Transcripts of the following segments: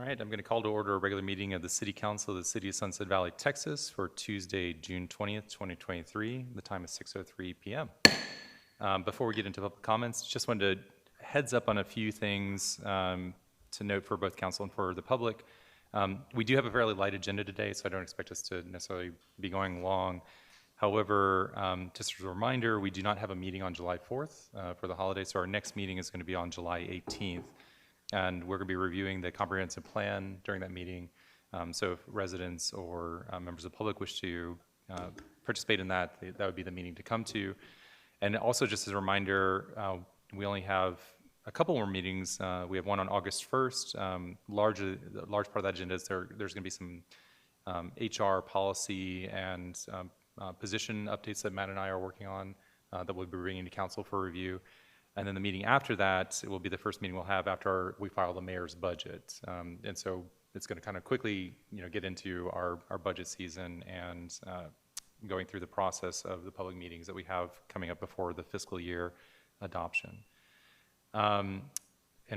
right, I'm going to call to order a regular meeting of the City Council of the City of Sunset Valley, Texas for Tuesday, June 20th, 2023. The time is 6:03 p.m. Before we get into public comments, just wanted to heads up on a few things to note for both council and for the public. We do have a fairly light agenda today, so I don't expect us to necessarily be going long. However, just as a reminder, we do not have a meeting on July 4th for the holiday, so our next meeting is going to be on July 18th. And we're going to be reviewing the comprehensive plan during that meeting. So if residents or members of the public wish to participate in that, that would be the meeting to come to. And also, just as a reminder, we only have a couple more meetings. We have one on August 1st. Large part of that agenda is there's going to be some HR policy and position updates that Matt and I are working on that we'll be bringing to council for review. And then the meeting after that, it will be the first meeting we'll have after we file the mayor's budget. And so it's going to kind of quickly, get into our budget season and going through the process of the public meetings that we have coming up before the fiscal year adoption. And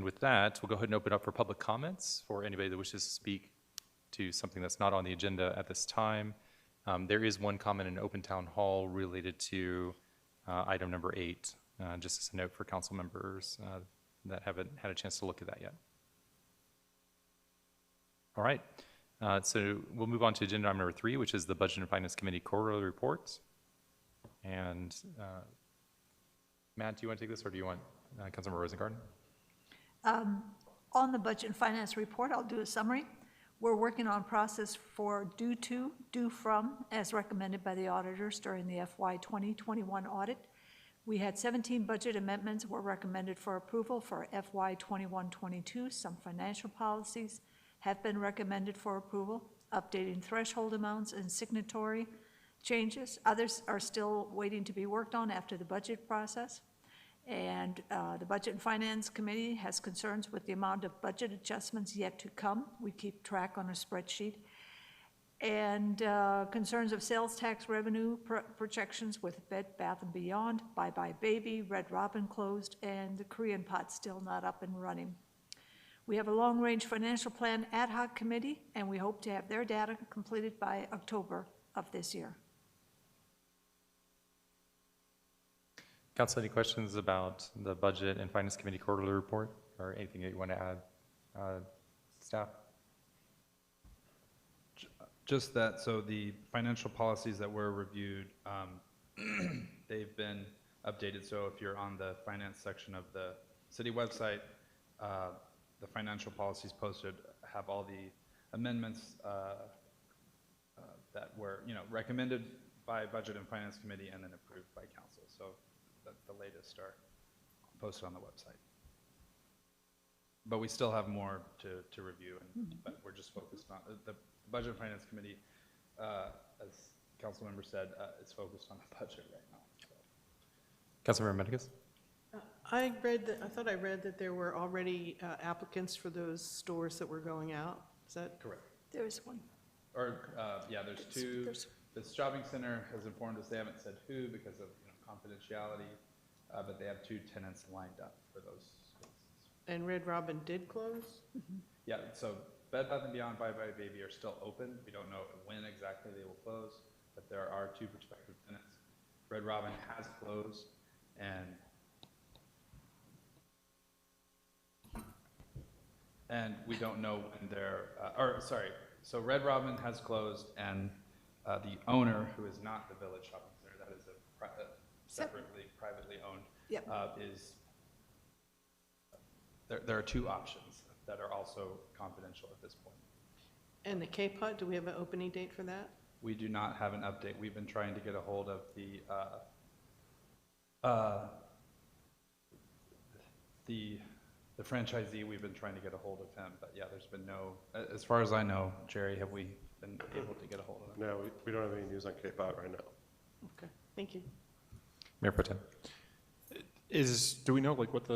with that, we'll go ahead and open up for public comments for anybody that wishes to speak to something that's not on the agenda at this time. There is one comment in open town hall related to item number 8. Just as a note for council members that haven't had a chance to look at that yet. All right, so we'll move on to agenda item number 3, which is the Budget and Finance Committee quarterly reports. And Matt, do you want to take this, or do you want Councilmember Rosengarten? On the Budget and Finance report, I'll do a summary. We're working on process for due to, due from, as recommended by the auditors during the FY 2021 audit. We had 17 budget amendments were recommended for approval for FY 21-22. Some financial policies have been recommended for approval, updating threshold amounts and signatory changes. Others are still waiting to be worked on after the budget process. And the Budget and Finance Committee has concerns with the amount of budget adjustments yet to come. We keep track on a spreadsheet. And concerns of sales tax revenue projections with Bed Bath & Beyond, Bye Bye Baby, Red Robin closed, and the Korean pot still not up and running. We have a long-range financial plan ad hoc committee, and we hope to have their data completed by October of this year. Council, any questions about the Budget and Finance Committee quarterly report, or anything that you want to add, staff? Just that, so the financial policies that were reviewed, they've been updated. So if you're on the finance section of the city website, the financial policies posted have all the amendments that were, recommended by Budget and Finance Committee and then approved by council. So the latest are posted on the website. But we still have more to review, but we're just focused on the Budget and Finance Committee, as council member said, is focused on the budget right now. So. Councilmember Medicus? I thought I read that there were already applicants for those stores that were going out. Is that correct? There's one. Or yeah, there's two. This shopping center has informed us they haven't said who because of confidentiality, but they have 2 tenants lined up for those spaces. And Red Robin did close? Mm-hmm. Yeah. So. Bed Bath & Beyond, Bye Bye Baby are still open. We don't know when exactly they will close, but there are 2 prospective tenants. Red Robin has closed, and we don't know when they're, so Red Robin has closed, and the owner, who is not the Village Shopping Center, that is a separately, privately owned, yep. is, there are 2 options that are also confidential at this point. And the K-Pot, do we have an opening date for that? We do not have an update. We've been trying to get a hold of the franchisee. We've been trying to get a hold of him, but yeah, there's been no, as far as I know, Jerry, have we been able to get a hold of him? No, we don't have any news on K-Pot right now. Okay, thank you. Mayor Pro Tem. Do we know what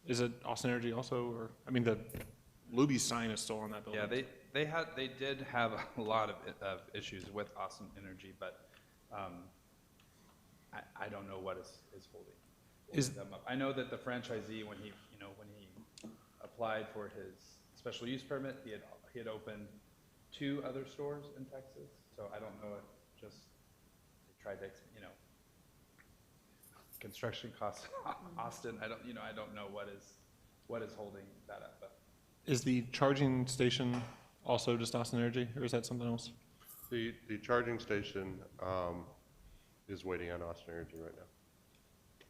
is it Austin Energy also, or I mean the Luby's sign is still on that building? Yeah, they did have a lot of issues with Austin Energy, but I don't know what is holding them up. I know that the franchisee, when he applied for his special use permit. He had opened 2 other stores in Texas, so I don't know if just they tried to, construction costs in Austin. I don't know what is holding that up. But Is the charging station also just Austin Energy, or is that something else? The charging station is waiting on Austin Energy right now.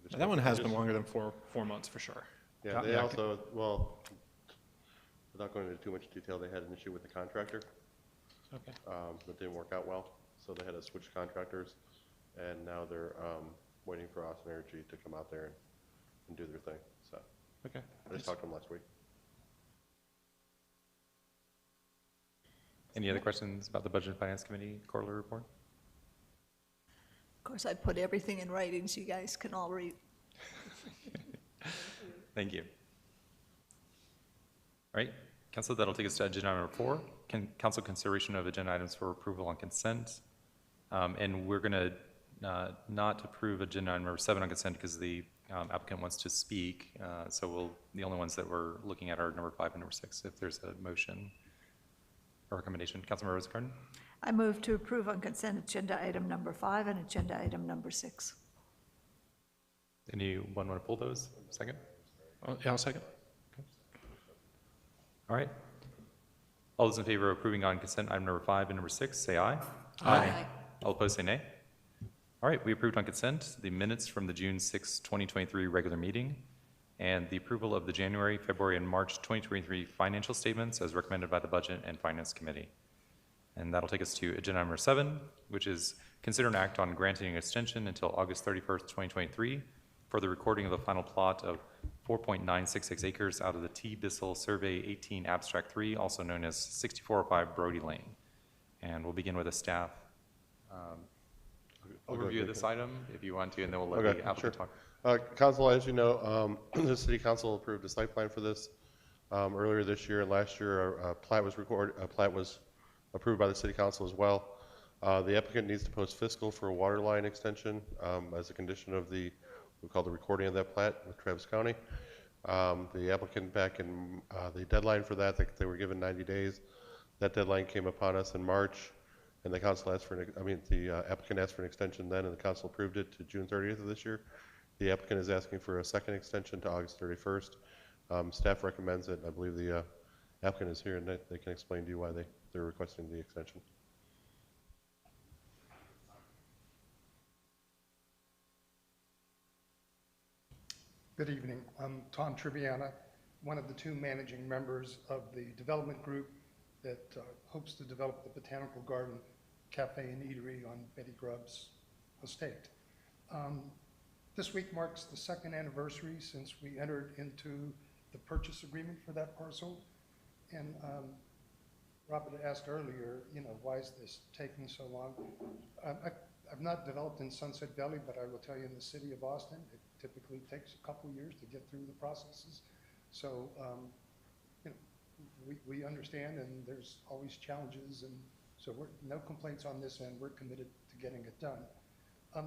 Just- That one has just- been longer than 4 months for sure. Yeah, they Yeah. also, well, without going into too much detail, they had an issue with the contractor Okay. that didn't work out well, so they had to switch contractors, and now they're waiting for Austin Energy to come out there and do their thing, so. Okay. I just talked to them last week. Any other questions about the Budget and Finance Committee quarterly report? Of course, I put everything in writing so you guys can all read. Thank you. All right, council, that'll take us to agenda item number 4, council consideration of agenda items for approval on consent. And we're going to not approve agenda item number 7 on consent because the applicant wants to speak. So the only ones that we're looking at are number 5 and number 6, if there's a motion or recommendation. Councilmember Rosengarten? I move to approve on consent agenda item number 5 and agenda item number 6. Anyone want to pull those? Second? Yeah, I'll second. All right. All those in favor of approving on consent item number 5 and number 6, say aye. Aye. All opposed, say nay. All right, we approved on consent the minutes from the June 6, 2023 regular meeting and the approval of the January, February, and March 2023 financial statements as recommended by the Budget and Finance Committee. And that'll take us to agenda number 7, which is consider an act on granting an extension until August 31st, 2023 for the recording of the final plot of 4.966 acres out of the T. Bissell Survey 18 Abstract 3, also known as 6405 Brody Lane. And we'll begin with a staff I'll go overview of quick. this item, if you want to, and then we'll let Okay, the applicant sure. talk. Council, as you know, the city council approved a site plan for this earlier this year, and last year a plat was approved by the city council as well. The applicant needs to post fiscal for a water line extension as a condition of we call the recording of that plat with Travis County. The applicant back in the deadline for that, they were given 90 days. That deadline came upon us in March, and the council asked for the applicant asked for an extension then, and the council approved it to June 30th of this year. The applicant is asking for a second extension to August 31st. Staff recommends it. I believe the applicant is here, and they can explain to you why they're requesting the extension. Good evening. I'm Tom Triviana, one of the 2 managing members of the development group that hopes to develop the Botanical Garden Cafe and Eatery on Betty Grubb's estate. This week marks the 2nd anniversary since we entered into the purchase agreement for that parcel. And Robert asked earlier, why is this taking so long? I've not developed in Sunset Valley, but I will tell you in the city of Austin, it typically takes a couple years to get through the processes. So, we understand, and there's always challenges, and so no complaints on this end. We're committed to getting it done.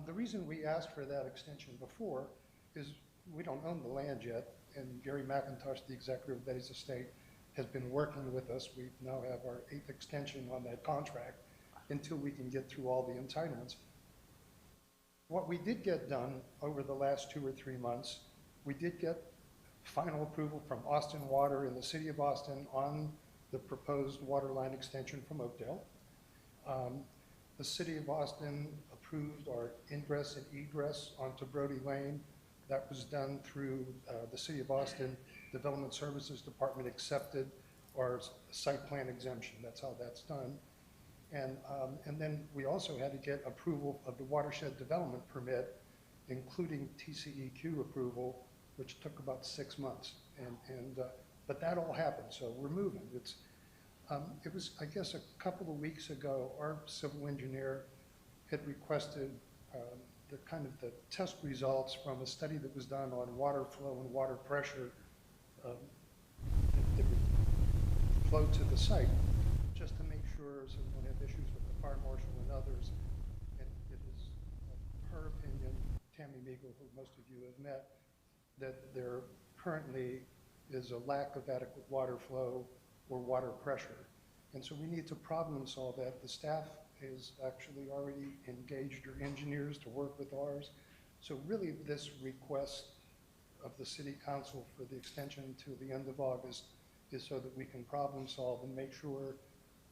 The reason we asked for that extension before is we don't own the land yet, and Gary McIntosh, the executive of Betty's estate, has been working with us. We now have our 8th extension on that contract until we can get through all the entitlements. What we did get done over the last 2 or 3 months, we did get final approval from Austin Water in the city of Austin on the proposed water line extension from Oakdale. The city of Austin approved our ingress and egress onto Brody Lane. That was done through the city of Austin Development Services Department accepted our site plan exemption. That's how that's done. And then we also had to get approval of the watershed development permit, including TCEQ approval, which took about 6 months. But that all happened, so we're moving. It was, I guess, a couple of weeks ago, our civil engineer had requested the test results from a study that was done on water flow and water pressure that would flow to the site, just to make sure so we don't have issues with the fire marshal and others. And it is her opinion, Tammy Meagle, who most of you have met, that there currently is a lack of adequate water flow or water pressure. And so we need to problem solve that. The staff is actually already engaged their engineers to work with ours. So really, this request of the city council for the extension to the end of August is so that we can problem solve and make sure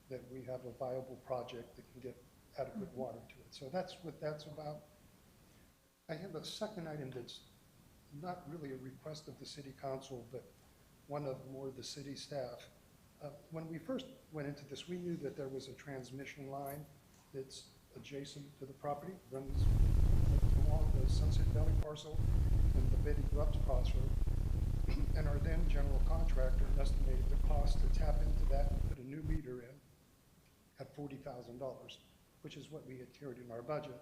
that we have a viable project that can get adequate water to it. So that's what that's about. I have a second item that's not really a request of the city council, but one of more the city staff. When we first went into this, we knew that there was a transmission line that's adjacent to the property, runs along the Sunset Valley parcel and the Betty Grubbs parcel. And our then general contractor estimated the cost to tap into that and put a new meter in at $40,000, which is what we had carried in our budget.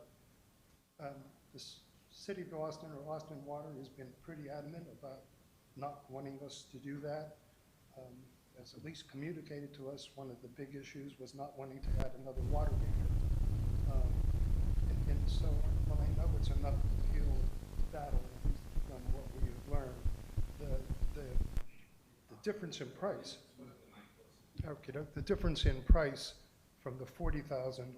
The city of Austin, or Austin Water, has been pretty adamant about not wanting us to do that. As at least communicated to us, one of the big issues was not wanting to add another water meter. And so when I know it's an uphill battle, from what we have learned, the difference in price, okay, the difference in price from the 40,000,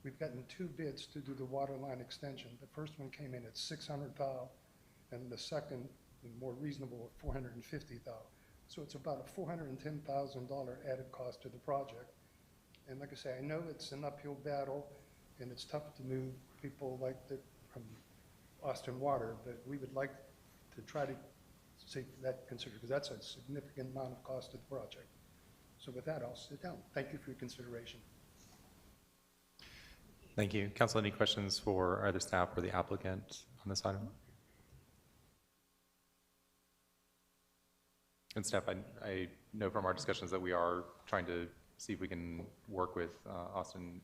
we've gotten 2 bids to do the water line extension. The first one came in at 600,000, and the second, more reasonable, at 450,000. So it's about a $410,000 added cost to the project. And like I say, I know it's an uphill battle, and it's tough to move people like that from Austin Water, but we would like to try to take that considered, because that's a significant amount of cost to the project. So with that, I'll sit down. Thank you for your consideration. Thank you. Council, any questions for either staff or the applicant on this item? And staff, I know from our discussions that we are trying to see if we can work with Austin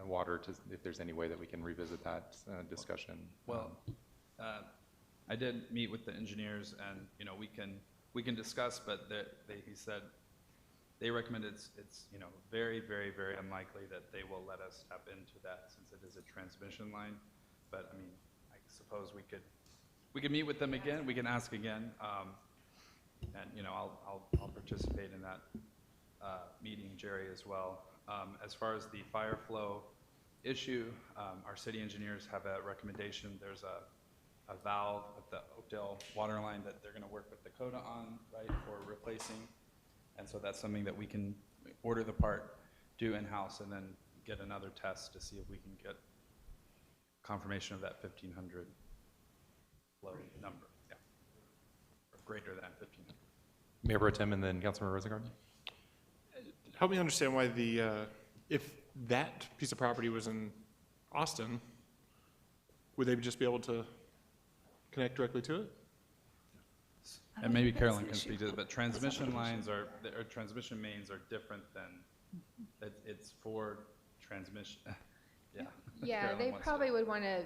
Water to, if there's any way that we can revisit that discussion. Well, I did meet with the engineers, and we can discuss, but he said they recommend it's very, very, very unlikely that they will let us tap into that since it is a transmission line. But I mean, I suppose we could meet with them again. We can ask again, and I'll participate in that meeting, Jerry, as well. As far as the fire flow issue, our city engineers have a recommendation. There's a valve at the Oakdale water line that they're going to work with Dakota on, right, for replacing. And so that's something that we can order the part, do in-house, and then get another test to see if we can get confirmation of that 1,500 flow number, yeah, or greater than 1,500. Mayor Pro Tem and then Councilmember Rosengarten. Help me understand why if that piece of property was in Austin, would they just be able to connect directly to it? And maybe Carolyn can speak to it, but transmission lines or transmission mains are different than, it's for transmission, yeah. Yeah, Carolyn they wants to- probably would want to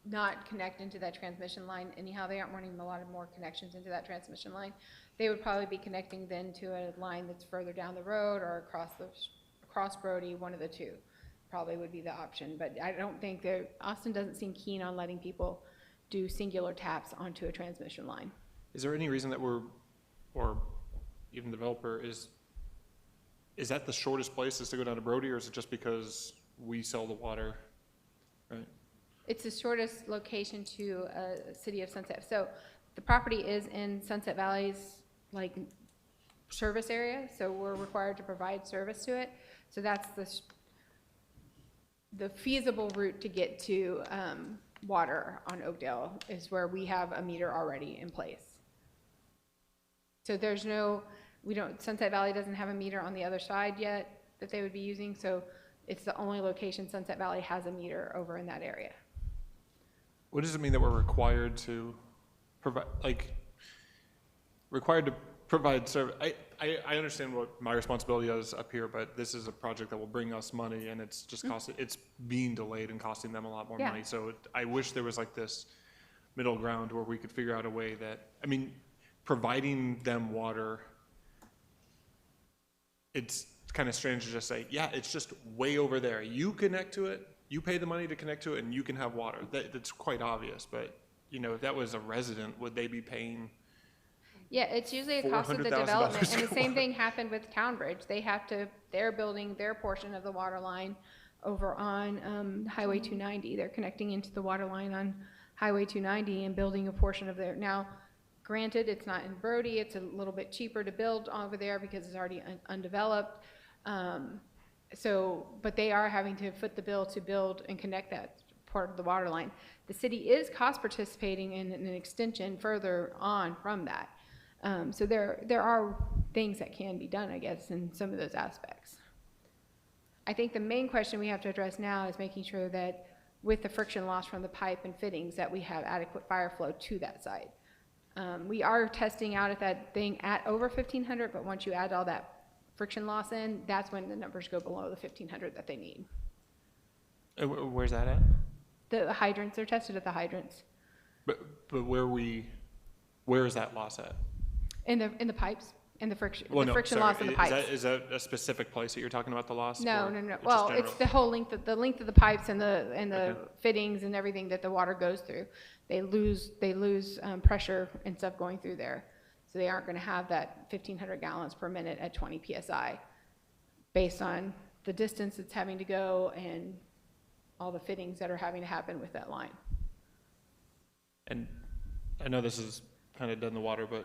not connect into that transmission line anyhow. They aren't wanting a lot of more connections into that transmission line. They would probably be connecting then to a line that's further down the road or across Brody, one of the two probably would be the option. But I don't think Austin doesn't seem keen on letting people do singular taps onto a transmission line. Is there any reason that or even developer, is that the shortest place is to go down to Brody, or is it just because we sell the water, right? It's the shortest location to a city of Sunset. So the property is in Sunset Valley's service area, so we're required to provide service to it. So that's the feasible route to get to water on Oakdale is where we have a meter already in place. So there's Sunset Valley doesn't have a meter on the other side yet that they would be using, so it's the only location Sunset Valley has a meter over in that area. What does it mean that we're required to provide, service? I understand what my responsibility is up here, but this is a project that will bring us money, and it's just it's being delayed and costing them a lot more money. So I wish there was this middle ground where we could figure out a way that, providing them water, it's kind of strange to just say, yeah, it's just way over there. You connect to it, you pay the money to connect to it, and you can have water. That's quite obvious, but if that was a resident, would they be paying Yeah, it's usually a cost of the $400,000 development, and the go same up. thing happened with Townbridge. They're building their portion of the water line over on Highway 290. They're connecting into the water line on Highway 290 and building a portion of their, now, granted, it's not in Brody, it's a little bit cheaper to build over there because it's already undeveloped. But they are having to foot the bill to build and connect that part of the water line. The city is cost participating in an extension further on from that. So there are things that can be done, I guess, in some of those aspects. I think the main question we have to address now is making sure that with the friction loss from the pipe and fittings, that we have adequate fire flow to that site. We are testing out at that thing at over 1,500, but once you add all that friction loss in, that's when the numbers go below the 1,500 that they need. Where's that at? The hydrants, they're tested at the hydrants. But where is that loss at? In the pipes, in the friction, Well, the no, friction sorry, loss in the is pipes. Is that a specific place that you're talking about the loss? No, or no, no. just Well, it's general? the whole length of the pipes and the Okay. fittings and everything that the water goes through. They lose pressure and stuff going through there. So they aren't going to have that 1,500 gallons per minute at 20 PSI based on the distance it's having to go and all the fittings that are having to happen with that line. And I know this is kind of dead in the water, but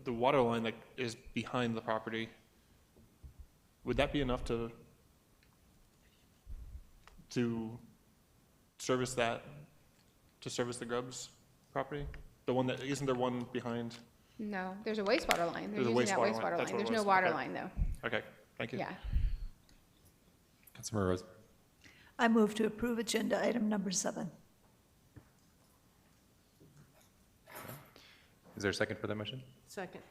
the water line that is behind the property, would that be enough to service that, to service the Grubbs property? The one that, isn't there one behind? No, there's a wastewater line. They're There's a using that wastewater line. wastewater That's line. what it There's no was. water Okay. line though. Okay, thank you. Yeah. Councilmember Rose. I move to approve agenda item number 7. Is there a second for that motion? Second.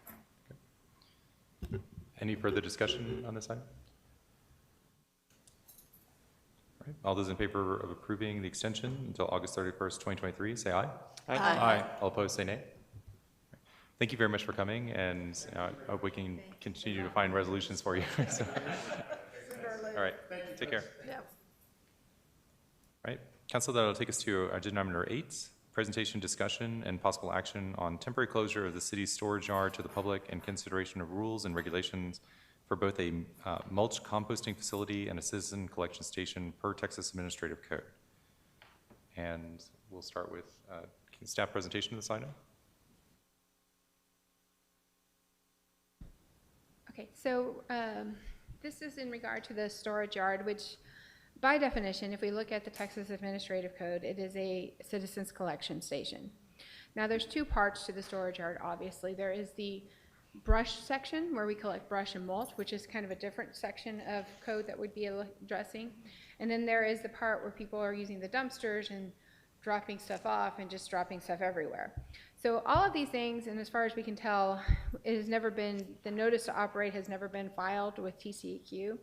Any further discussion on this item? All right. All those in favor of approving the extension until August 31st, 2023, say aye. Aye. All opposed, say nay. Thank you very much for coming, and I hope we can continue to find resolutions for you. So- All right, take care. Yeah. All right, council, that'll take us to agenda item number 8, presentation, discussion, and possible action on temporary closure of the city's storage yard to the public and consideration of rules and regulations for both a mulch composting facility and a citizen collection station per Texas Administrative Code. And we'll start with staff presentation of this item. Okay, so this is in regard to the storage yard, which by definition, if we look at the Texas Administrative Code, it is a citizens collection station. Now, there's two parts to the storage yard, obviously. There is the brush section where we collect brush and mulch, which is kind of a different section of code that we'd be addressing. And then there is the part where people are using the dumpsters and dropping stuff off and just dropping stuff everywhere. So all of these things, and as far as we can tell, it has never been, the notice to operate has never been filed with TCEQ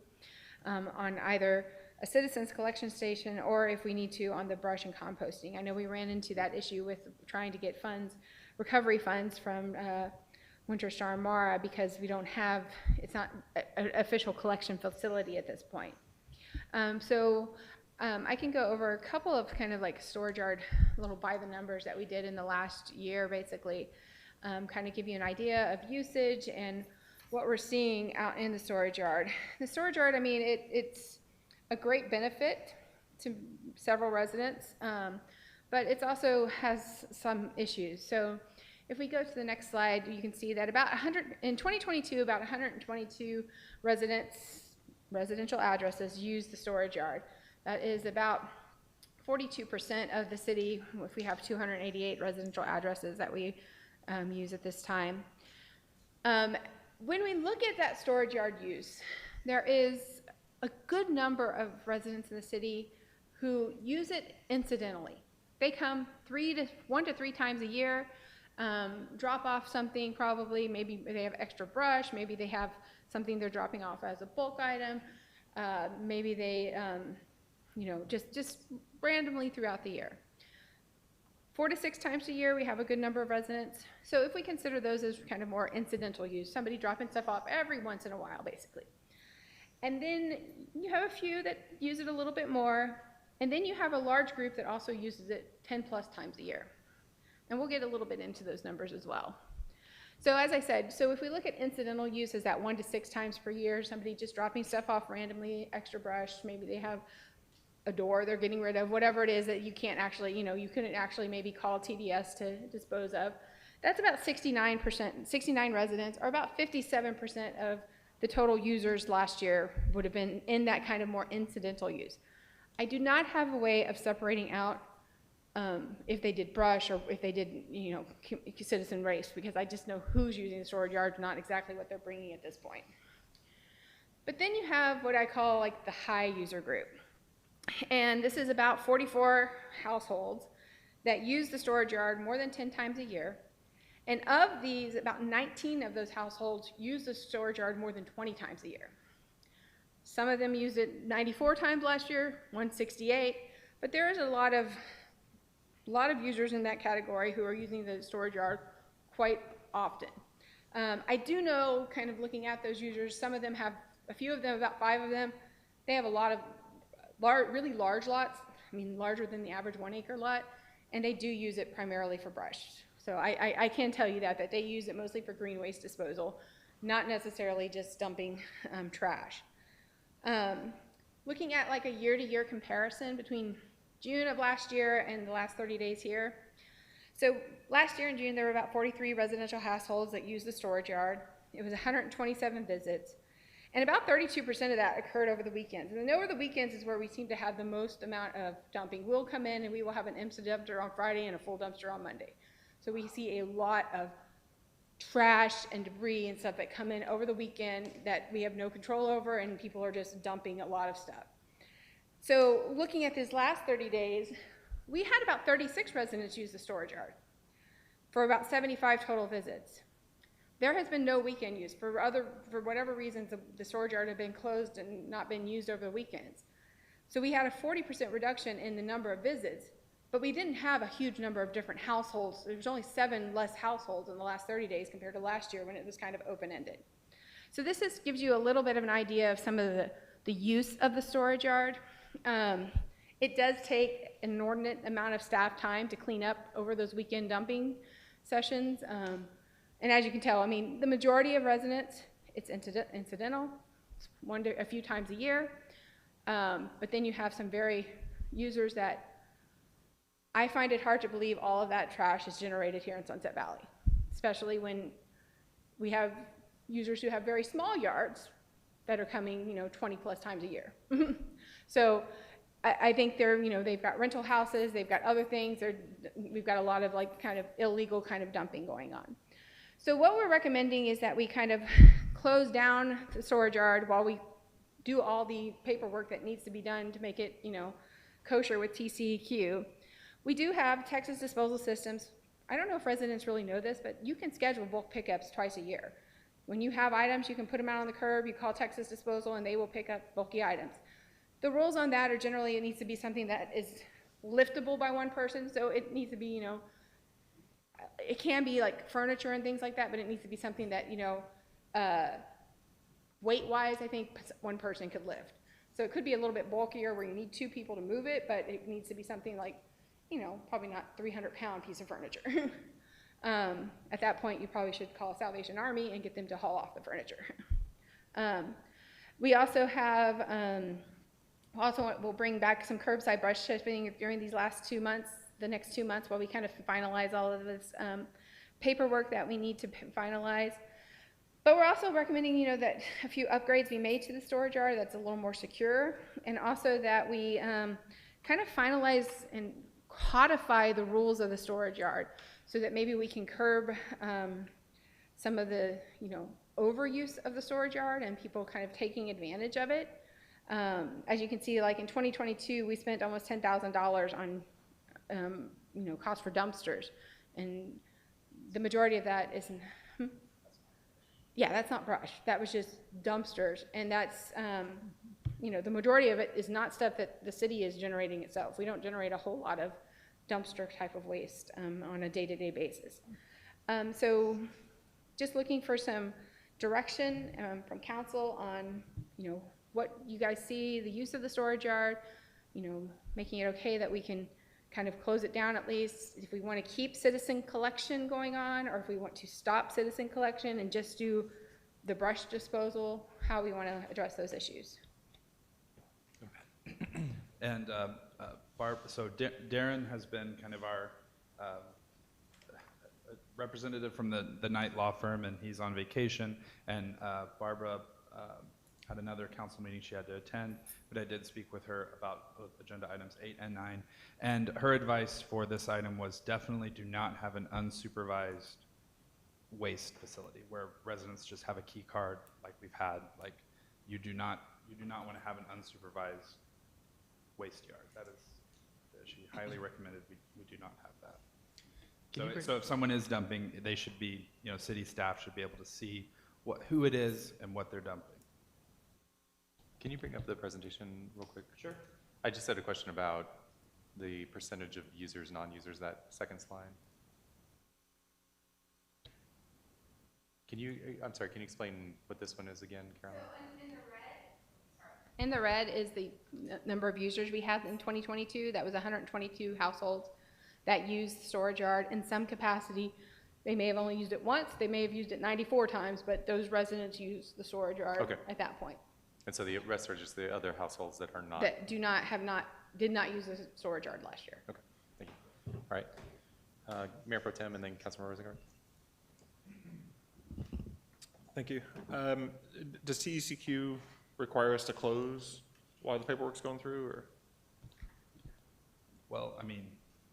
on either a citizens collection station or if we need to on the brush and composting. I know we ran into that issue with trying to get funds, recovery funds from Winter Storm Mara because we don't have, it's not an official collection facility at this point. I can go over a couple of kind of like storage yard, little by the numbers that we did in the last year, basically, kind of give you an idea of usage and what we're seeing out in the storage yard. The storage yard, I mean, it's a great benefit to several residents, but it also has some issues. So if we go to the next slide, you can see that in 2022, about 122 residential addresses use the storage yard. That is about 42% of the city, if we have 288 residential addresses that we use at this time. When we look at that storage yard use, there is a good number of residents in the city who use it incidentally. They come 1 to 3 times a year, drop off something probably, maybe they have extra brush, maybe they have something they're dropping off as a bulk item, maybe they, just randomly throughout the year. 4 to 6 times a year, we have a good number of residents. So if we consider those as kind of more incidental use, somebody dropping stuff off every once in a while, basically. And then you have a few that use it a little bit more, and then you have a large group that also uses it 10 plus times a year. And we'll get a little bit into those numbers as well. So as I said, so if we look at incidental use as that 1 to 6 times per year, somebody just dropping stuff off randomly, extra brush, maybe they have a door they're getting rid of, whatever it is that you can't actually, you couldn't actually maybe call TDS to dispose of. That's about 69%, 69 residents, or about 57% of the total users last year would have been in that kind of more incidental use. I do not have a way of separating out if they did brush or if they did, citizen waste, because I just know who's using the storage yard, not exactly what they're bringing at this point. But then you have what I call like the high user group. And this is about 44 households that use the storage yard more than 10 times a year. And of these, about 19 of those households use the storage yard more than 20 times a year. Some of them used it 94 times last year, 168, but there is a lot of users in that category who are using the storage yard quite often. I do know, kind of looking at those users, some of them have, a few of them, about 5 of them, they have a lot of really large lots, I mean larger than the average 1 acre lot, and they do use it primarily for brush. So I can tell you that they use it mostly for green waste disposal, not necessarily just dumping trash. Looking at like a year-to-year comparison between June of last year and the last 30 days here. So last year in June, there were about 43 residential households that used the storage yard. It was 127 visits. And about 32% of that occurred over the weekends. And then over the weekends is where we seem to have the most amount of dumping. We'll come in and we will have an empty dumpster on Friday and a full dumpster on Monday. So we see a lot of trash and debris and stuff that come in over the weekend that we have no control over, and people are just dumping a lot of stuff. So looking at these last 30 days, we had about 36 residents use the storage yard for about 75 total visits. There has been no weekend use. For whatever reasons, the storage yard had been closed and not been used over the weekends. So we had a 40% reduction in the number of visits, but we didn't have a huge number of different households. There was only 7 less households in the last 30 days compared to last year when it was kind of open-ended. So this gives you a little bit of an idea of some of the use of the storage yard. It does take an inordinate amount of staff time to clean up over those weekend dumping sessions. And as you can tell, I mean, the majority of residents, it's incidental, a few times a year. But then you have some very users that I find it hard to believe all of that trash is generated here in Sunset Valley, especially when we have users who have very small yards that are coming, 20 plus times a year. So I think they've got rental houses, they've got other things, we've got a lot of like kind of illegal kind of dumping going on. So what we're recommending is that we kind of close down the storage yard while we do all the paperwork that needs to be done to make it, kosher with TCEQ. We do have Texas disposal systems. I don't know if residents really know this, but you can schedule bulk pickups twice a year. When you have items, you can put them out on the curb, you call Texas disposal, and they will pick up bulky items. The rules on that are generally it needs to be something that is liftable by one person, so it needs to be, it can be like furniture and things like that, but it needs to be something that, weight-wise, I think one person could lift. So it could be a little bit bulkier where you need 2 people to move it, but it needs to be something like, probably not 300-pound piece of furniture. At that point, you probably should call Salvation Army and get them to haul off the furniture. We also have, we'll bring back some curbside brush chipping during these last 2 months, the next 2 months, while we kind of finalize all of this paperwork that we need to finalize. But we're also recommending, that a few upgrades be made to the storage yard that's a little more secure, and also that we kind of finalize and codify the rules of the storage yard so that maybe we can curb some of the, overuse of the storage yard and people kind of taking advantage of it. As you can see, like in 2022, we spent almost $10,000 on, cost for dumpsters, and the majority of that is, yeah, that's not brush. That was just dumpsters, and that's, the majority of it is not stuff that the city is generating itself. We don't generate a whole lot of dumpster type of waste on a day-to-day basis. So just looking for some direction from council on, what you guys see, the use of the storage yard, making it okay that we can kind of close it down at least, if we want to keep citizen collection going on, or if we want to stop citizen collection and just do the brush disposal, how we want to address those issues. And Barb, so Darren has been kind of our representative from the Knight Law Firm, and he's on vacation. And Barbara had another council meeting she had to attend, but I did speak with her about both agenda items 8 and 9. And her advice for this item was definitely do not have an unsupervised waste facility where residents just have a key card like we've had. Like you do not want to have an unsupervised waste yard. That is, she highly recommended we do not have that. So if someone is dumping, they should be, city staff should be able to see who it is and what they're dumping. Can you bring up the presentation real quick? Sure. I just had a question about the percentage of users, non-users, that second slide. I'm sorry, can you explain what this one is again, Carolyn? In the red is the number of users we had in 2022. That was 122 households that used the storage yard in some capacity. They may have only used it once, they may have used it 94 times, but those residents used the storage yard at that point. And so the rest are just the other households that are not. That did not use the storage yard last year. Okay, thank you. All right. Mayor Pro Tem and then Councilmember Rosengart. Thank you. Does TECQ require us to close while the paperwork's going through, or Well, I mean,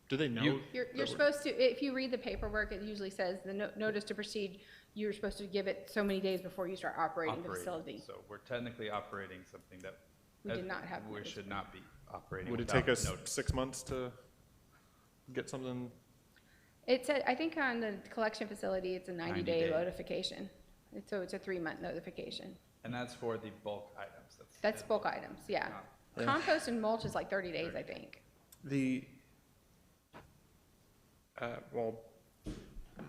do they know? You're supposed to, if you read the paperwork, it usually says the notice to proceed, you're supposed to give it so many days before you start operating the facility. So we're technically operating something that We did not have we notice. should not be operating. Would it without take us notice. 6 months to get something? It said, I think on the collection facility, it's a 90-day 90-day. notification. So it's a 3-month notification. And that's for the bulk items. That's bulk items, yeah. Compost and mulch is like 30 days, I think. Well,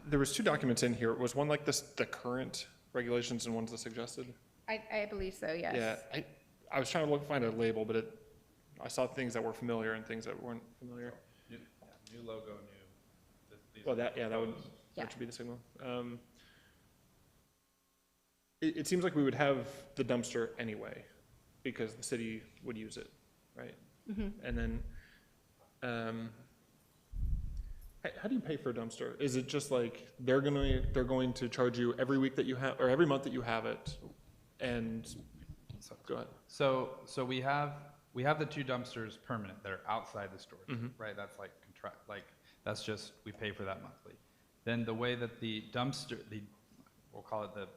there was 2 documents in here. Was one like this, the current regulations, and one's the suggested? I believe so, yes. Yeah, I was trying to find a label, but I saw things that were familiar and things that weren't familiar. New logo, new. Well, that would, Yeah. that should be the signal. It seems like we would have the dumpster anyway, because the city would use it, right? And then, how do you pay for a dumpster? Is it just like they're going to charge you every week that you have, or every month that you have it? And go ahead. So we have the 2 dumpsters permanent that are outside the storage, right? That's like that's just, we pay for that monthly. Then the way that the dumpster, we'll call it the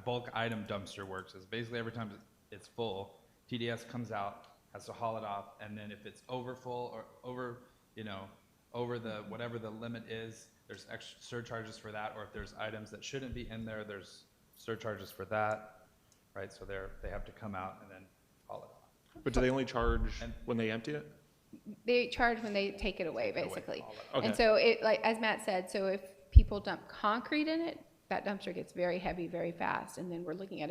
bulk item dumpster works is basically every time it's full, TDS comes out, has to haul it off, and then if it's over full or over the, whatever the limit is, there's extra surcharges for that, or if there's items that shouldn't be in there, there's surcharges for that, right? So they have to come out and then haul it off. But do they only charge when they empty it? They charge when they take it away, basically. Okay. And so it, like, as Matt said, so if people dump concrete in it, that dumpster gets very heavy very fast, and then we're looking at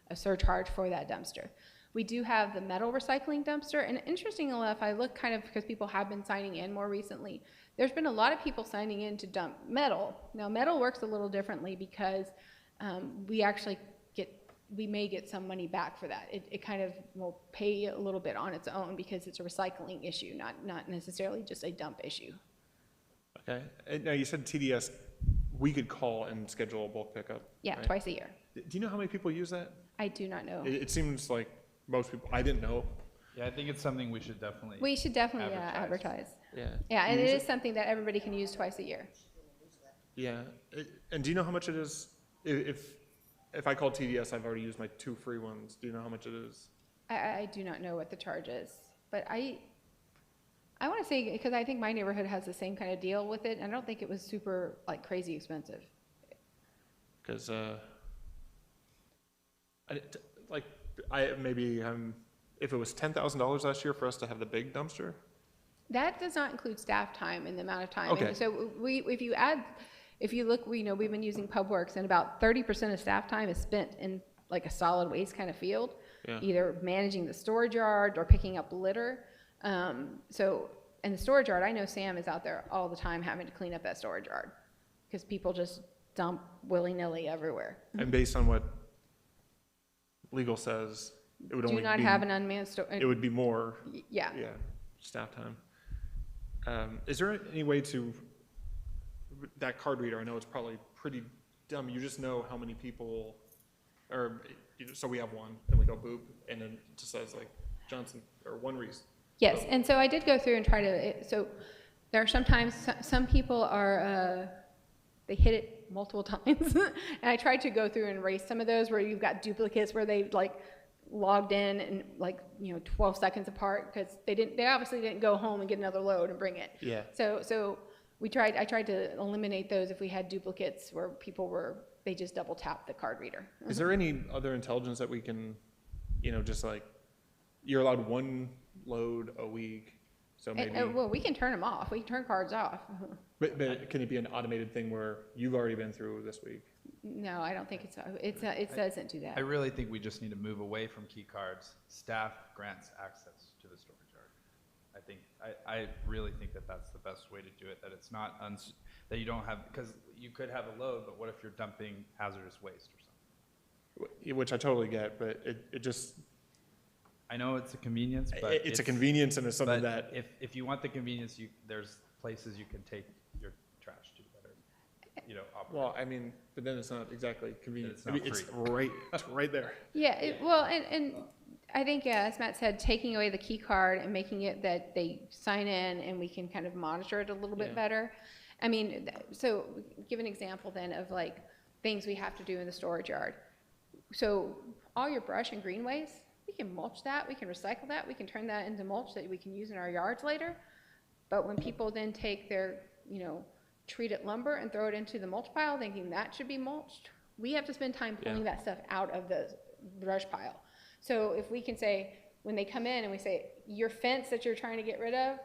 a surcharge for that dumpster. We do have the metal recycling dumpster, and interesting enough, I look kind of, because people have been signing in more recently, there's been a lot of people signing in to dump metal. Now, metal works a little differently because we may get some money back for that. It kind of will pay a little bit on its own because it's a recycling issue, not necessarily just a dump issue. Okay. And now you said TDS, we could call and schedule a bulk pickup. Yeah, right? twice a year. Do you know how many people use that? I do not know. It seems like most people, I didn't know. Yeah, I think it's something we should definitely. We should definitely advertise. advertise. Yeah. Yeah, and it Use is something that everybody can use twice a year. Yeah. And do you know how much it is? If I call TDS, I've already used my 2 free ones. Do you know how much it is? I do not know what the charge is, but I want to say, because I think my neighborhood has the same kind of deal with it, and I don't think it was super, like, crazy expensive. Because, if it was $10,000 last year for us to have the big dumpster? That does not include staff time and the amount of time. Okay. And so if you look, we've been using PubWorks, and about 30% of staff time is spent in like a solid waste kind of field, Yeah. either managing the storage yard or picking up litter. So and the storage yard, I know Sam is out there all the time having to clean up that storage yard, because people just dump willy-nilly everywhere. And based on what legal says, it would only Do not be, have an unmanned it would be more, yeah. yeah, staff time. Is there any way to, that card reader, I know it's probably pretty dumb, you just know how many people, or, so we have one, and we go boop, and then it just says like Johnson, or one Reese. Yes, and so I did go through and try to, so there are sometimes, some people are, they hit it multiple times. And I tried to go through and erase some of those where you've got duplicates where they like logged in and like, 12 seconds apart, because they obviously didn't go home and get another load and bring it. Yeah. So I tried to eliminate those if we had duplicates where people they just double tapped the card reader. Is there any other intelligence that we can, just like, you're allowed one load a week, so maybe. Well, we can turn them off. We can turn cards off. But can it be an automated thing where you've already been through this week? No, I don't think it doesn't do that. I really think we just need to move away from key cards. Staff grants access to the storage yard. I really think that that's the best way to do it, that it's not, that you don't have, because you could have a load, but what if you're dumping hazardous waste or something? Which I totally get, but it just, I know it's a convenience, but it's a convenience and it's something but that. if you want the convenience, there's places you can take your trash to that are, operate. Well, I mean, but then it's not exactly convenient. It's not It's right there. Yeah, and I think, as Matt said, taking away the key card and making it that they sign in and we can kind of monitor it a little bit Yeah. better. I mean, so give an example then of like things we have to do in the storage yard. So all your brush and green waste, we can mulch that, we can recycle that, we can turn that into mulch that we can use in our yards later. But when people then take their, treated lumber and throw it into the mulch pile thinking that should be mulched, we have to spend time pulling that stuff out of the brush pile. So if we can say, when they come in and we say, your fence that you're trying to get rid of,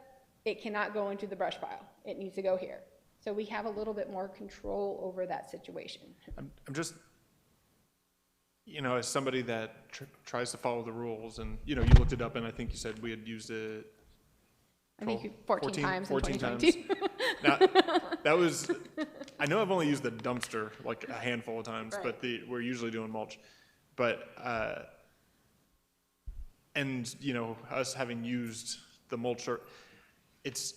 it cannot go into the brush pile. It needs to go here. So we have a little bit more control over that situation. I'm just, as somebody that tries to follow the rules, and you looked it up, and I think you said we had used it. I think 14 times in 14 2022. Now, that was, I know I've only used the dumpster like a handful of times, but we're usually doing mulch. But, and us having used the mulcher, it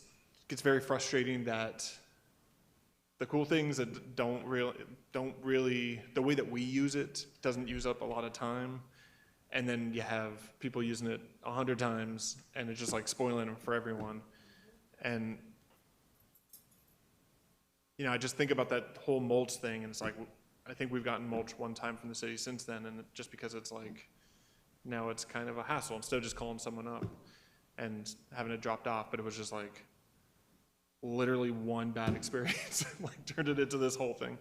gets very frustrating that the cool things that don't really, the way that we use it doesn't use up a lot of time. And then you have people using it 100 times and it's just like spoiling them for everyone. And, I just think about that whole mulch thing, and it's like, I think we've gotten mulch one time from the city since then, and just because it's like, now it's kind of a hassle instead of just calling someone up and having it dropped off, but it was just like literally one bad experience, like turned it into this whole thing.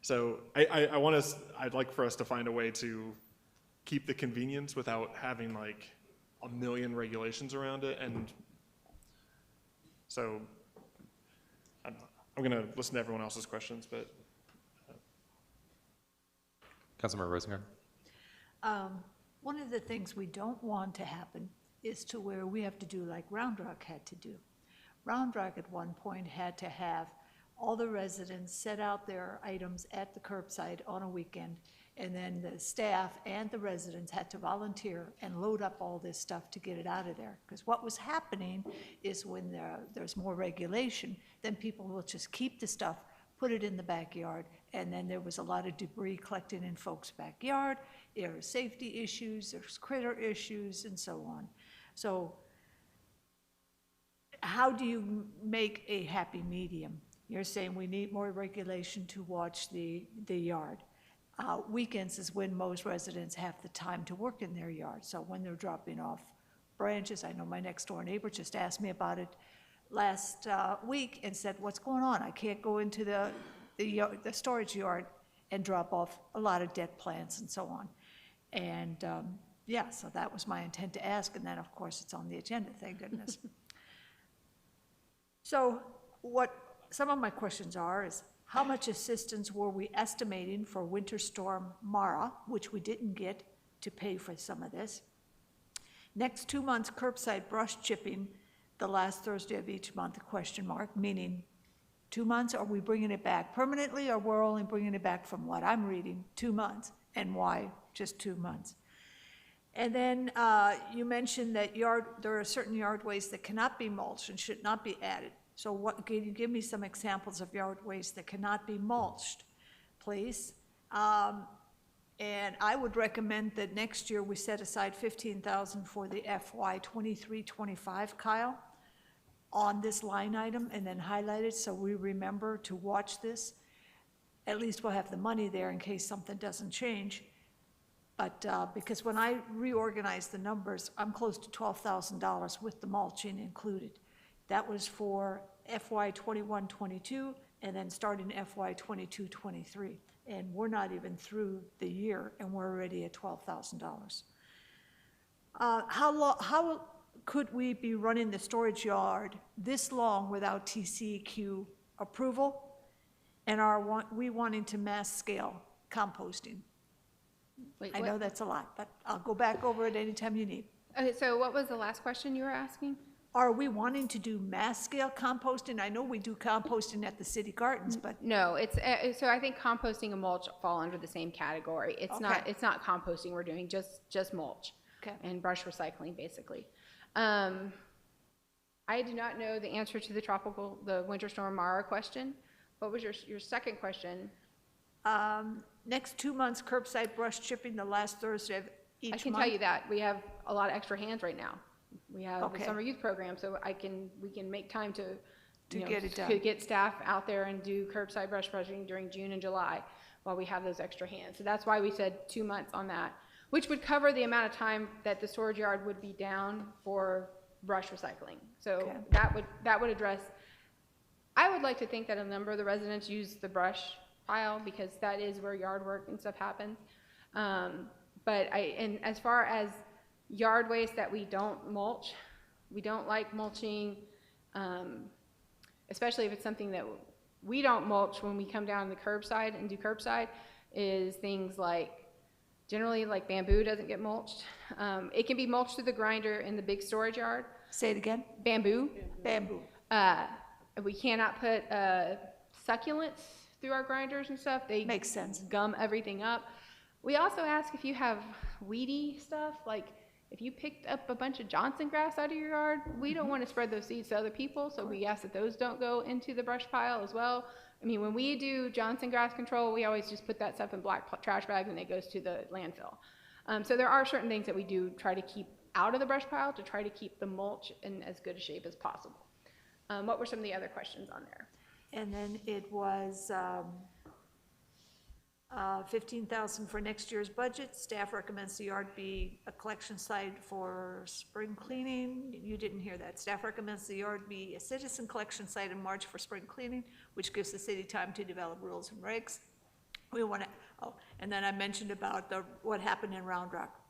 So I'd like for us to find a way to keep the convenience without having like a million regulations around it. And so I'm going to listen to everyone else's questions, but. Councilmember Rosengren. One of the things we don't want to happen is to where we have to do like Round Rock had to do. Round Rock at one point had to have all the residents set out their items at the curbside on a weekend, and then the staff and the residents had to volunteer and load up all this stuff to get it out of there. Because what was happening is when there's more regulation, then people will just keep the stuff, put it in the backyard, and then there was a lot of debris collected in folks' backyard. There are safety issues, there's critter issues, and so on. So how do you make a happy medium? You're saying we need more regulation to watch the yard. Weekends is when most residents have the time to work in their yard. So when they're dropping off branches, I know my next door neighbor just asked me about it last week and said, what's going on? I can't go into the storage yard and drop off a lot of dead plants and so on. And yeah, so that was my intent to ask, and then of course it's on the agenda, thank goodness. So what some of my questions are is, how much assistance were we estimating for Winter Storm Mara, which we didn't get to pay for some of this? Next 2 months curbside brush chipping the last Thursday of each month, question mark, meaning 2 months? Are we bringing it back permanently, or we're only bringing it back from what I'm reading, 2 months? And why just 2 months? And then you mentioned that there are certain yardways that cannot be mulched and should not be added. So can you give me some examples of yardways that cannot be mulched, please? And I would recommend that next year we set aside $15,000 for the FY 23-25, Kyle, on this line item, and then highlight it so we remember to watch this. At least we'll have the money there in case something doesn't change. But because when I reorganize the numbers, I'm close to $12,000 with the mulching included. That was for FY 21-22 and then starting FY 22-23. And we're not even through the year and we're already at $12,000. How could we be running the storage yard this long without TCEQ approval? And are we wanting to mass scale composting? Wait, I what? know that's a lot, but I'll go back over it anytime you need. Okay, so what was the last question you were asking? Are we wanting to do mass scale composting? I know we do composting at the city gardens, but No, so I think composting and mulch fall under the same category. It's not composting we're doing, just mulch. Okay. And brush recycling, basically. I do not know the answer to the winter storm Mara question. What was your second question? next 2 months curbside brush chipping the last Thursday of each month. I can tell you that. We have a lot of extra hands right now. We have Okay. the summer youth program, so we can make time to get it done. to get staff out there and do curbside brushing during June and July while we have those extra hands. So that's why we said 2 months on that, which would cover the amount of time that the storage yard would be down for brush recycling. So Okay. that would address. I would like to think that a number of the residents use the brush pile because that is where yard work and stuff happens. And as far as yard waste that we don't mulch, we don't like mulching, especially if it's something that we don't mulch when we come down the curbside and do curbside, is things like, generally like bamboo doesn't get mulched. It can be mulched through the grinder in the big storage yard. Say it again. Bamboo. Bamboo. We cannot put succulents through our grinders and stuff. They Makes sense. gum everything up. We also ask if you have weedy stuff, like if you picked up a bunch of Johnson grass out of your yard, we don't want to spread those seeds to other people, so we ask that those don't go into the brush pile as well. I mean, when we do Johnson grass control, we always just put that stuff in black trash bags and it goes to the landfill. So there are certain things that we do try to keep out of the brush pile to try to keep the mulch in as good a shape as possible. What were some of the other questions on there? And then it was 15,000 for next year's budget. Staff recommends the yard be a collection site for spring cleaning. You didn't hear that. Staff recommends the yard be a citizen collection site in March for spring cleaning, which gives the city time to develop rules and regs. We want to, and then I mentioned about what happened in Round Rock.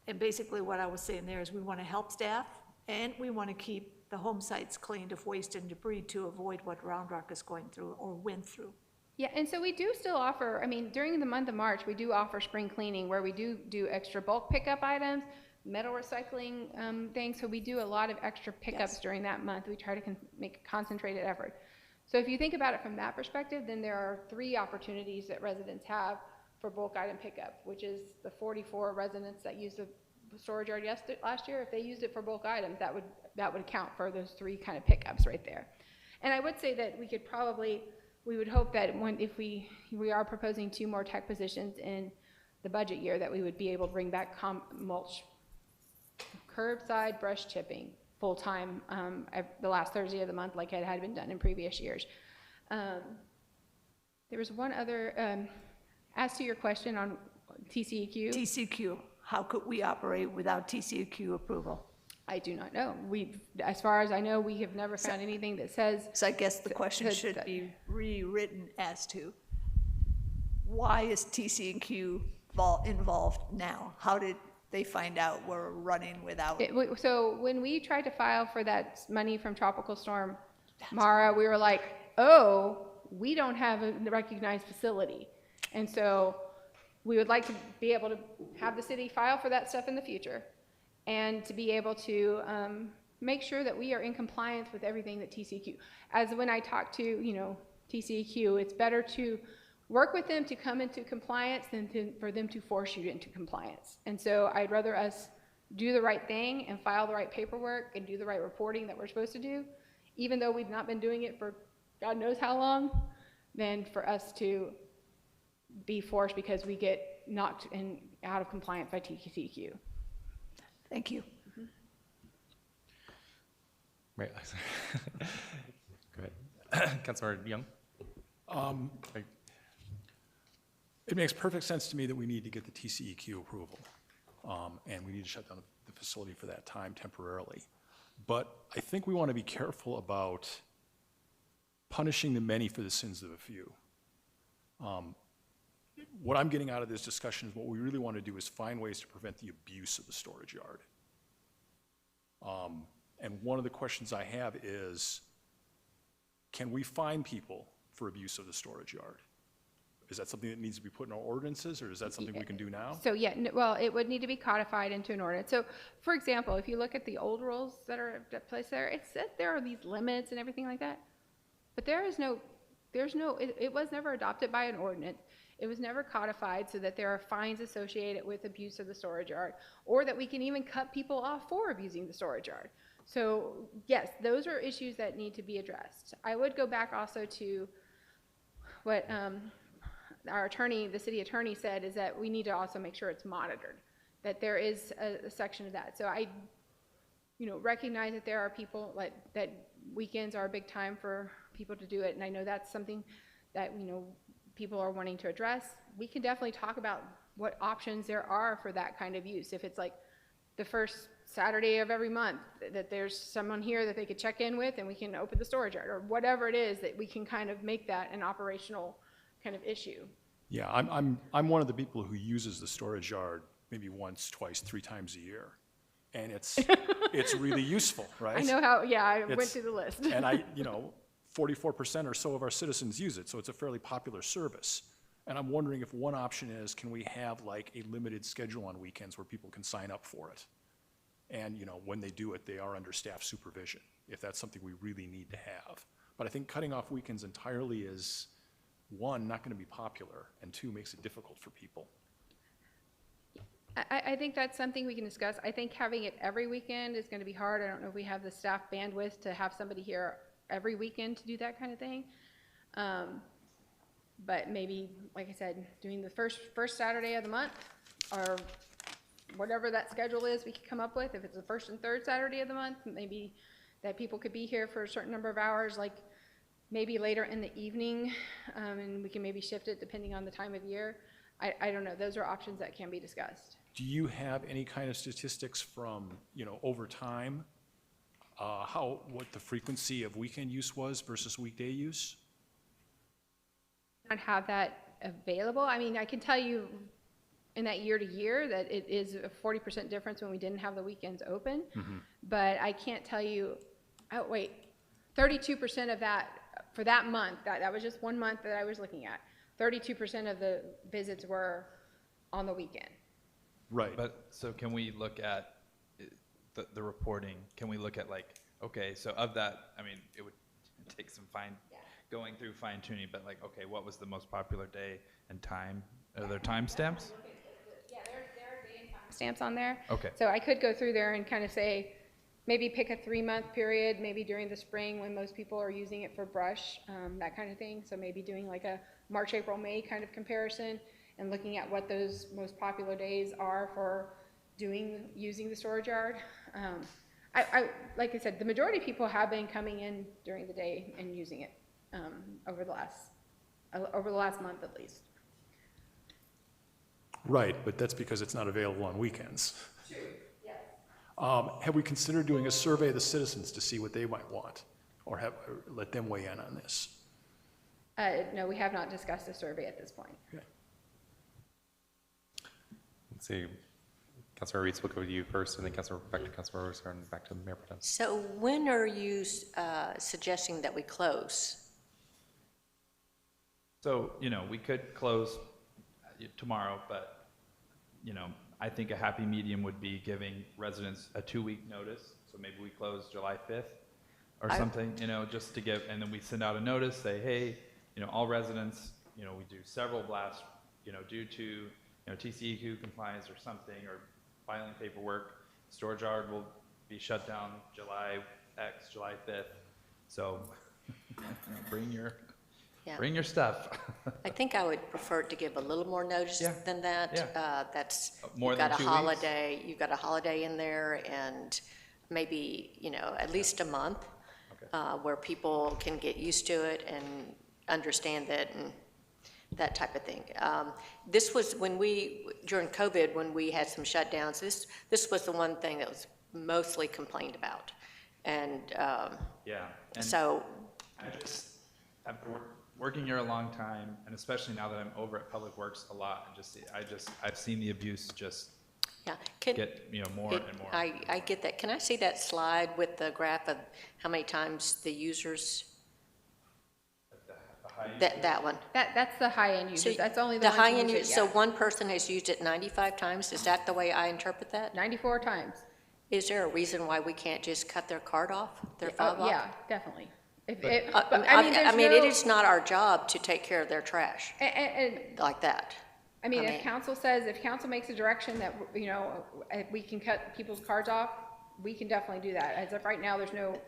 And basically what I was saying there is we want to help staff and we want to keep the home sites cleaned of waste and debris to avoid what Round Rock is going through or went through. Yeah, and so we do still offer, I mean, during the month of March, we do offer spring cleaning where we do extra bulk pickup items, metal recycling things, so we do a lot of extra pickups during that month. We try to make a concentrated effort. So if you think about it from that perspective, then there are 3 opportunities that residents have for bulk item pickup, which is the 44 residents that used the storage yard last year. If they used it for bulk items, that would account for those 3 kind of pickups right there. And I would say that we could probably, we would hope that if we are proposing 2 more tech positions in the budget year, that we would be able to bring back mulch, curbside brush chipping full-time the last Thursday of the month like it had been done in previous years. There was one other, as to your question on TCEQ. TCEQ, how could we operate without TCEQ approval? I do not know. As far as I know, we have never found anything that says. So I guess the question should be rewritten as to why is TCEQ involved now? How did they find out we're running without? So when we tried to file for that money from Tropical Storm Mara, we were like, oh, we don't have a recognized facility. And so we would like to be able to have the city file for that stuff in the future and to be able to make sure that we are in compliance with everything that TCEQ. As when I talk to, TCEQ, it's better to work with them to come into compliance than for them to force you into compliance. And so I'd rather us do the right thing and file the right paperwork and do the right reporting that we're supposed to do, even though we've not been doing it for God knows how long, than for us to be forced because we get knocked out of compliance by TCEQ. Thank you. Right. Go ahead. Councilor Young? It makes perfect sense to me that we need to get the TCEQ approval, and we need to shut down the facility for that time temporarily. But I think we want to be careful about punishing the many for the sins of the few. What I'm getting out of this discussion is what we really want to do is find ways to prevent the abuse of the storage yard. And one of the questions I have is, can we fine people for abuse of the storage yard? Is that something that needs to be put in our ordinances, or is that something we can do now? So yeah, well, it would need to be codified into an ordinance. So for example, if you look at the old rules that are at place there, it says there are these limits and everything like that. But it was never adopted by an ordinance. It was never codified so that there are fines associated with abuse of the storage yard, or that we can even cut people off for abusing the storage yard. So yes, those are issues that need to be addressed. I would go back also to what our attorney, the city attorney, said, is that we need to also make sure it's monitored, that there is a section of that. So I, recognize that there are people that weekends are a big time for people to do it, and I know that's something that people are wanting to address. We can definitely talk about what options there are for that kind of use. If it's like the first Saturday of every month, that there's someone here that they could check in with and we can open the storage yard, or whatever it is, that we can kind of make that an operational kind of issue. Yeah, I'm one of the people who uses the storage yard maybe once, twice, 3 times a year. And it's really useful, right? I know how, yeah, I went It's- through the list. And 44% or so of our citizens use it, so it's a fairly popular service. And I'm wondering if one option is, can we have like a limited schedule on weekends where people can sign up for it? And, when they do it, they are under staff supervision, if that's something we really need to have. But I think cutting off weekends entirely is, 1, not going to be popular, and 2, makes it difficult for people. I think that's something we can discuss. I think having it every weekend is going to be hard. I don't know if we have the staff bandwidth to have somebody here every weekend to do that kind of thing. But maybe, like I said, doing the first Saturday of the month, or whatever that schedule is we could come up with. If it's the first and third Saturday of the month, maybe that people could be here for a certain number of hours, like maybe later in the evening, and we can maybe shift it depending on the time of year. I don't know. Those are options that can be discussed. Do you have any kind of statistics from, over time, what the frequency of weekend use was versus weekday use? Not have that available. I mean, I can tell you in that year to year that it is a 40% difference when we didn't have the weekends open. Mm-hmm. But I can't tell you, 32% of that, for that month, that was just one month that I was looking at, 32% of the visits were on the weekend. Right. But, so can we look at the reporting? Can we look at okay, so of that, I mean, it would take some going through fine tuning, but okay, what was the most popular day and time? Are there timestamps? Yeah, there are day and time stamps on there. Okay. So I could go through there and kind of say, maybe pick a 3-month period, maybe during the spring when most people are using it for brush, that kind of thing. So maybe doing like a March, April, May kind of comparison and looking at what those most popular days are for using the storage yard. Like I said, the majority of people have been coming in during the day and using it over the last month at least. Right, but that's because it's not available on weekends. True, yes. Have we considered doing a survey of the citizens to see what they might want, or let them weigh in on this? No, we have not discussed a survey at this point. Okay. Let's see. Councilor Reitz, we'll go with you first, and then back to Councilor Roser, and back to Mayor Pro Tem. So when are you suggesting that we close? So, we could close tomorrow, but, I think a happy medium would be giving residents a 2-week notice. So So maybe we close July 5th or something, you know, just to give, and then we send out a notice, say, hey, you know, all residents, you know, we do several blasts, you know, due to, you know, TCEQ compliance or something, or filing paperwork, storage yard will be shut down July 5th. So, you know, bring your stuff. I think I would prefer to give a little more notice Yeah. than that. Yeah. That's, More you've than got a 2 weeks? holiday, you've got a holiday in there, and maybe, you know, at least a month, where people can get used to it and understand it and that type of thing. This was when during COVID, when we had some shutdowns, this was the one thing that was mostly complained about. And Yeah. And so, after working here a long time, and especially now that I'm over at Public Works a lot, I've seen the abuse just yeah. get, you know, more and more. I get that. Can I see that slide with the graph of how many times the users? That one. That's the high-end So users, that's only the the ones who high-end, use it, so yeah. one person has used it 95 times? Is that the way I interpret that? 94 times. Is there a reason why we can't just cut their card off, their fob off? Yeah, definitely. If, But- it, I but, I mean, there's mean, no, it is not our job to take care of their trash and, like that. I mean, I if mean- council makes a direction that, you know, we can cut people's cards off, we can definitely do that. As of right now, there's no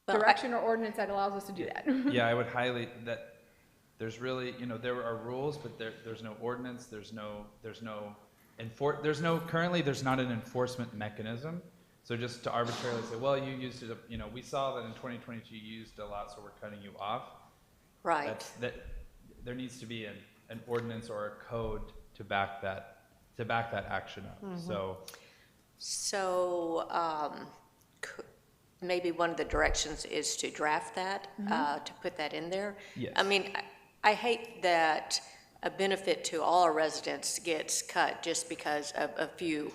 Well, direction or ordinance that allows us to do that. Yeah, I would highly, that, there's really, you know, there are rules, but there's no ordinance, currently there's not an enforcement mechanism. So just to arbitrarily say, well, you used it, you know, we saw that in 2022 you used a lot, so we're cutting you off. Right. There needs to be an ordinance or a code to back that action up. Mm-hmm. So, maybe one of the directions is to draft that, to put that in there. Yes. I mean, I hate that a benefit to all our residents gets cut just because of a few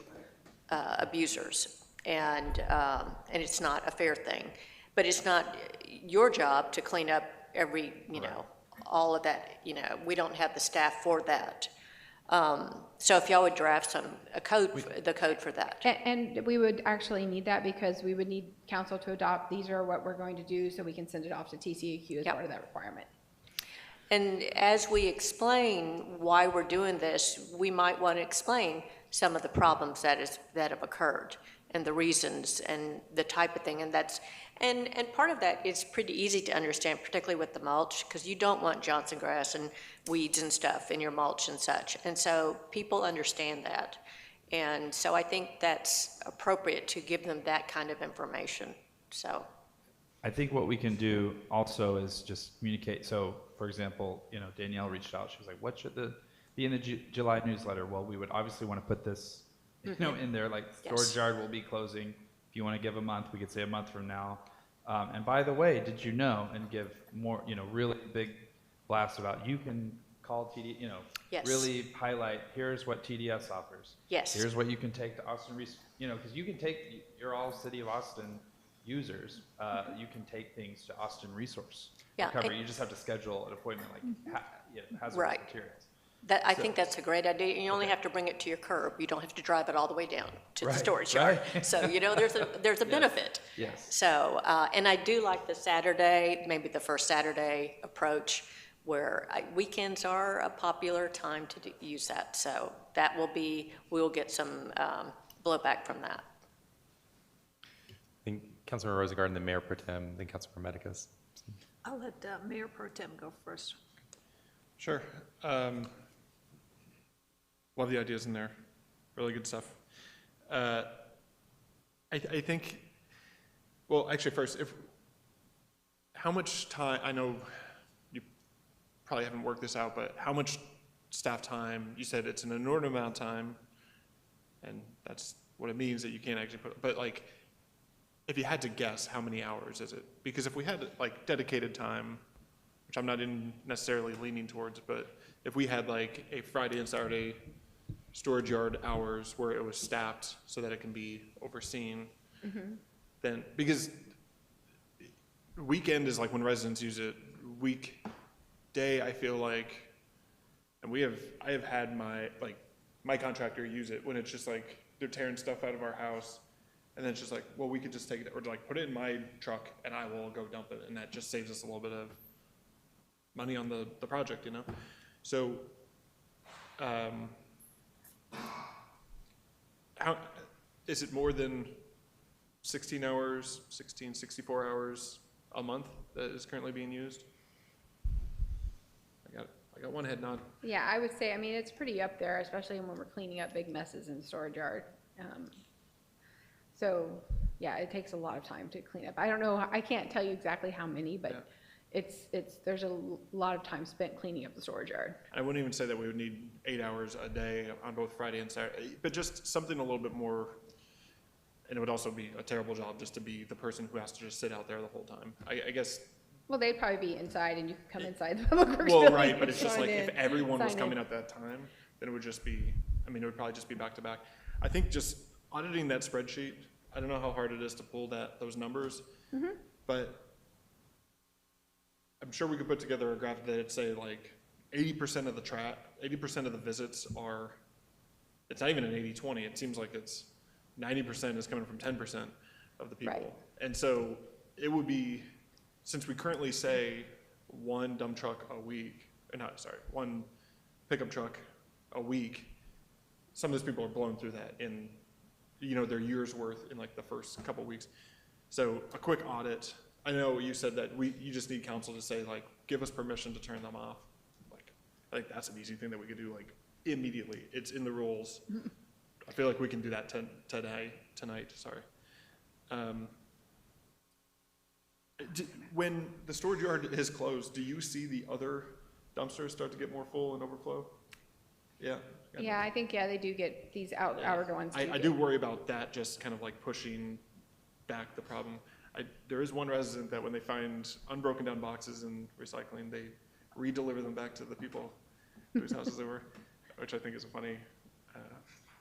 abusers. And it's not a fair thing. But it's not your job to clean up every, you know, all of that, you know, we don't have the staff for that. So if y'all would draft the code for that. And we would actually need that because we would need council to adopt, these are what we're going to do, so we can send it off to TCEQ as Yep. part of that requirement. And as we explain why we're doing this, we might want to explain some of the problems that have occurred and the reasons and the type of thing. And and part of that is pretty easy to understand, particularly with the mulch, because you don't want Johnson grass and weeds and stuff in your mulch and such. And so people understand that. And so I think that's appropriate to give them that kind of information. So. I think what we can do also is just communicate. So, for example, you know, Danielle reached out. She was like, "What should be in the July newsletter?" Well, we would obviously want to put this, you know, in there. Like, storage yard will be closing. If you want to give a month, we could say a month from now. And by the way, did you know? And give more, you know, really big blast about. You can call TD, you know, really highlight. Here's what TDS offers. Yes. Here's what you can take to Austin, you know, because you can take. You're all City of Austin users, you can take things to Austin Resource Recovery. You just have to schedule an appointment, like hazardous materials. I think that's a great idea. You only have to bring it to your curb. You don't have to drive it all the way down to the storage yard. So, you know, there's a benefit. Yes. So, and I do like the Saturday, maybe the first Saturday approach, where weekends are a popular time to use that. So that we'll get some blowback from that. I think Councilmember Rosengarten, the Mayor Pro Tem, then Councilmember Medicus. I'll let Mayor Pro Tem go first. Sure. Love the ideas in there. Really good stuff. I think, well, actually first, how much time, I know you probably haven't worked this out, but how much staff time, you said it's an inordinate amount of time, and that's what it means that you can't actually put, but like, if you had to guess, how many hours is it? Because if we had like dedicated time, which I'm not necessarily leaning towards, but if we had like a Friday and Saturday storage yard hours where it was staffed so that it can be overseen, then, because weekend is like when residents use it. Weekday, I feel like, and I have had my contractor use it when it's just like they're tearing stuff out of our house And then it's just like, well, we could just take it, or like put it in my truck and I will go dump it, and that just saves us a little bit of money on the project, you know? So, how, is it more than 16 hours, 64 hours a month that is currently being used? I got one head nod. Yeah, I would say, I mean, it's pretty up there, especially when we're cleaning up big messes in the storage yard. So, yeah, it takes a lot of time to clean up. I don't know, I can't tell you exactly how many, but there's a lot of time spent cleaning up the storage yard. I wouldn't even say that we would need 8 hours a day on both Friday and Saturday, but just something a little bit more, and it would also be a terrible job just to be the person who has to just sit out there the whole time. I guess. Well, they'd probably be inside and you could come inside the public works Well, building right, but it's and just sign like if in, everyone was sign coming in. at that time, then it would just be, I mean, it would probably just be back to back. I think just auditing that spreadsheet, I don't know how hard it is to pull those numbers, but I'm sure we could put together a graph that'd say like 80% of the 80% of the visits are, it's not even an 80-20, it seems like it's 90% is coming from 10% of the people. Right. And so it would be, since we currently say one dump truck a week, one pickup truck a week, some of those people are blowing through that in, their year's worth in like the first couple of weeks. So a quick audit, I know you said that you just need council to say like, give us permission to turn them off. Like, I think that's an easy thing that we could do like immediately. It's in the rules. I feel like we can do that tonight, sorry. When the storage yard is closed, do you see the other dumpsters start to get more full and overflow? Yeah. Yeah, I think, they do get these outer ones. I do worry about that, just kind of like pushing back the problem. There is one resident that when they find unbroken down boxes in recycling, they re-deliver them back to the people whose houses they were, which I think is a funny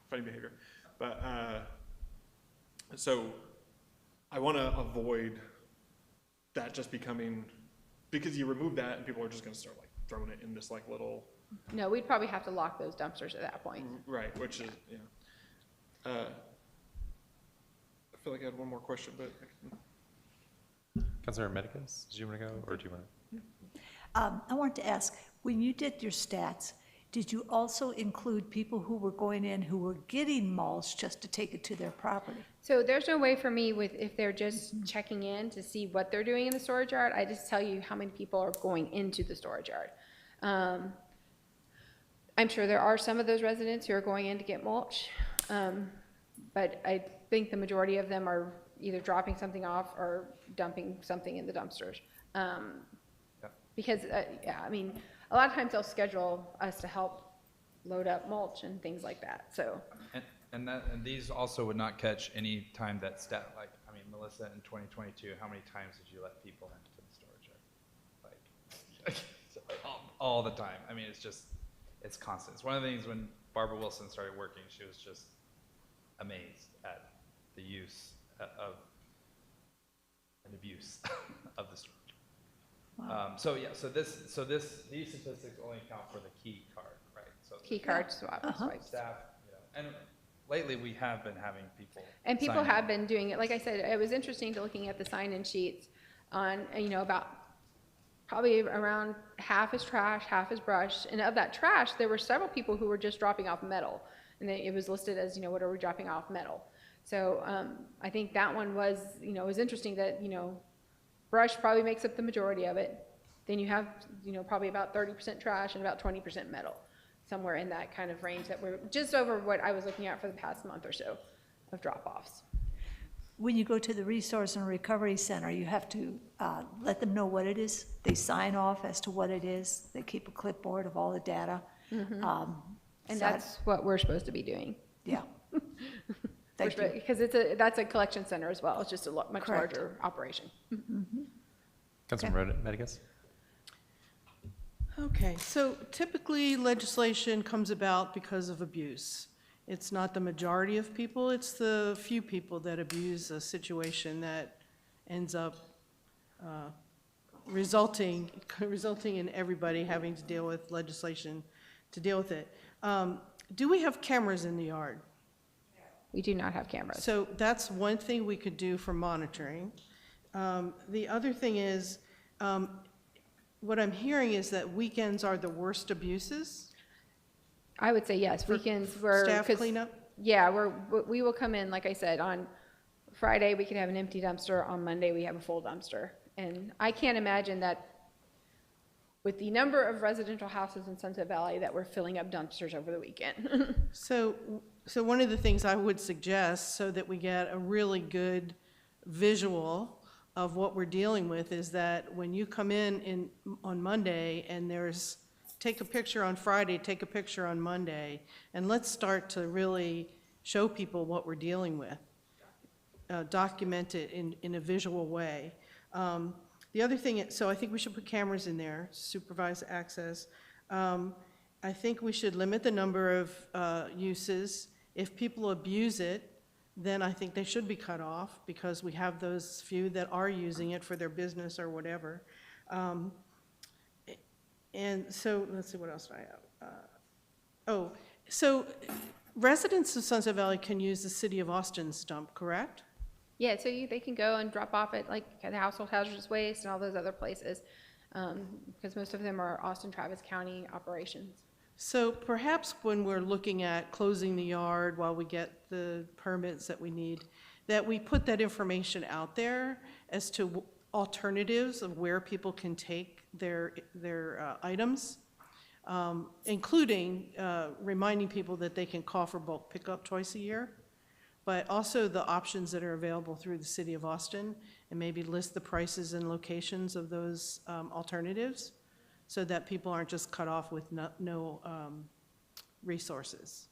behavior. But, so I want to avoid that just becoming, because you remove that and people are just going to start like throwing it in this like little. No, we'd probably have to lock those dumpsters at that point. Right, which is, I feel like I had one more question, but. Councilor Medicus, did you want to go, or do you want to? I wanted to ask, when you did your stats, did you also include people who were going in who were getting mulch just to take it to their property? So there's no way for me if they're just checking in to see what they're doing in the storage yard. I just tell you how many people are going into the storage yard. I'm sure there are some of those residents who are going in to get mulch, but I think the majority of them are either dropping something off or dumping something in the dumpsters. Because, I mean, a lot of times they'll schedule us to help load up mulch and things like that, so. And these also would not catch any time that like, I mean, Melissa, in 2022, how many times did you let people into the storage yard? Like all the time. I mean, it's constant. It's one of the things when Barbara Wilson started working, she was just amazed at the use of and abuse of the storage. Wow. So these statistics only account for the key card, right? So Key card swap. staff, and lately we have been having people. And people sign have in. been doing it. Like I said, it was interesting to looking at the sign-in sheets on, about probably around half is trash, half is brush. And of that trash, there were several people who were just dropping off metal. And it was listed as, what are we dropping off metal? So I think that one was, it was interesting that, brush probably makes up the majority of it. Then you have, probably about 30% trash and about 20% metal, somewhere in that kind of range that we're just over what I was looking at for the past month or so of drop-offs. When you go to the Resource and Recovery Center, you have to let them know what it is. They sign off as to what it is. They keep a clipboard of all the data. And so that's what we're supposed to be doing. Yeah. Thank you. Because that's a collection center as well. It's just a much Correct. larger operation. Councilor Medicus? Okay, so typically legislation comes about because of abuse. It's not the majority of people, it's the few people that abuse a situation that ends up resulting in everybody having to deal with legislation to deal with it. Do we have cameras in the yard? We do not have cameras. So that's one thing we could do for monitoring. The other thing is, what I'm hearing is that weekends are the worst abuses. I would say yes, weekends were. Staff 'cause- cleanup? Yeah, we will come in, like I said, on Friday, we could have an empty dumpster, on Monday, we have a full dumpster. And I can't imagine that with the number of residential houses in Sunset Valley that we're filling up dumpsters over the weekend. So one of the things I would suggest, so that we get a really good visual of what we're dealing with, is that when you come in on Monday and take a picture on Friday, take a picture on Monday, and let's start to really show people what we're dealing with. Document it in a visual way. The other thing, so I think we should put cameras in there, supervise access. I think we should limit the number of uses. If people abuse it, then I think they should be cut off, because we have those few that are using it for their business or whatever. And so, let's see, what else do I have? So residents of Sunset Valley can use the City of Austin's dump, correct? Yeah, so they can go and drop off at like the household hazardous waste and all those other places, because most of them are Austin, Travis County operations. So perhaps when we're looking at closing the yard while we get the permits that we need, that we put that information out there as to alternatives of where people can take their items, including reminding people that they can call for bulk pickup twice a year, but also the options that are available through the City of Austin, and maybe list the prices and locations of those alternatives, so that people aren't just cut off with no resources.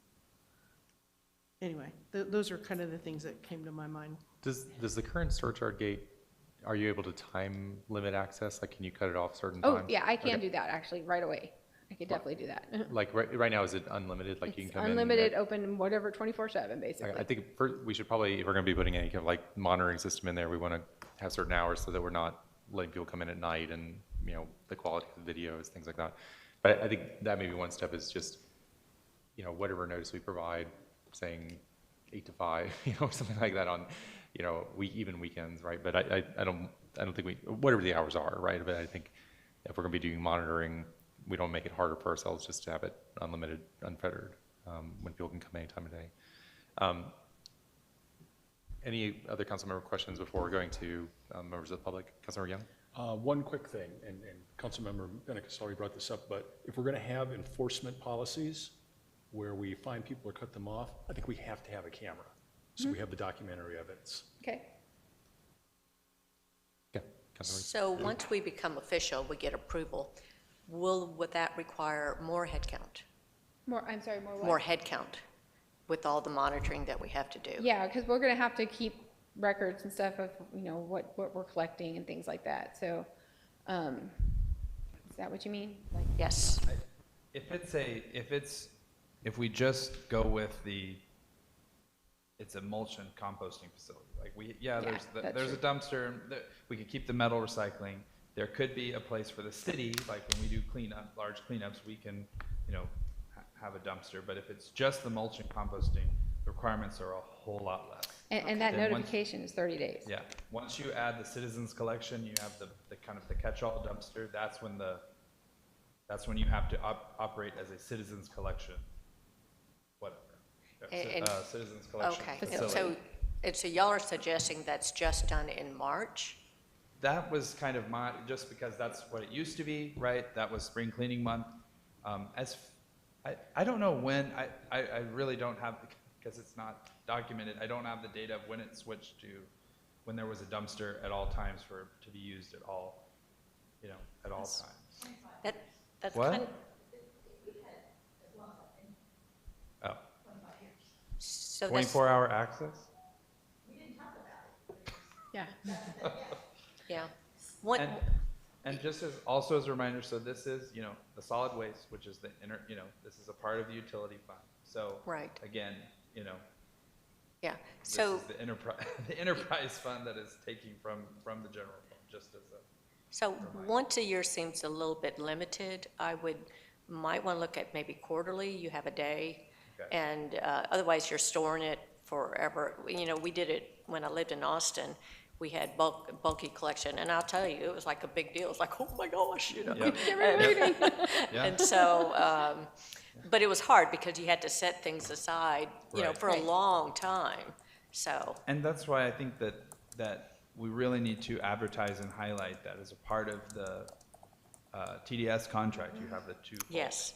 Anyway, those are kind of the things that came to my mind. Does the current surcharge gate, are you able to time limit access? Like, can you cut it off certain Oh, times? yeah, I can Okay. do that actually right away. I could definitely do that. Like, right now, is it unlimited? Like, you can It's come in? unlimited, open, whatever, 24/7, I basically. think first, we should probably, if we're going to be putting any kind of like monitoring system in there, we want to have certain hours so that we're not letting people come in at night and, you know, the quality of the videos, things like that. But I think that maybe one step is just, you know, whatever notice we provide, saying 8 to 5, you know, something like that on, you know, even weekends, right? But I don't think whatever the hours are, right? But I think if we're going to be doing monitoring, we don't make it harder for ourselves just to have it unlimited, unfettered, when people can come any time of day. Any other council member questions before we're going to members of the public? Councilmember Young? One quick thing, and Councilmember Benick already brought this up, but if we're going to have enforcement policies where we find people or cut them off, I think we have to have a camera, so we have the documentary evidence. Okay. Yeah, Councilmember. So once we become official, we get approval, would that require more headcount? I'm sorry, more what? More headcount with all the monitoring that we have to do? Yeah, because we're gonna have to keep records and stuff of, you know, what we're collecting and things like that, so, is that what you mean? Like, Yes. If we just go with it's a mulch and composting facility, like there's a dumpster, we could keep the metal recycling. There could be a place for the city, like when we do large cleanups, we can, you know, have a dumpster, but if it's just the mulch and composting, the requirements are a whole lot less. and that Then once- notification is 30 days. Yeah, once you add the citizens collection, you have the kind of the catch-all dumpster, that's when you have to operate as a citizens collection, whatever. And- Citizens collection Okay, facility. so y'all are suggesting that's just done in March? That was kind of just because that's what it used to be, right? That was spring cleaning month. I don't know when, I really don't have, because it's not documented, I don't have the data of when it switched to, when there was a dumpster at all times to be used at all, you know, at all times. That's What? kind of, Oh, so that's, 24-hour access? Yeah. yeah. What, And just also as a reminder, so this is, you know, the solid waste, which is this is a part of the utility fund. So Right. again, you know, yeah, this so, is the enterprise fund that is taking from the general fund, just as a. so once a year seems a little bit limited. Might want to look at maybe quarterly, you have a day. Okay. And otherwise, you're storing it forever. You know, we did it when I lived in Austin. We had bulky collection, and I'll tell you, it was like a big deal. It was like, oh my gosh, you know. Yeah. And so, but it was hard because you had to set things aside, you know, Right. for a long time. So, And that's why I think that we really need to advertise and highlight that as a part of the TDS contract. You have the two folks. yes,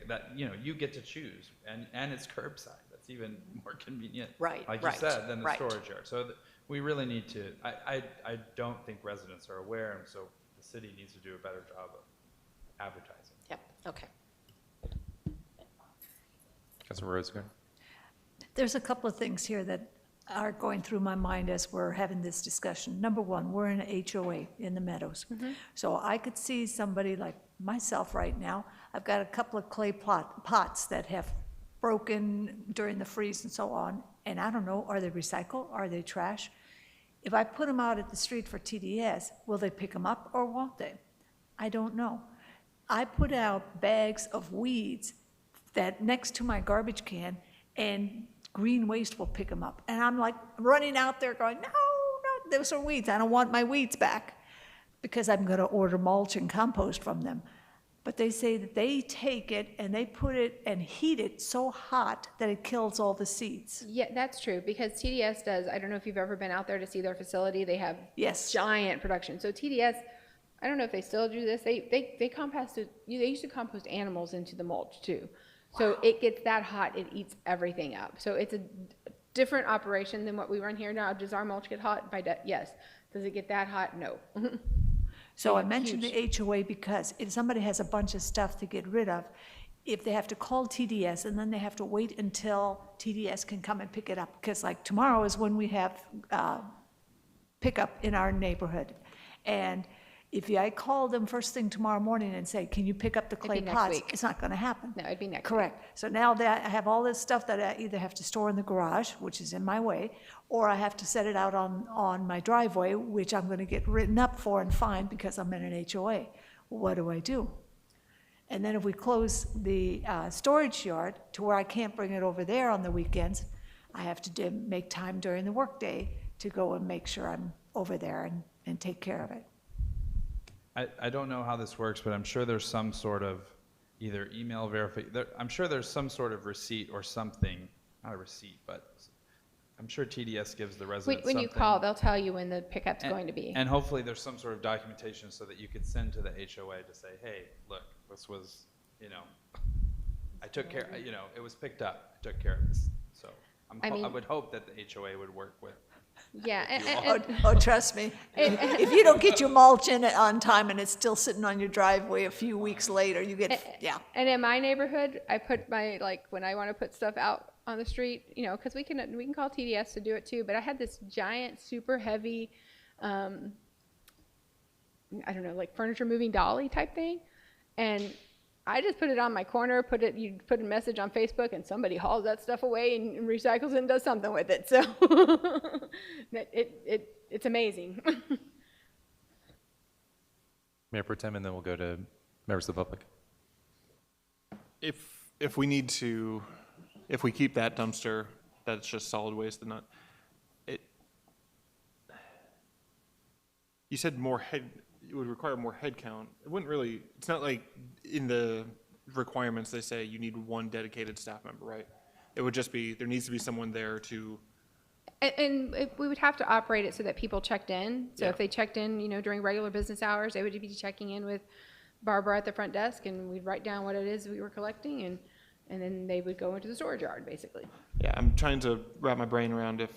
That, you know, you get to choose, and it's curbside. That's even more convenient. Right, Like you right, said, than the right. storage yard. So we really need to, I don't think residents are aware, and so the city needs to do a better job of advertising. yep, okay. Councilor Rosenberg? There's a couple of things here that are going through my mind as we're having this discussion. Number one, we're in an HOA in the Meadows. So I could see somebody like myself right now. I've got a couple of clay pots that have broken during the freeze and so on. And I don't know, are they recycle? Are they trash? If I put them out at the street for TDS, will they pick them up or won't they? I don't know. I put out bags of weeds that next to my garbage can, and green waste will pick them up. And I'm like running out there going, no, those are weeds. I don't want my weeds back, because I'm gonna order mulch and compost from them. But they say that they take it and they put it and heat it so hot that it kills all the seeds. Yeah, that's true, because TDS does, I don't know if you've ever been out there to see their facility, they have Yes. giant production. So TDS, I don't know if they still do this, they composted, they used to compost animals into the mulch too. So it gets that hot, it eats everything up. So it's a different operation than what we run here now. Does our mulch get hot? Yes. Does it get that hot? No. So I mentioned the HOA because if somebody has a bunch of stuff to get rid of, if they have to call TDS and then they have to wait until TDS can come and pick it up, because like tomorrow is when we have pickup in our neighborhood. And if I call them first thing tomorrow morning and say, can you pick up the clay be next pots? week. It's not gonna happen. No, it'd be next week. Correct. So now that I have all this stuff that I either have to store in the garage, which is in my way, or I have to set it out on my driveway, which I'm gonna get written up for and fined because I'm in an HOA. What do I do? And then if we close the storage yard to where I can't bring it over there on the weekends, I have to make time during the workday to go and make sure I'm over there and take care of it. I don't know how this works, but I'm sure there's some sort of either email verification. I'm sure there's some sort of receipt or something, not a receipt, but I'm sure TDS gives the residents When you something. call, they'll tell you when the pickup's going to be. And hopefully there's some sort of documentation so that you could send to the HOA to say, hey, look, this was, you know, I took care, you know, it was picked up, I took care of this. So I mean- I would hope that the HOA would work with. Yeah, Oh, trust me, if you don't get your mulch in it on time and it's still sitting on your driveway a few weeks later, you get, yeah. And in my neighborhood, I put my, like, when I want to put stuff out on the street, you know, because we can call TDS to do it too, but I had this giant, super heavy, I don't know, like furniture moving dolly type thing, and I just put it on my corner, you put a message on Facebook, and somebody hauls that stuff away and recycles it and does something with it. So it's amazing. Mayor Pro Tem, and then we'll go to members of the public. If we need to, if we keep that dumpster, that's just solid waste and not, you said it would require more head count. It wouldn't really, it's not like in the requirements they say you need one dedicated staff member, right? It would just be, there needs to be someone there to, And we would have to operate it so that people checked in. So Yeah. if they checked in, you know, during regular business hours, they would be checking in with Barbara at the front desk, and we'd write down what it is we were collecting, and then they would go into the storage yard, basically. yeah, I'm trying to wrap my brain around if,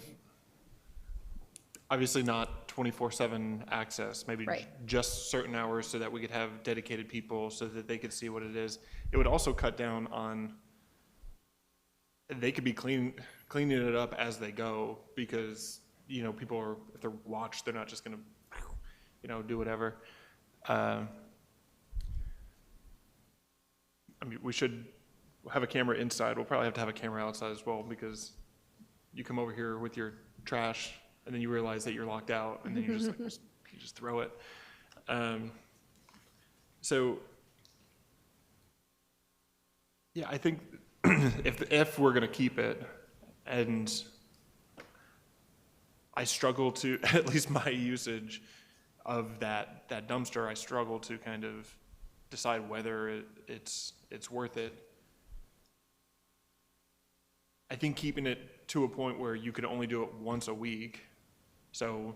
obviously not 24/7 access, maybe Right. just certain hours so that we could have dedicated people so that they could see what it is. It would also cut down on, they could be cleaning it up as they go, because, you know, people are, if they're watched, they're not just gonna, you know, do whatever. I mean, we should have a camera inside. We'll probably have to have a camera outside as well, because you come over here with your trash and then you realize that you're locked out, and then you just, like, you just throw it. So, yeah, I think if we're gonna keep it, and I struggle to, at least my usage of that dumpster, I struggle to kind of decide whether it's worth it. I think keeping it to a point where you could only do it once a week, so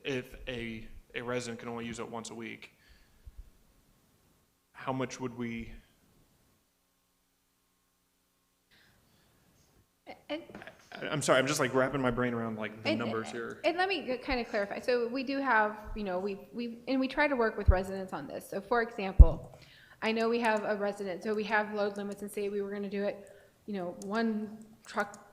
if a resident can only use it once a week, how much would we? I'm sorry, I'm just like wrapping my brain around like the numbers here. And let me kind of clarify. So we do have, we try to work with residents on this. So for example, I know we have a resident, so we have load limits and say we were gonna do it, one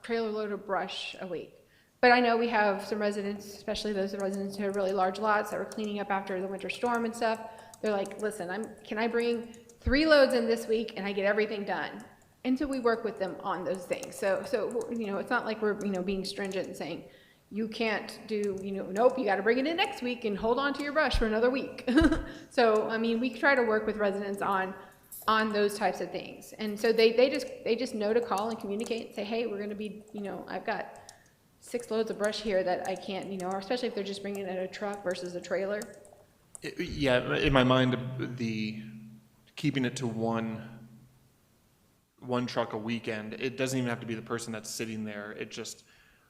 trailer load of brush a week. But I know we have some residents, especially those residents who have really large lots that were cleaning up after the winter storm and stuff. They're like, listen, can I bring 3 loads in this week and I get everything done? And so we work with them on those things. So it's not like we're, being stringent and saying, you can't do, nope, you gotta bring it in next week and hold on to your brush for another week. So, I mean, we try to work with residents on those types of things. And so they just know to call and communicate and say, hey, we're gonna be, I've got 6 loads of brush here that I can't, or especially if they're just bringing it in a truck versus a trailer. Yeah, in my mind, the keeping it to one truck a weekend, it doesn't even have to be the person that's sitting there. It just,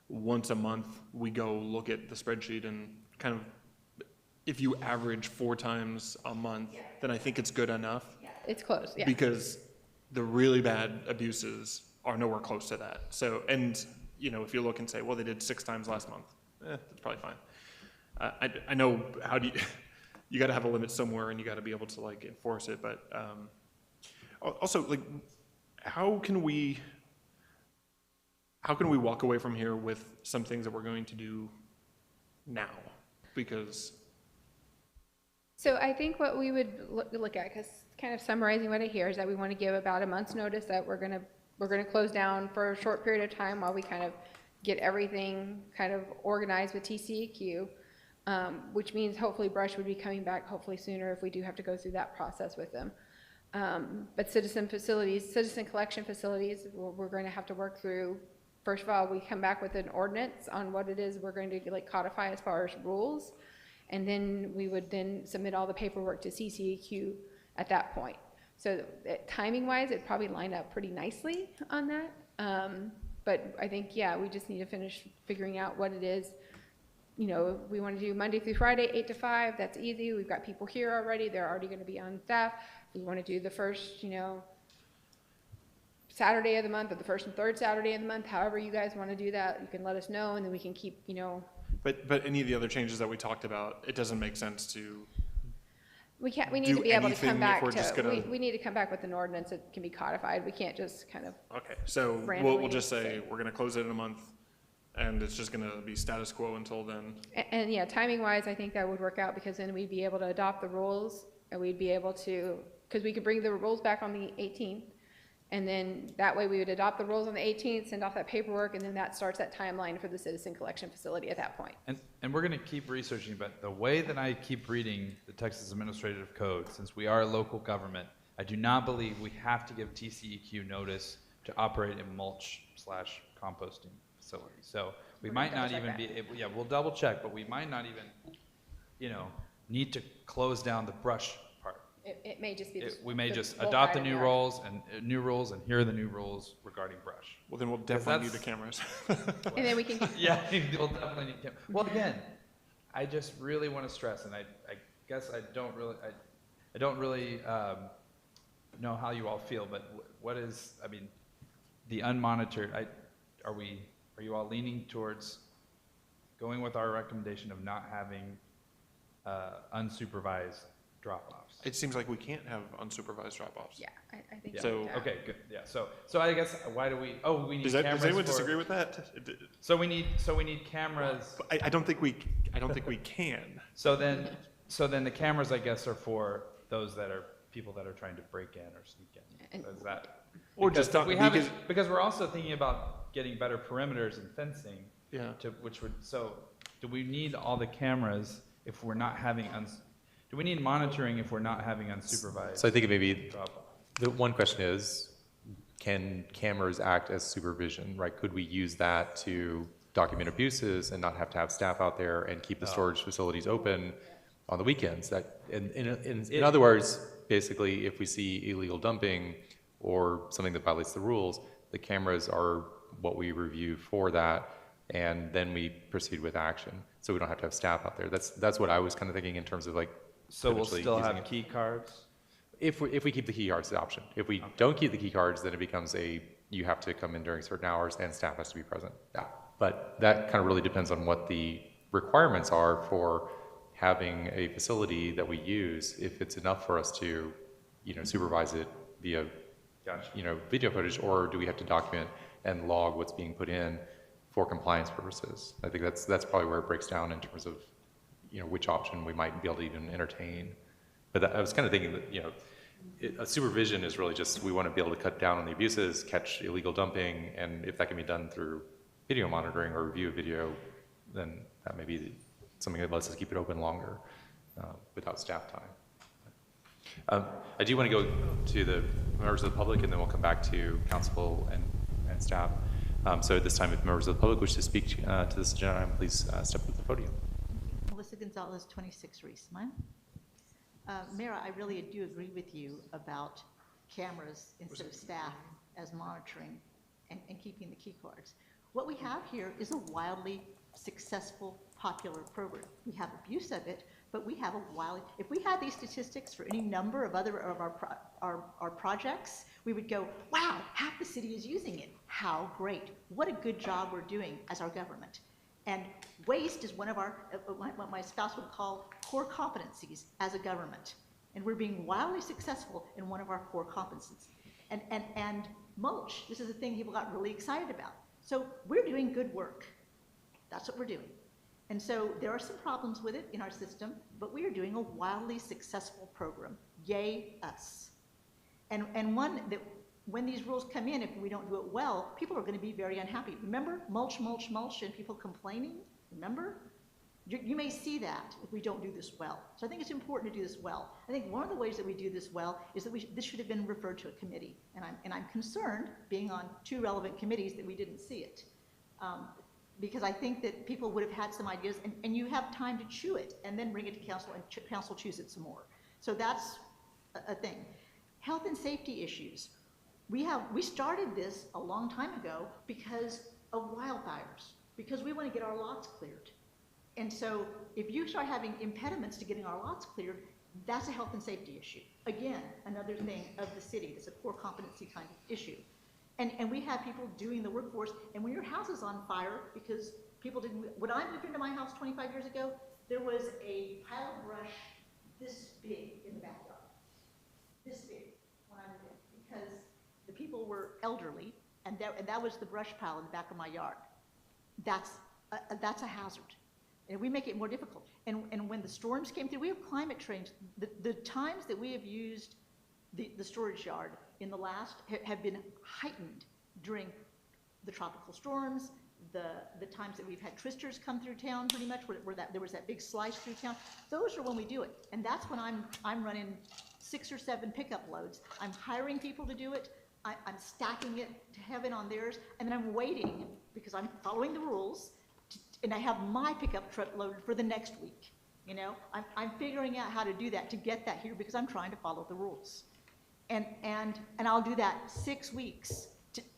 once a month, we go look at the spreadsheet and kind of, if you average 4 times a month, then I think it's good enough. It's close, yeah. Because the really bad abuses are nowhere close to that. So, and, if you look and say, well, they did 6 times last month, that's probably fine. I know how do you got to have a limit somewhere and you got to be able to like enforce it, but also like, how can we walk away from here with some things that we're going to do now? Because. So I think what we would look at, because kind of summarizing what I hear, is that we want to give about a month's notice that we're going to close down for a short period of time while we kind of get everything kind of organized with TCEQ, which means hopefully brush would be coming back hopefully sooner if we do have to go through that process with them. But citizen collection facilities, we're going to have to work through. First of all, we come back with an ordinance on what it is we're going to like codify as far as rules. And then we would then submit all the paperwork to CCEQ at that point. So timing wise, it'd probably line up pretty nicely on that. But I think, yeah, we just need to finish figuring out what it is. We want to do Monday through Friday, 8 to 5, that's easy. We've got people here already. They're already going to be on staff. We want to do the first, Saturday of the month or the first and third Saturday of the month, however you guys want to do that, you can let us know and then we can keep, But any of the other changes that we talked about, it doesn't make sense to. we need do to be able to anything come if back we're just to, gonna- we need to come back with an ordinance that can be codified. We can't just kind of, Okay, so we'll randomly just say say- we're going to close it in a month and it's just going to be status quo until then. and yeah, timing wise, I think that would work out because then we'd be able to adopt the rules and we'd be able to, because we could bring the rules back on the 18th. And then that way we would adopt the rules on the 18th, send off that paperwork, and then that starts that timeline for the citizen collection facility at that point. And we're going to keep researching, but the way that I keep reading the Texas Administrative Code, since we are a local government, I do not believe we have to give TCEQ notice to operate a mulch/composting facility. So we might not even be able, yeah, we'll double check, but we might not even, need to close down the brush part. It may just be. We may the just bulk adopt the item new there. rules, and here are the new rules regarding brush. Well, then we'll definitely need the that's- cameras. And then we can, Yeah, we'll definitely need camera. Well, again, I just really want to stress, and I guess I don't really know how you all feel, but what is, I mean, the unmonitored, are you all leaning towards going with our recommendation of not having unsupervised drop-offs? It seems like we can't have unsupervised drop-offs. yeah, I think. Yeah. So- yeah. Okay, good, yeah, so I guess, why do we, we need Does cameras anyone for- disagree with that? So we need cameras. I don't think we can. So then the cameras, I guess, are for those that are, people that are trying to break in or sneak in. And- So is that? Or because just not- we haven't, because- because we're also thinking about getting better perimeters and fencing. Yeah. So do we need all the cameras if we're not having, do we need monitoring if we're not having unsupervised? So I think maybe drop-off? the one question is, can cameras act as supervision, right? Could we use that to document abuses and not have to have staff out there and keep the storage facilities open on the weekends. That, in other words, basically, if we see illegal dumping or something that violates the rules, the cameras are what we review for that, and then we proceed with action. So we don't have to have staff out there. That's what I was kind of thinking in terms of like. So we'll potentially still using have it. key cards? If we keep the key cards the option. If we don't keep the key cards, then it becomes you have to come in during certain hours and staff has to be present. Yeah. But that kind of really depends on what the requirements are for having a facility that we use, if it's enough for us to, supervise it via, video footage, or do we have to document and log what's being put in for compliance purposes? I think that's probably where it breaks down in terms of, which option we might be able to even entertain. But I was kind of thinking that, a supervision is really just, we want to be able to cut down on the abuses, catch illegal dumping, and if that can be done through video monitoring or review of video, then that may be something that lets us keep it open longer without staff time. I do want to go to the members of the public, and then we'll come back to council and staff. So at this time, if members of the public wish to speak to this agenda item, please step to the podium. Melissa Gonzalez, 26 Reese-Mine. Mayor, I really do agree with you about cameras instead of staff as monitoring and keeping the key cards. What we have here is a wildly successful, popular program. We have abuse of it, but we have if we had these statistics for any number of other of our projects, we would go, wow, half the city is using it. How great. What a good job we're doing as our government. And waste is one of our, what my spouse would call core competencies as a government. And we're being wildly successful in one of our core competencies. And mulch, this is a thing people got really excited about. So we're doing good work. That's what we're doing. And so there are some problems with it in our system, but we are doing a wildly successful program. Yay us. And one that, when these rules come in, if we don't do it well, people are going to be very unhappy. Remember, mulch, mulch, mulch, and people complaining? Remember? You may see that if we don't do this well. So I think it's important to do this well. I think one of the ways that we do this well is that this should have been referred to a committee. And I'm concerned, being on 2 relevant committees, that we didn't see it. Because I think that people would have had some ideas, and you have time to chew it, and then bring it to council, and council chews it some more. So that's a thing. Health and safety issues. We started this a long time ago because of wildfires, because we want to get our lots cleared. And so if you start having impediments to getting our lots cleared, that's a health and safety issue. Again, another thing of the city that's a core competency kind of issue. And we have people doing the workforce, and when your house is on fire, because people didn't, when I moved into my house 25 years ago, there was a pile of brush this big in the backyard. This big when I moved in, because the people were elderly, and that was the brush pile in the back of my yard. That's a hazard. And we make it more difficult. And when the storms came through, we have climate change. The times that we have used the storage yard in the last have been heightened during the tropical storms, the times that we've had twisters come through town, pretty much, where there was that big slice through town. Those are when we do it. And that's when I'm running 6 or 7 pickup loads. I'm hiring people to do it. I'm stacking it to heaven on theirs, and then I'm waiting, because I'm following the rules, and I have my pickup truck loaded for the next week. I'm figuring out how to do that, to get that here, because I'm trying to follow the rules. And I'll do that 6 weeks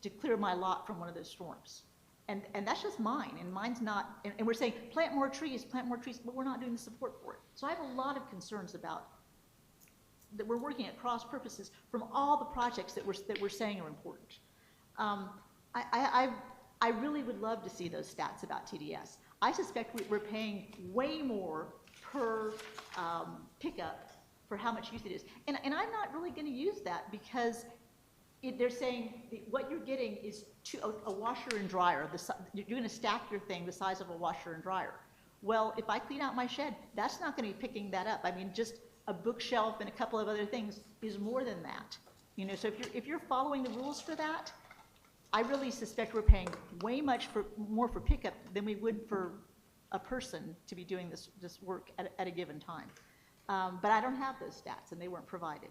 to clear my lot from one of those storms. And that's just mine, and mine's not, and we're saying, plant more trees, but we're not doing the support for it. So I have a lot of concerns about that we're working at cross purposes from all the projects that we're saying are important. I really would love to see those stats about TDS. I suspect we're paying way more per pickup for how much use it is. And I'm not really going to use that, because they're saying what you're getting is a washer and dryer. You're going to stack your thing the size of a washer and dryer. Well, if I clean out my shed, that's not going to be picking that up. I mean, just a bookshelf and a couple of other things is more than that. So if you're following the rules for that, I really suspect we're paying way more for pickup than we would for a person to be doing this work at a given time. But I don't have those stats, and they weren't provided.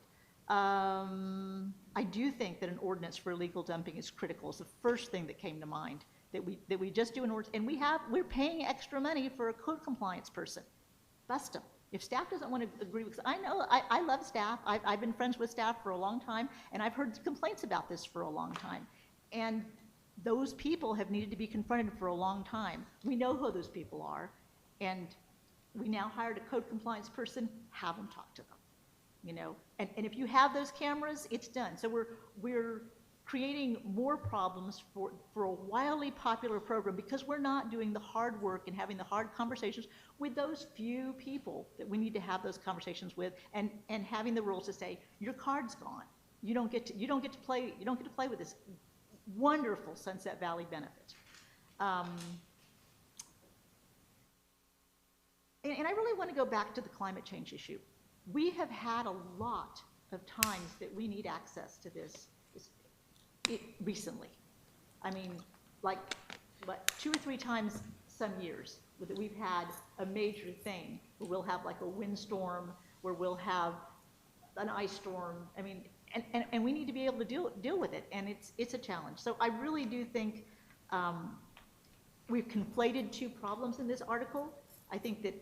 I do think that an ordinance for illegal dumping is critical. It's the first thing that came to mind, that we just do in order, and we're paying extra money for a code compliance person. Bust them. If staff doesn't want to agree with, I know, I love staff. I've been friends with staff for a long time, and I've heard complaints about this for a long time. And those people have needed to be confronted for a long time. We know who those people are, and we now hired a code compliance person, have them talk to them, you know? And if you have those cameras, it's done. So we're creating more problems for a wildly popular program because we're not doing the hard work and having the hard conversations with those few people that we need to have those conversations with, and having the rules to say, your card's gone. You don't get to play with this wonderful Sunset Valley benefit. And I really want to go back to the climate change issue. We have had a lot of times that we need access to this recently. I mean, like, 2 or 3 times some years that we've had a major thing where we'll have like a windstorm, where we'll have an ice storm. I mean, and we need to be able to deal with it, and it's a challenge. So I really do think we've conflated 2 problems in this article. I think that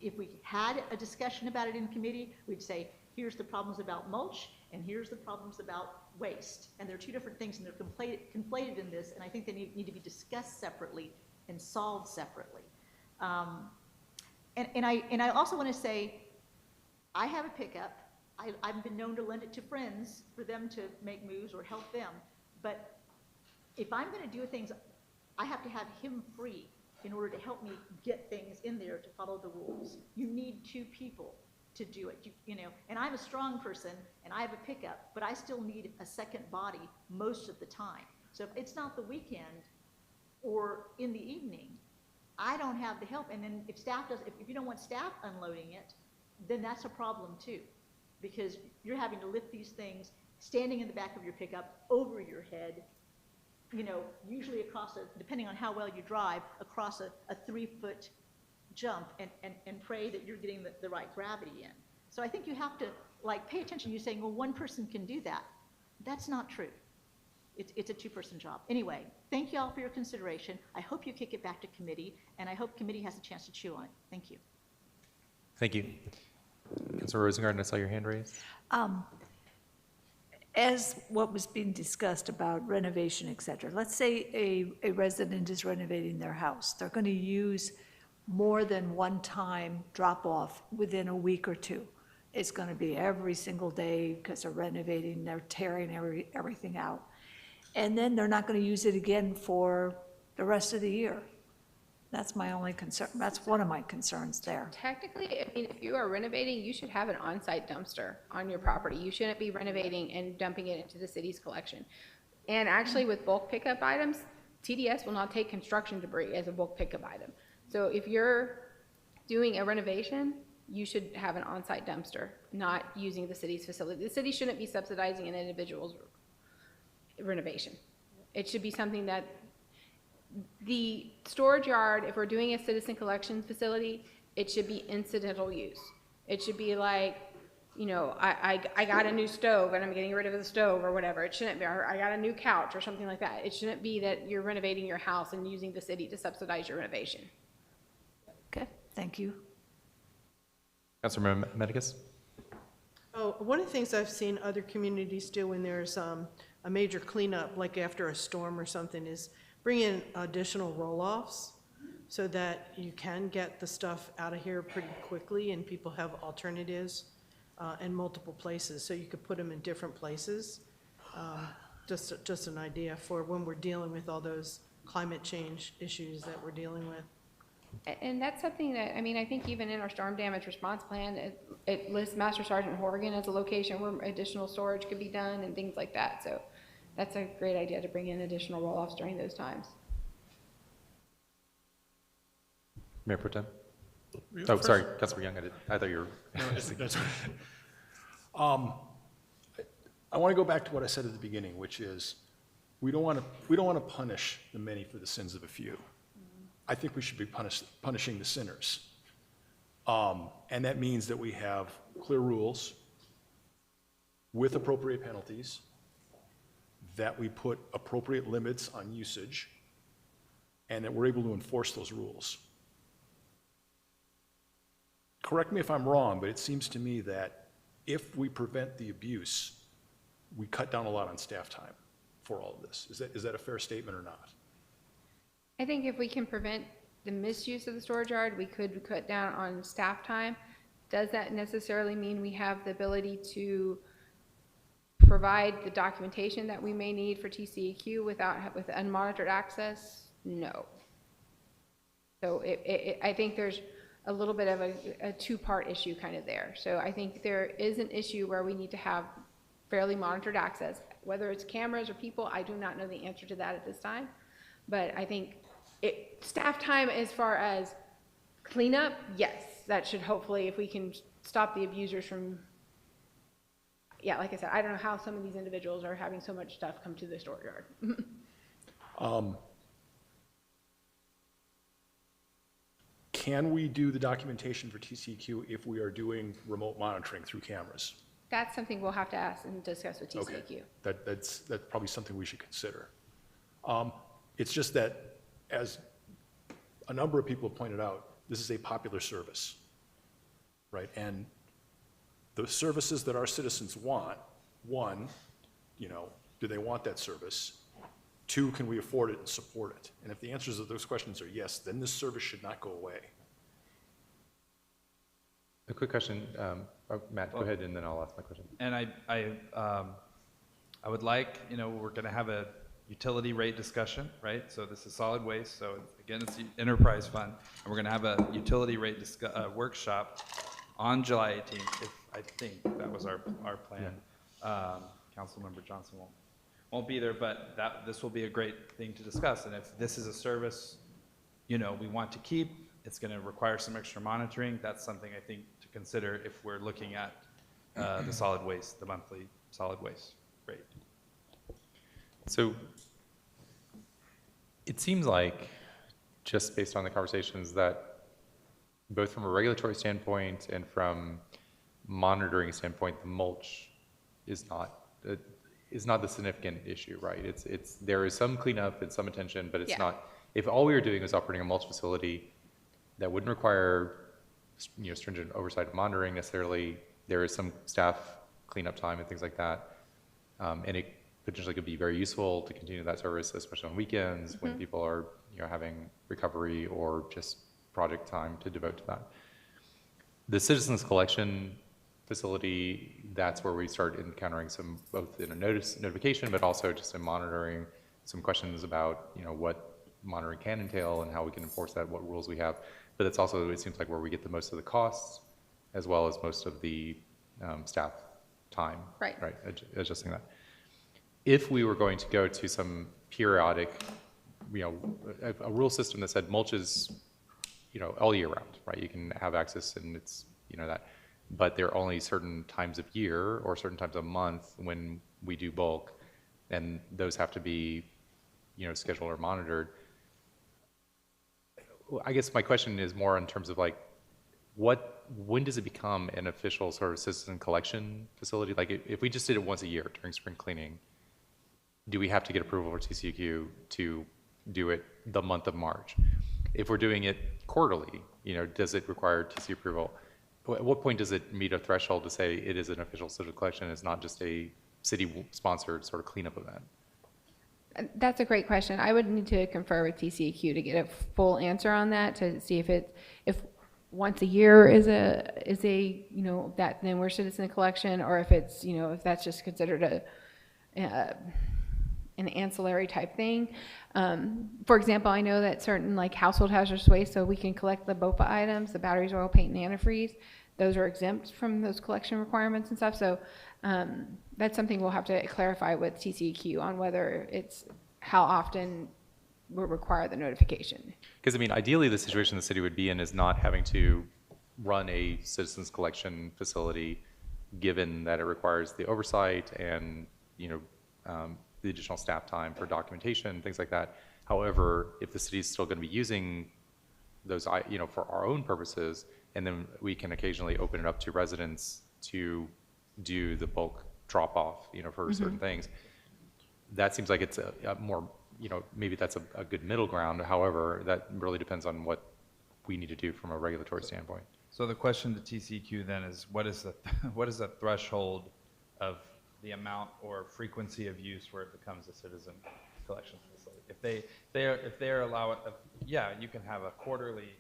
if we had a discussion about it in committee, we'd say, here's the problems about mulch, and here's the problems about waste. And they're 2 different things, and they're conflated in this, and I think they need to be discussed separately and solved separately. And I also want to say, I have a pickup. I've been known to lend it to friends for them to make moves or help them. But if I'm going to do things, I have to have him free in order to help me get things in there to follow the rules. You need 2 people to do it, you know. And I'm a strong person, and I have a pickup, but I still need a second body most of the time. So if it's not the weekend or in the evening, I don't have the help. And then if you don't want staff unloading it, then that's a problem too, because you're having to lift these things, standing in the back of your pickup over your head, you know, usually across depending on how well you drive, across a 3-foot jump, and pray that you're getting the right gravity in. So I think you have to like pay attention. You're saying, well, one person can do that. That's not true. It's a 2-person job. Anyway, thank you all for your consideration. I hope you kick it back to committee, and I hope committee has a chance to chew on it. Thank you. Thank you. Councilor Rosengarten, I saw your hand raised. As what was being discussed about renovation, et cetera, let's say a resident is renovating their house. They're going to use more than one time drop-off within a week or 2. It's going to be every single day because they're renovating, they're tearing everything out. And then they're not going to use it again for the rest of the year. That's my only concern. That's one of my concerns there. Technically, I mean, if you are renovating, you should have an on-site dumpster on your property. You shouldn't be renovating and dumping it into the city's collection. And actually, with bulk pickup items, TDS will not take construction debris as a bulk pickup item. So if you're doing a renovation, you should have an on-site dumpster, not using the city's facility. The city shouldn't be subsidizing an individual's renovation. It should be something that the storage yard, if we're doing a citizen collection facility, it should be incidental use. It should be like, you know, I got a new stove and I'm getting rid of the stove or whatever. It shouldn't be, or I got a new couch or something like that. It shouldn't be that you're renovating your house and using the city to subsidize your renovation. Okay, thank you. Councilor Medicus? Oh, one of the things I've seen other communities do when there's a major cleanup, like after a storm or something, is bring in additional roll-offs so that you can get the stuff out of here pretty quickly, and people have alternatives in multiple places. So you could put them in different places. Just an idea for when we're dealing with all those climate change issues that we're dealing with. And that's something that, I mean, I think even in our storm damage response plan, it lists Master Sergeant Horgan as a location where additional storage could be done and things like that. So that's a great idea to bring in additional roll-offs during those times. Mayor Pro Tem? Oh, sorry, Councilor Young, I thought you were. No, that's right. I want to go back to what I said at the beginning, which is we don't want to punish the many for the sins of a few. I think we should be punishing the sinners. And that means that we have clear rules with appropriate penalties, that we put appropriate limits on usage, and that we're able to enforce those rules. Correct me if I'm wrong, but it seems to me that if we prevent the abuse, we cut down a lot on staff time for all of this. Is that a fair statement or not? I think if we can prevent the misuse of the storage yard, we could cut down on staff time. Does that necessarily mean we have the ability to provide the documentation that we may need for TCEQ with unmonitored access? No. So I think there's a little bit of a two-part issue kind of there. So I think there is an issue where we need to have fairly monitored access. Whether it's cameras or people, I do not know the answer to that at this time. But I think staff time as far as cleanup, yes, that should hopefully, if we can stop the abusers from, yeah, like I said, I don't know how some of these individuals are having so much stuff come to the storage yard. Can we do the documentation for TCEQ if we are doing remote monitoring through cameras? That's something we'll have to ask and discuss with TCEQ. Okay, that's probably something we should consider. It's just that, as a number of people have pointed out, this is a popular service, right? And the services that our citizens want, one, do they want that service? Two, can we afford it and support it? And if the answers to those questions are yes, then this service should not go away. A quick question, Matt, go ahead, and then I'll ask my question. And I would like, we're going to have a utility rate discussion, right? So this is solid waste. So again, it's the enterprise fund, and we're going to have a utility rate workshop on July 18th. I think that was our plan. Yeah. Councilmember Johnson won't be there, but this will be a great thing to discuss. And if this is a service, we want to keep, it's going to require some extra monitoring. That's something I think to consider if we're looking at the monthly solid waste rate. So it seems like, just based on the conversations, that both from a regulatory standpoint and from monitoring standpoint, the mulch is not the significant issue, right? There is some cleanup and some attention, but it's not. If all we were doing was operating a mulch facility, that wouldn't require stringent oversight of monitoring necessarily. There is some staff cleanup time and things like that, and it potentially could be very useful to continue that service, especially on weekends when people are having recovery or just project time to devote to that. The citizens collection facility, that's where we start encountering some, both in a notification, but also just in monitoring, some questions about what monitoring can entail and how we can enforce that, what rules we have. But it's also, it seems like, where we get the most of the costs as well as most of the staff time. Right, adjusting that. If we were going to go to some periodic, a rule system that said mulch is, all year round, right? You can have access and it's, that, but there are only certain times of year or certain times of month when we do bulk, and those have to be, scheduled or monitored. I guess my question is more in terms of when does it become an official sort of citizen collection facility? Like if we just did it once a year during spring cleaning, do we have to get approval for TCEQ to do it the month of March? If we're doing it quarterly, does it require TC approval? At what point does it meet a threshold to say it is an official citizen collection? It's not just a city-sponsored sort of cleanup event? That's a great question. I would need to confer with TCEQ to get a full answer on that, to see if once a year is a that then we're citizen collection, or if it's if that's just considered an ancillary type thing. For example, I know that certain household hazardous waste, so we can collect the BOPA items, the batteries, oil, paint, and antifreeze. Those are exempt from those collection requirements and stuff. So that's something we'll have to clarify with TCEQ on whether it's how often we'll require the notification. Because ideally the situation the city would be in is not having to run a citizens collection facility, given that it requires the oversight and the additional staff time for documentation, things like that. However, if the city is still going to be using those, for our own purposes, and then we can occasionally open it up to residents to do the bulk drop off, for certain things, that seems like it's a more, maybe that's a good middle ground. However, that really depends on what we need to do from a regulatory standpoint. So the question to TCEQ then is, what is the what is the threshold of the amount or frequency of use where it becomes a citizen collection facility? If they allow it, yeah, you can have a quarterly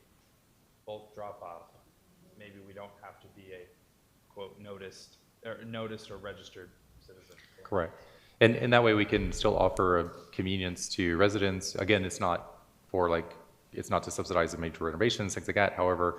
bulk drop off. Maybe we don't have to be a quote noticed or registered citizen. Correct. And that way we can still offer a convenience to residents. Again, it's not to subsidize the major renovations, things like that. However,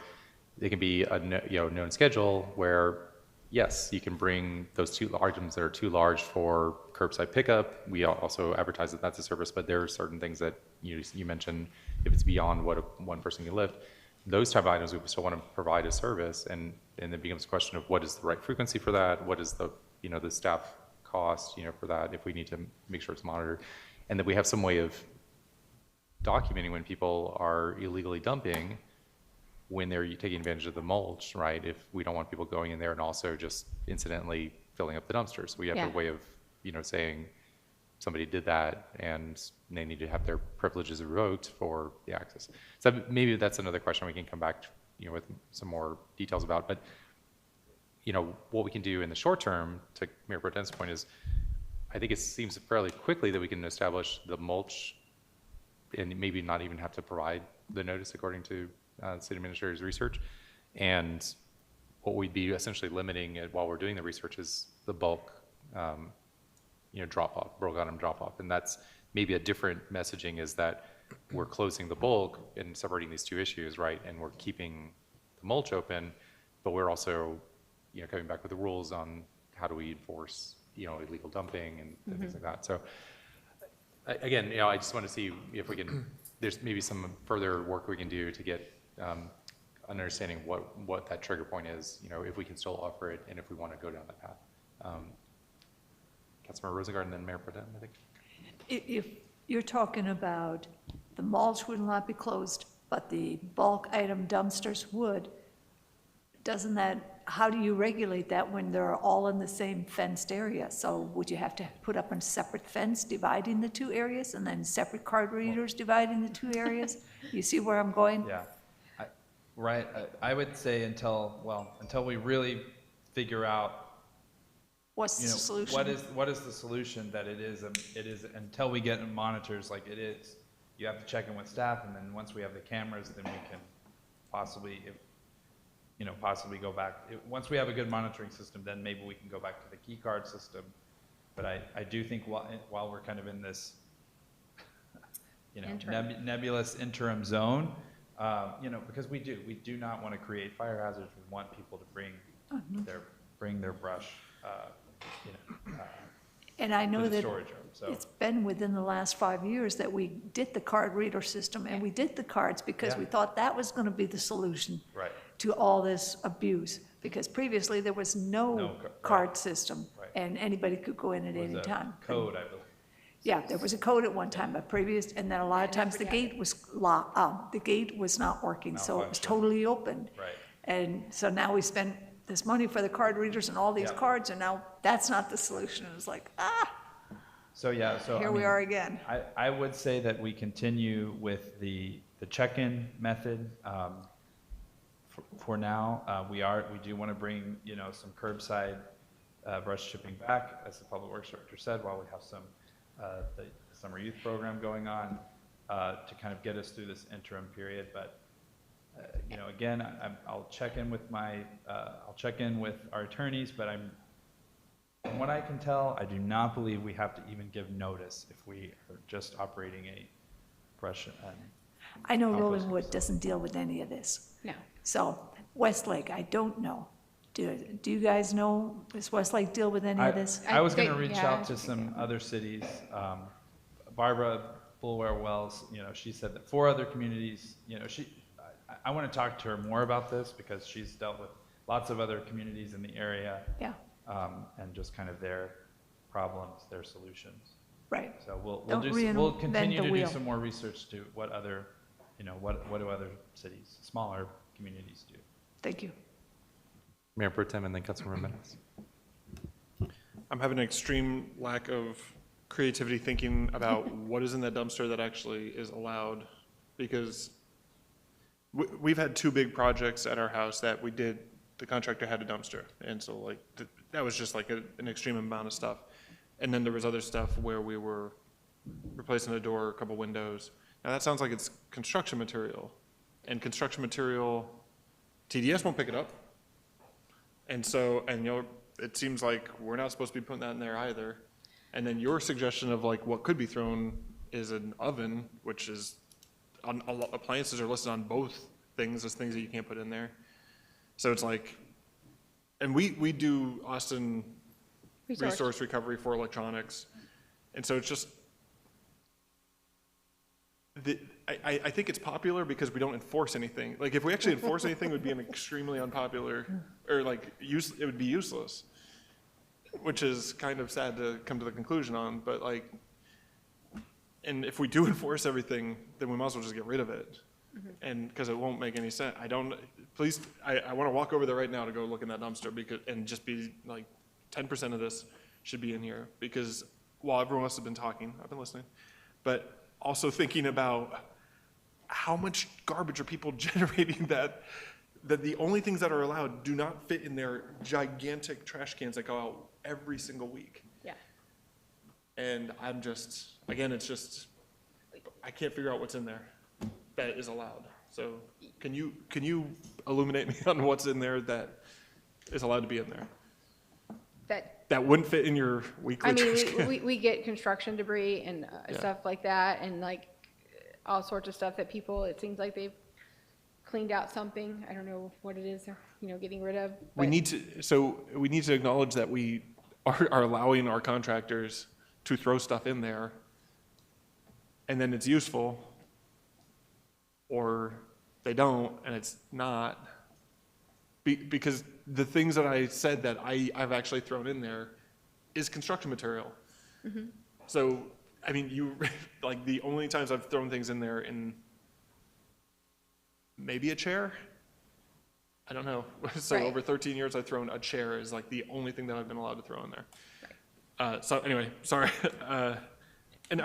it can be a known schedule where, yes, you can bring those two items that are too large for curbside pickup. We also advertise that that's a service, but there are certain things that you mentioned, if it's beyond what one person can lift, those type of items we still want to provide a service, and it becomes a question of what is the right frequency for that, what is the the staff cost for that, if we need to make sure it's monitored, and that we have some way of documenting when people are illegally dumping, when they're taking advantage of the mulch, right? If we don't want people going in there and also just incidentally filling up the dumpsters, we have a way of saying somebody did that and they need to have their privileges revoked for the access. So maybe that's another question we can come back to, with some more details about. But what we can do in the short term, to Mayor Pro Tem's point, is I think it seems fairly quickly that we can establish the mulch and maybe not even have to provide the notice according to city administrator's research. And what we'd be essentially limiting while we're doing the research is the bulk drop off, bulk item drop off. And that's maybe a different messaging, is that we're closing the bulk and separating these two issues, right? And we're keeping the mulch open, but we're also coming back with the rules on how do we enforce illegal dumping and things like that. So again, I just want to see if we can, there's maybe some further work we can do to get an understanding what that trigger point is, if we can still offer it and if we want to go down that path. Councilmember Rosengart and then Mayor Pro Tem, I think. If you're talking about the mulch would not be closed, but the bulk item dumpsters would, how do you regulate that when they're all in the same fenced area? So would you have to put up a separate fence dividing the two areas and then separate card readers dividing the two areas? You see where I'm going? Yeah, right. I would say until we really figure out what's the solution? What is the solution that it is until we get monitors like it is. You have to check in with staff, and then once we have the cameras, then we can possibly go back. Once we have a good monitoring system, then maybe we can go back to the key card system. But I do think while we're kind of in this, nebulous interim zone, because we do not want to create fire hazards. We want people to bring their brush, and I know that storage room. So it's been within the last 5 years that we did the card reader system, and we did the cards because we thought that was going to be the solution to all this abuse. Because previously there was no card system, and anybody could go in at any time. Code, I believe. Yeah, there was a code at one time, but and then a lot of times the gate was locked. The gate was not working, so it was totally open. Right. And so now we spend this money for the card readers and all these cards, and now that's not the solution. It's like, So here we are again. I would say that we continue with the check-in method for now. We do want to bring some curbside brush chipping back, as the Public Works Director said, while we have some the summer youth program going on to kind of get us through this interim period. But again, I'll check in with our attorneys, but from what I can tell, I do not believe we have to even give notice if we are just operating a brush and I know Rolling Wood doesn't deal with any of this. No. So Westlake, I don't know. Do you guys know, does Westlake deal with any of this? I was going to reach out to some other cities. Barbara Bulwer Wells, she said that 4 other communities, I want to talk to her more about this because she's dealt with lots of other communities in the area. Yeah. And just kind of their problems, their solutions. Right. So Don't we'll reinvent continue the to do wheel. some more research to what other, what do other cities, smaller communities do. Thank you. Mayor Pro Tem and then Councilmember Menace. I'm having an extreme lack of creativity thinking about what is in that dumpster that actually is allowed, because we've had two big projects at our house that we did, the contractor had a dumpster, and so like, that was just like an extreme amount of stuff. And then there was other stuff where we were replacing a door, a couple windows. Now that sounds like it's construction material, and construction material, TDS won't pick it up. And so, and it seems like we're not supposed to be putting that in there either. And then your suggestion of like what could be thrown is an oven, which is, appliances are listed on both things as things that you can't put in there. So it's like, and we do Austin resource recovery for electronics. And so it's just, I think it's popular because we don't enforce anything. Like if we actually enforce anything, it would be an extremely unpopular, or like it would be useless, which is kind of sad to come to the conclusion on, but like, and if we do enforce everything, then we might as well just get rid of it. And because it won't make any sense. I want to walk over there right now to go look in that dumpster and just be like, 10% of this should be in here, because while everyone else has been talking, I've been listening, but also thinking about how much garbage are people generating that the only things that are allowed do not fit in their gigantic trash cans that go out every single week. Yeah. And I'm just, again, it's just, I can't figure out what's in there that is allowed. So can you illuminate me on what's in there that is allowed to be in there? That wouldn't fit in your weekly I trash mean, can? we get construction debris and Yeah. stuff like that, and like all sorts of stuff that people, it seems like they've cleaned out something. I don't know what it is they're, getting rid of. We but- need to acknowledge that we are allowing our contractors to throw stuff in there, and then it's useful, or they don't, and it's not. Because the things that I said that I've actually thrown in there is construction material. So, I mean, like the only times I've thrown things in there in maybe a chair? I don't know. So Right. over 13 years, I've thrown a chair is like the only thing that I've been allowed to throw in there. So anyway, sorry. And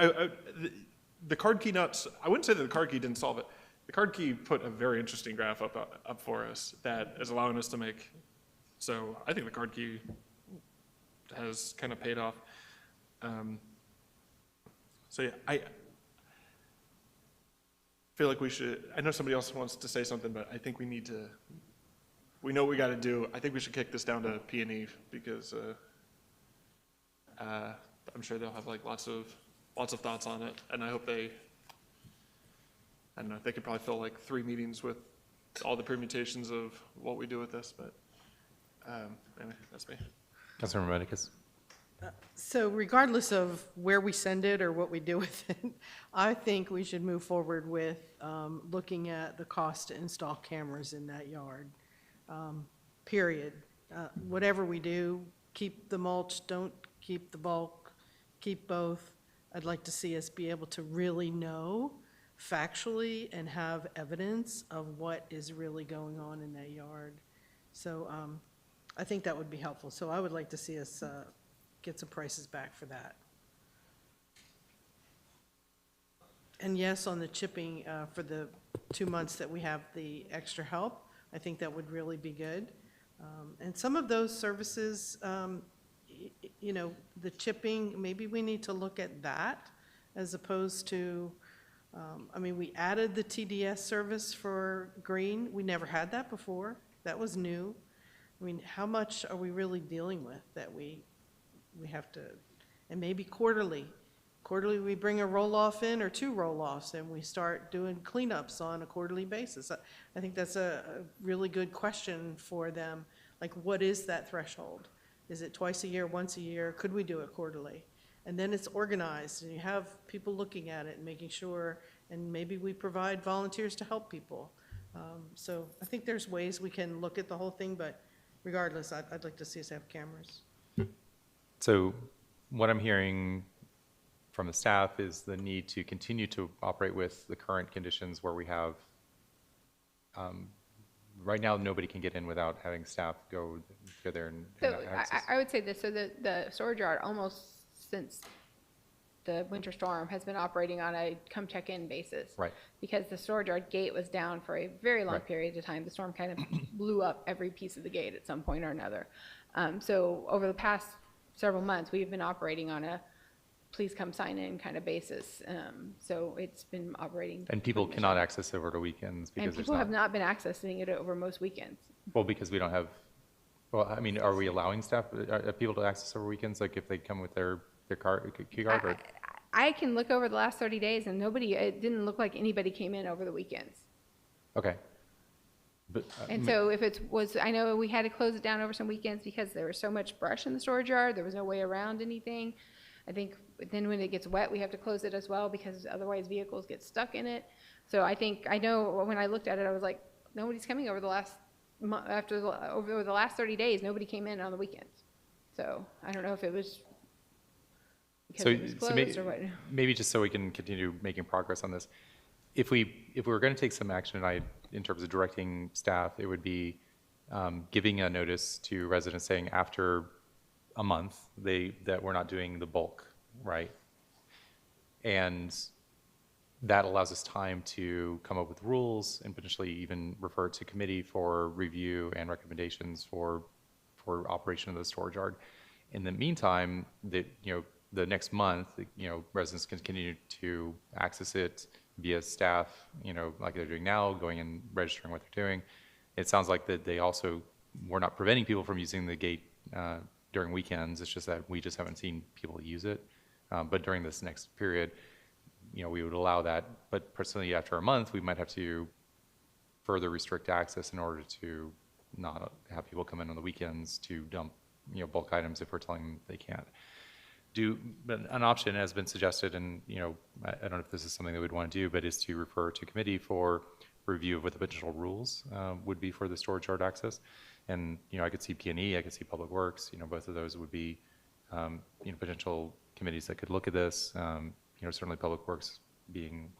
the card key nuts, I wouldn't say that the card key didn't solve it. The card key put a very interesting graph up for us that is allowing us to make, so I think the card key has kind of paid off. So yeah, I feel like we should, I know somebody else wants to say something, but I think we know what we got to do. I think we should kick this down to P&E because I'm sure they'll have like lots of thoughts on it, and I hope I don't know, they could probably fill like 3 meetings with all the permutations of what we do with this, but anyway, that's me. Councilmember Medicus. So regardless of where we send it or what we do with it, I think we should move forward with looking at the cost to install cameras in that yard, period. Whatever we do, keep the mulch, don't keep the bulk, keep both. I'd like to see us be able to really know factually and have evidence of what is really going on in that yard. So I think that would be helpful. So I would like to see us get some prices back for that. And yes, on the chipping for the 2 months that we have the extra help, I think that would really be good. And some of those services, the chipping, maybe we need to look at that as opposed to, we added the TDS service for green. We never had that before. That was new. How much are we really dealing with that we have to, and maybe quarterly. Quarterly, we bring a roll-off in or 2 roll-offs, and we start doing cleanups on a quarterly basis. I think that's a really good question for them. Like, what is that threshold? Is it twice a year, once a year? Could we do it quarterly? And then it's organized, and you have people looking at it and making sure, and maybe we provide volunteers to help people. So I think there's ways we can look at the whole thing, but regardless, I'd like to see us have cameras. So what I'm hearing from the staff is the need to continue to operate with the current conditions where we have, right now, nobody can get in without having staff go there and So access. I would say this, so the storage yard almost since the winter storm has been operating on a come check in basis. Right. Because the storage yard gate was down for a very long Right. period of time. The storm kind of blew up every piece of the gate at some point or another. So over the past several months, we've been operating on a please come sign in kind of basis. So it's been operating. And people pretty much cannot on- access over the weekends And because there's people have not, not been accessing it over most weekends. well, because we don't have, well, I mean, are we allowing staff, people to access over weekends, like if they come with their key card or? I can look over the last 30 days and it didn't look like anybody came in over the weekends. Okay. But, And so if I know we had to close it down over some weekends because there was so much brush in the storage yard, there was no way around anything. I think then when it gets wet, we have to close it as well because otherwise vehicles get stuck in it. So I know when I looked at it, I was like, nobody's coming over the last over the last 30 days, nobody came in on the weekends. So I don't know if it was because it was closed or what. Maybe just so we can continue making progress on this, if we were going to take some action tonight in terms of directing staff, it would be giving a notice to residents saying after a month that we're not doing the bulk, right? And that allows us time to come up with rules and potentially even refer it to committee for review and recommendations for operation of the storage yard. In the meantime, the next month, residents can continue to access it via staff, like they're doing now, going and registering what they're doing. It sounds like that we're not preventing people from using the gate during weekends. It's just that we just haven't seen people use it. But during this next period, we would allow that. But personally, after a month, we might have to further restrict access in order to not have people come in on the weekends to dump, bulk items if we're telling them they can't. But an option has been suggested, and I don't know if this is something that we'd want to do, but is to refer to committee for review of what the potential rules would be for the storage yard access. And I could see P&E, I could see Public Works. Both of those would be potential committees that could look at this. Certainly Public Works being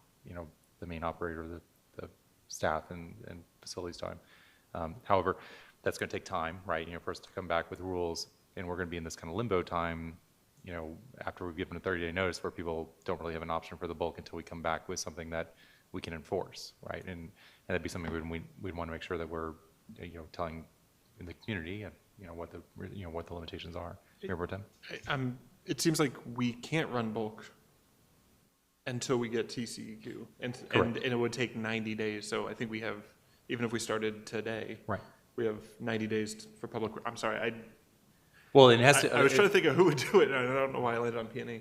the main operator of the staff and facilities time. However, that's going to take time, right? For us to come back with rules, and we're going to be in this kind of limbo time. After we've given a 30-day notice where people don't really have an option for the bulk until we come back with something that we can enforce, right? And that'd be something we'd want to make sure that we're, telling in the community and, what the limitations are. Mayor Pro Tem? It seems like we can't run bulk until we get TCEQ, and it would take 90 days. So I think we have, even if we started today, Right. we have 90 days for public. I'm sorry, Well, it has to. I was trying to think of who would do it, and I don't know why I landed on P&E.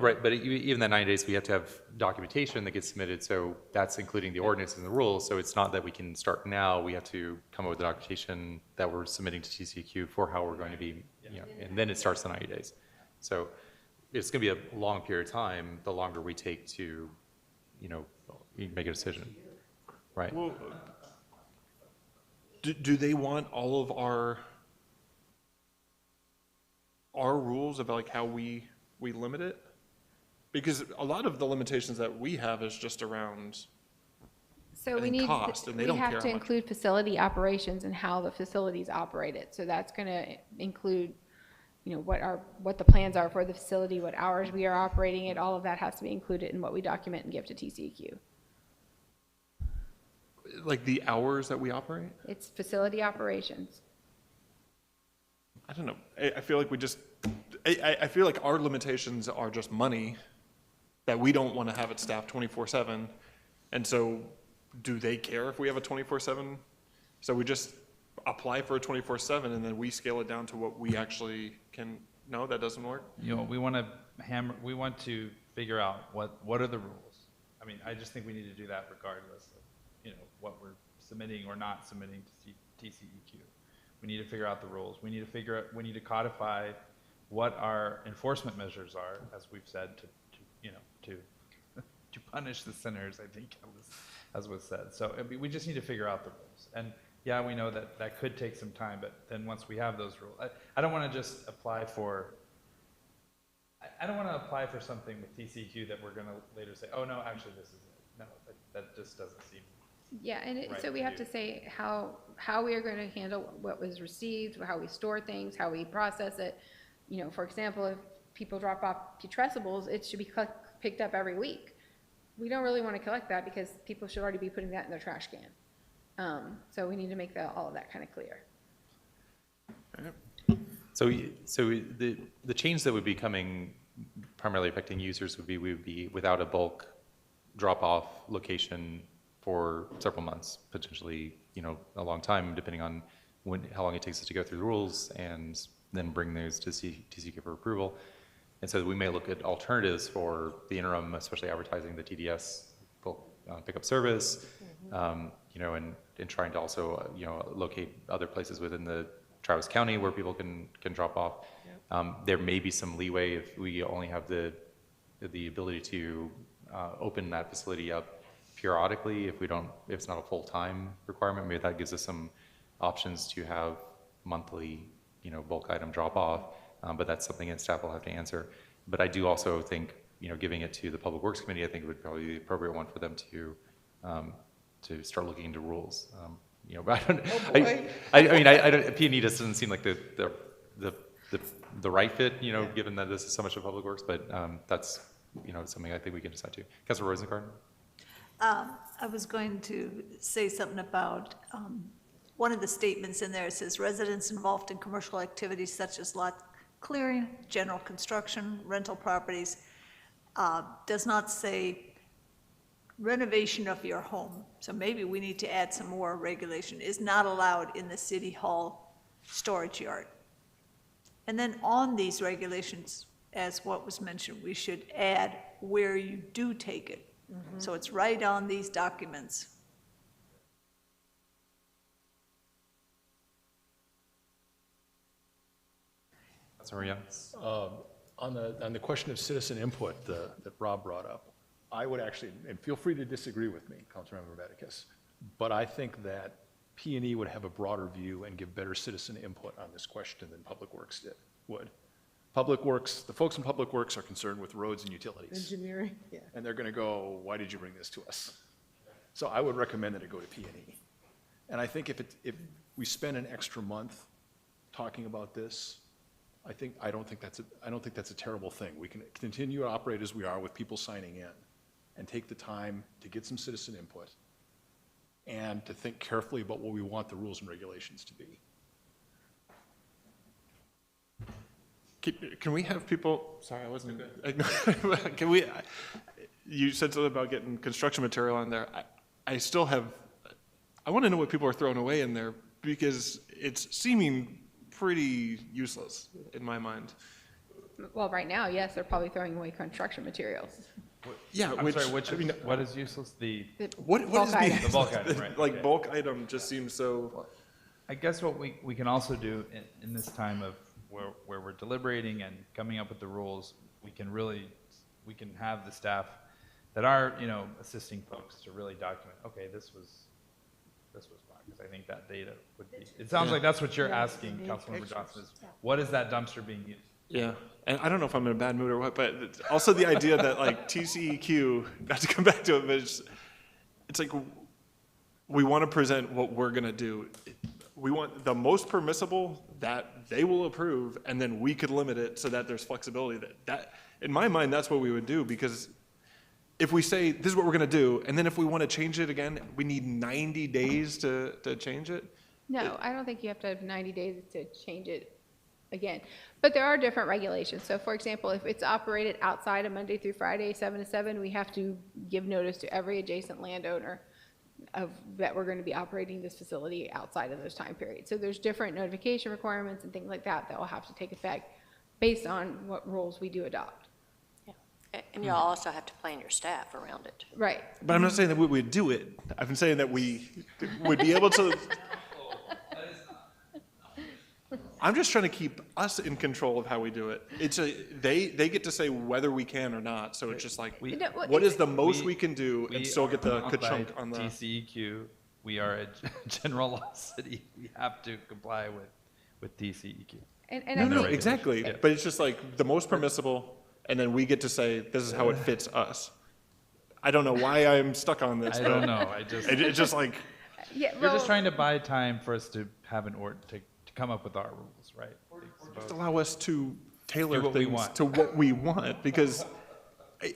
Right, but even that 90 days, we have to have documentation that gets submitted, so that's including the ordinance and the rules, so it's not that we can start now, we have to come up with the documentation that we're submitting to TCEQ for how we're going to be, and then it starts the 90 days. So it's going to be a long period of time, the longer we take to, make a decision, right? Well, do they want all of our rules about like how we limit it? Because a lot of the limitations that we have is just around So we and need, cost, and they we don't have care to how much. include facility operations and how the facilities operate it. So that's going to include, what the plans are for the facility, what hours we are operating it, all of that has to be included in what we document and give to TCEQ. Like the hours that we operate? It's facility operations. I don't know. I feel like I feel like our limitations are just money, that we don't want to have it staffed 24/7. And so do they care if we have a 24/7? So we just apply for a 24/7 and then we scale it down to what we actually can. No, that doesn't work. We want to figure out what are the rules. I mean, I just think we need to do that regardless of, what we're submitting or not submitting to TCEQ. We need to figure out the rules. We need to codify what our enforcement measures are, as we've said, to punish the sinners, I think, as was said. So we just need to figure out the rules. And yeah, we know that could take some time, but then once we have those rules, I don't want to just apply for, I don't want to apply for something with TCEQ that we're going to later say, oh no, actually this is it. No, that just doesn't seem. Yeah, and Right, so we have to say how we are going to handle what was received, how we store things, how we process it. For example, people drop off putrescibles, it should be picked up every week. We don't really want to collect that because people should already be putting that in their trash can. So we need to make all of that kind of clear. So the change that would be coming, primarily affecting users, would be we would be without a bulk drop-off location for several months, potentially, a long time, depending on how long it takes us to go through the rules and then bring those to TCQ for approval. And so we may look at alternatives for the interim, especially advertising the TDS bulk pickup service, and trying to also, locate other places within the Travis County where people can drop off. There may be some leeway if we only have the ability to open that facility up periodically. If it's not a full-time requirement, maybe that gives us some options to have monthly, bulk item drop off. But that's something that staff will have to answer. But I do also think, giving it to the Public Works Committee, I think it would probably be the appropriate one for them to start looking into rules. But I don't. I don't. P&E just doesn't seem like the right fit. Given that this is so much of Public Works. But that's something I think we can decide to. Councilor Rosengarten. I was going to say something about one of the statements in there. It says residents involved in commercial activities such as lot clearing, general construction, rental properties, does not say renovation of your home. So maybe we need to add some more regulation. Is not allowed in the city hall storage yard. And then on these regulations, as what was mentioned, we should add where you do take it. So it's right on these documents. Sorry, yeah. On the question of citizen input that Rob brought up, I would actually, and feel free to disagree with me, Councilmember Medicus, but I think that P&E would have a broader view and give better citizen input on this question than Public Works would. Public Works, the folks in Public Works are concerned with roads and utilities. Engineering, yeah. And they're going to go, why did you bring this to us? So I would recommend that it go to P&E. And I think if we spend an extra month talking about this, I don't think that's a terrible thing. We can continue to operate as we are with people signing in and take the time to get some citizen input and to think carefully about what we want the rules and regulations to be. Can we have people, sorry, I wasn't, can we, you said something about getting construction material on there. I still have, I want to know what people are throwing away in there because it's seeming pretty useless in my mind. Well, right now, yes, they're probably throwing away construction materials. Yeah, I'm sorry, what is useless? What is the bulk item, right? Like okay. bulk item just seems so. I guess what we can also do in this time of where we're deliberating and coming up with the rules, we can have the staff that are, assisting folks to really document, okay, this was fine, because I think that data would be, it sounds like that's what you're asking, Councilmember Johnson, is what is that dumpster being used? Yeah, and I don't know if I'm in a bad mood or what, but also the idea that like TCEQ, not to come back to it, but it's like we want to present what we're going to do. We want the most permissible that they will approve, and then we could limit it so that there's flexibility. That in my mind, that's what we would do, because if we say this is what we're going to do, and then if we want to change it again, we need 90 days to change it. No, I don't think you have to have 90 days to change it again. But there are different regulations. So for example, if it's operated outside of Monday through Friday, 7 to 7, we have to give notice to every adjacent landowner that we're going to be operating this facility outside of those time periods. So there's different notification requirements and things like that that will have to take effect based on what rules we do adopt. Yeah. And you'll also have to plan your staff around it. Right. But I'm not saying that we would do it. I've been saying that we would be able to. I'm just trying to keep us in control of how we do it. They get to say whether we can or not. So it's just like, what is the most we can do and still get the ka-chunk on the TCEQ. We are a general law city. We have to comply with TCEQ. No, exactly. Yeah. But it's just like the most permissible, and then we get to say this is how it fits us. I don't know why I'm stuck on this. I don't know. It's just like Yeah, you're just trying to buy time for us to have an order to come up with our rules, right? just allow us to tailor what we things want. to what we want, because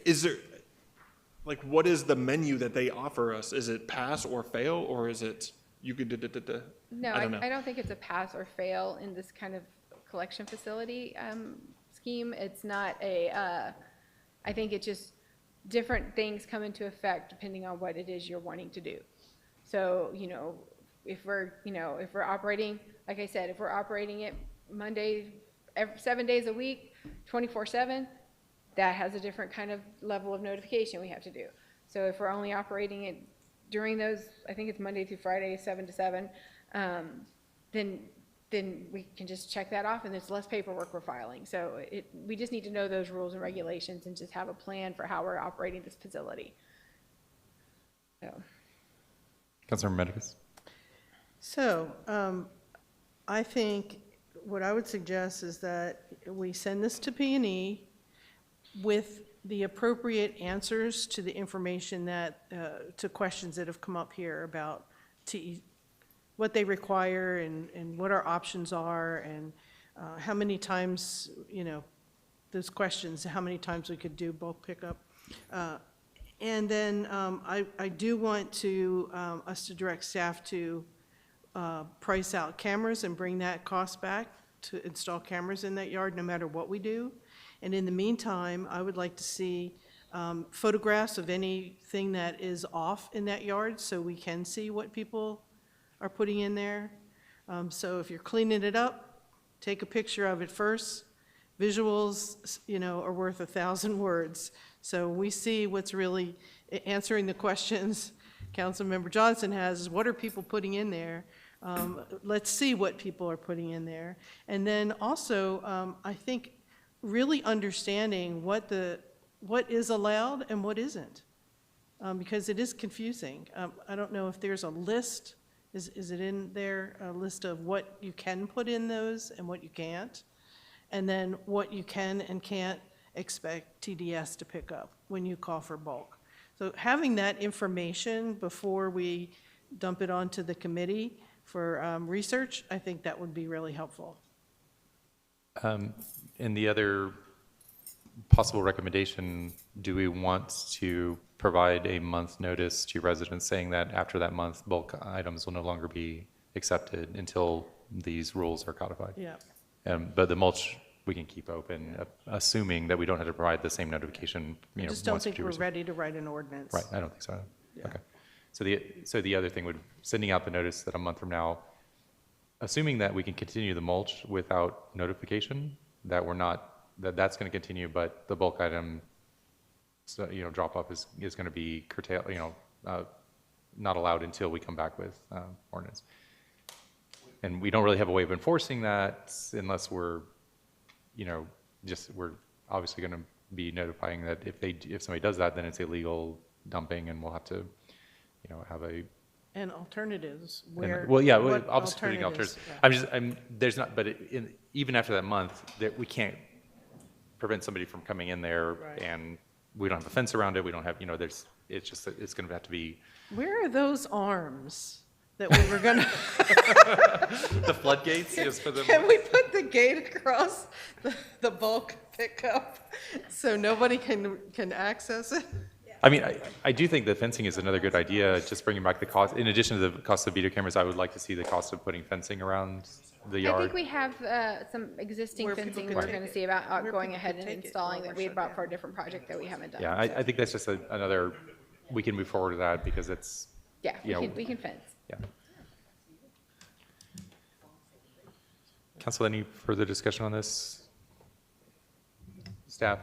is there, like, what is the menu that they offer us? Is it pass or fail, or is it, you could, No, I don't know. I don't think it's a pass or fail in this kind of collection facility scheme. It's not I think it's just different things come into effect depending on what it is you're wanting to do. So, if we're operating, like I said, if we're operating it Monday, 7 days a week, 24/7, that has a different kind of level of notification we have to do. So if we're only operating it during those, I think it's Monday through Friday, 7 to 7, then we can just check that off, and it's less paperwork we're filing. So we just need to know those rules and regulations and just have a plan for how we're operating this facility. So. Councilor Medicus? So, I think what I would suggest is that we send this to P&E with the appropriate answers to the information that, to questions that have come up here about what they require and what our options are, and how many times, those questions, how many times we could do bulk pickup. And then I do want us to direct staff to price out cameras and bring that cost back to install cameras in that yard, no matter what we do. And in the meantime, I would like to see photographs of anything that is off in that yard, so we can see what people are putting in there. So if you're cleaning it up, take a picture of it first. Visuals, are worth 1,000 words. So we see what's really answering the questions Councilmember Johnson has, is what are people putting in there? Let's see what people are putting in there. And then also, I think really understanding what is allowed and what isn't, because it is confusing. I don't know if there's a list. Is it in there, a list of what you can put in those and what you can't? And then what you can and can't expect TDS to pick up when you call for bulk. So having that information before we dump it onto the committee for research, I think that would be really helpful. And the other possible recommendation, do we want to provide a month notice to residents saying that after that month, bulk items will no longer be accepted until these rules are codified? Yeah. But the mulch, we can keep open, assuming that we don't have to provide the same notification, I just don't think we're ready to write an ordinance. Right, I don't think so. Yeah. Okay. So the other thing would, sending out the notice that a month from now, assuming that we can continue the mulch without notification, that that's going to continue, but the bulk item, drop off is going to be curtailed, not allowed until we come back with ordinance. And we don't really have a way of enforcing that unless we're obviously going to be notifying that if somebody does that, then it's illegal dumping, and we'll have to, have a. And alternatives where. Obviously putting alternatives. Yeah. Even after that month, we can't prevent somebody from coming in there, Right. and we don't have a fence around it. We don't have, it's just that it's going to have to be. Where are those arms that we were gonna? The floodgates, just for the. Can we put the gate across the bulk pickup so nobody can access it? I mean, I do think that fencing is another good idea, just bringing back the cost. In addition to the cost of video cameras, I would like to see the cost of putting fencing around the yard. I think we have some existing Where people fencing could we're take going to it. see about Where going people ahead could and take it installing while that we had we're bought shut for a down. different project that we haven't done. Yeah, I think that's just another, we can move forward with that because it's, Yeah, you know, we can fence. yeah. Council, any further discussion on this? Staff,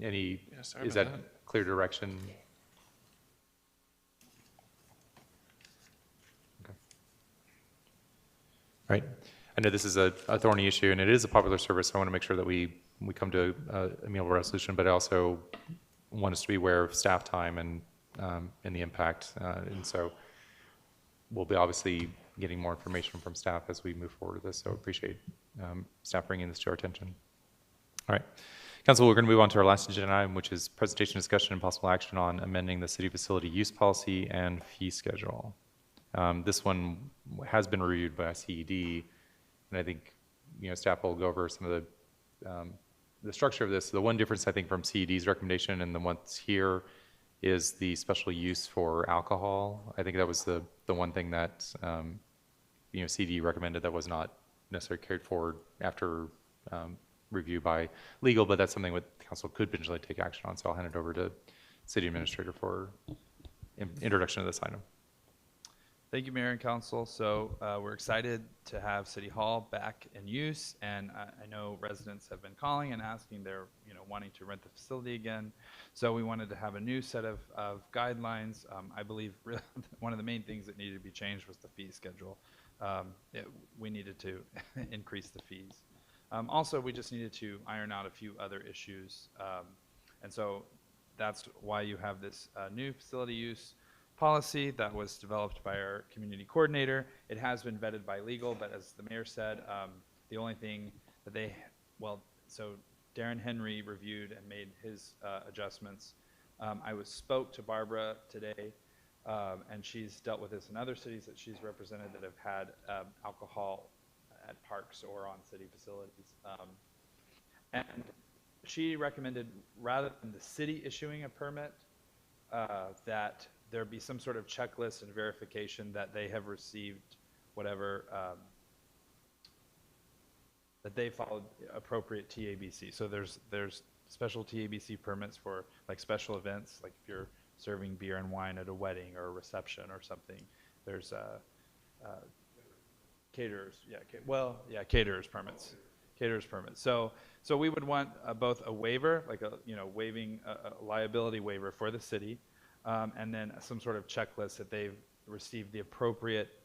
any, sorry is about that clear direction? Okay. All right. I know this is a thorny issue, and it is a popular service, so I want to make sure that we come to a amenable resolution, but I also want us to be aware of staff time and the impact. And so we'll be obviously getting more information from staff as we move forward with this, so appreciate staff bringing this to our attention. All right. Council, we're going to move on to our last agenda item, which is presentation, discussion, and possible action on amending the city facility use policy and fee schedule. This one has been reviewed by CED, and I think, staff will go over some of the the structure of this, the one difference I think from CED's recommendation and the ones here is the special use for alcohol. I think that was the one thing that, CED recommended that was not necessarily carried forward after review by legal, but that's something that council could potentially take action on. So I'll hand it over to city administrator for introduction of this item. Thank you, Mayor and Council. So we're excited to have City Hall back in use, and I know residents have been calling and asking, they're wanting to rent the facility again. So we wanted to have a new set of guidelines. I believe one of the main things that needed to be changed was the fee schedule. We needed to increase the fees. Also, we just needed to iron out a few other issues, and so that's why you have this new facility use policy that was developed by our community coordinator. It has been vetted by legal, but as the mayor said, the only thing that so Darren Henry reviewed and made his adjustments. I spoke to Barbara today, and she's dealt with this in other cities that she's represented that have had alcohol at parks or on city facilities. And she recommended, rather than the city issuing a permit, that there be some sort of checklist and verification that they have received whatever, that they followed appropriate TABC. So there's special TABC permits for like special events, like if you're serving beer and wine at a wedding or a reception or something. There's caterers, caterers permits. Caterers permits. So we would want both a waiver, like waiving a liability waiver for the city, and then some sort of checklist that they've received the appropriate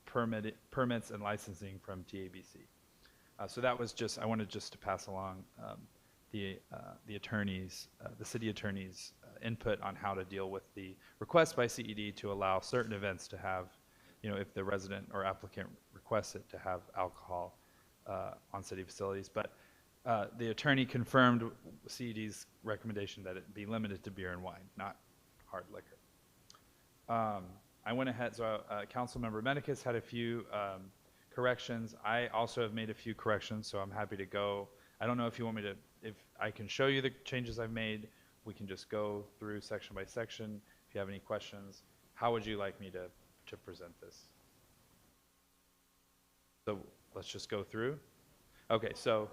permits and licensing from TABC. So that was I wanted just to pass along the attorney's, the city attorney's input on how to deal with the request by CED to allow certain events to have, if the resident or applicant requests it, to have alcohol on city facilities. But the attorney confirmed CED's recommendation that it be limited to beer and wine, not hard liquor. I went ahead, so Councilmember Medicus had a few corrections. I also have made a few corrections, so I'm happy to go. I don't know if you want me to, if I can show you the changes I've made. We can just go through section by section. If you have any questions, how would you like me to present this? So let's just go through. Okay, so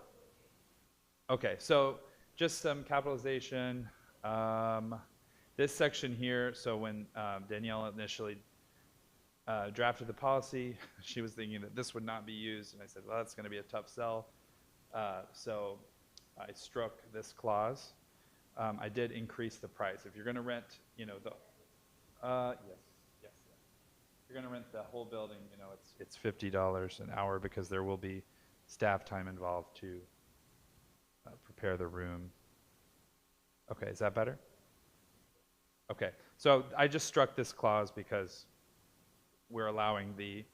just some capitalization. This section here, so when Danielle initially drafted the policy, she was thinking that this would not be used, and I said, well, that's going to be a tough sell. So I struck this clause. I did increase the price. If you're going to rent, yes. If you're going to rent the whole building, it's $50 an hour because there will be staff time involved to prepare the room. Okay, is that better? Okay, so I just struck this clause because we're allowing the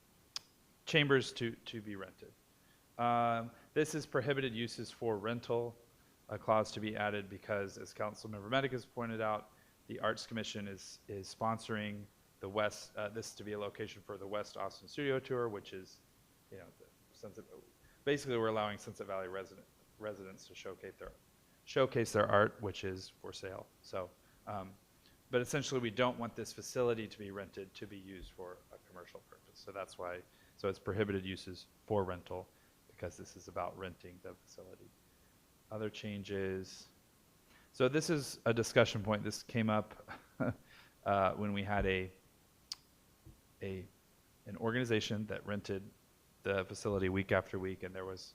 chambers to be rented. This is prohibited uses for rental, a clause to be added because, as Councilmember Medicus pointed out, the Arts Commission is sponsoring the West, this to be a location for the West Austin Studio Tour, which is, basically we're allowing Sunset Valley residents to showcase their art, which is for sale. So, but essentially we don't want this facility to be rented to be used for a commercial purpose. So that's why, so it's prohibited uses for rental because this is about renting the facility. Other changes. So this is a discussion point. This came up when we had an organization that rented the facility week after week, and there was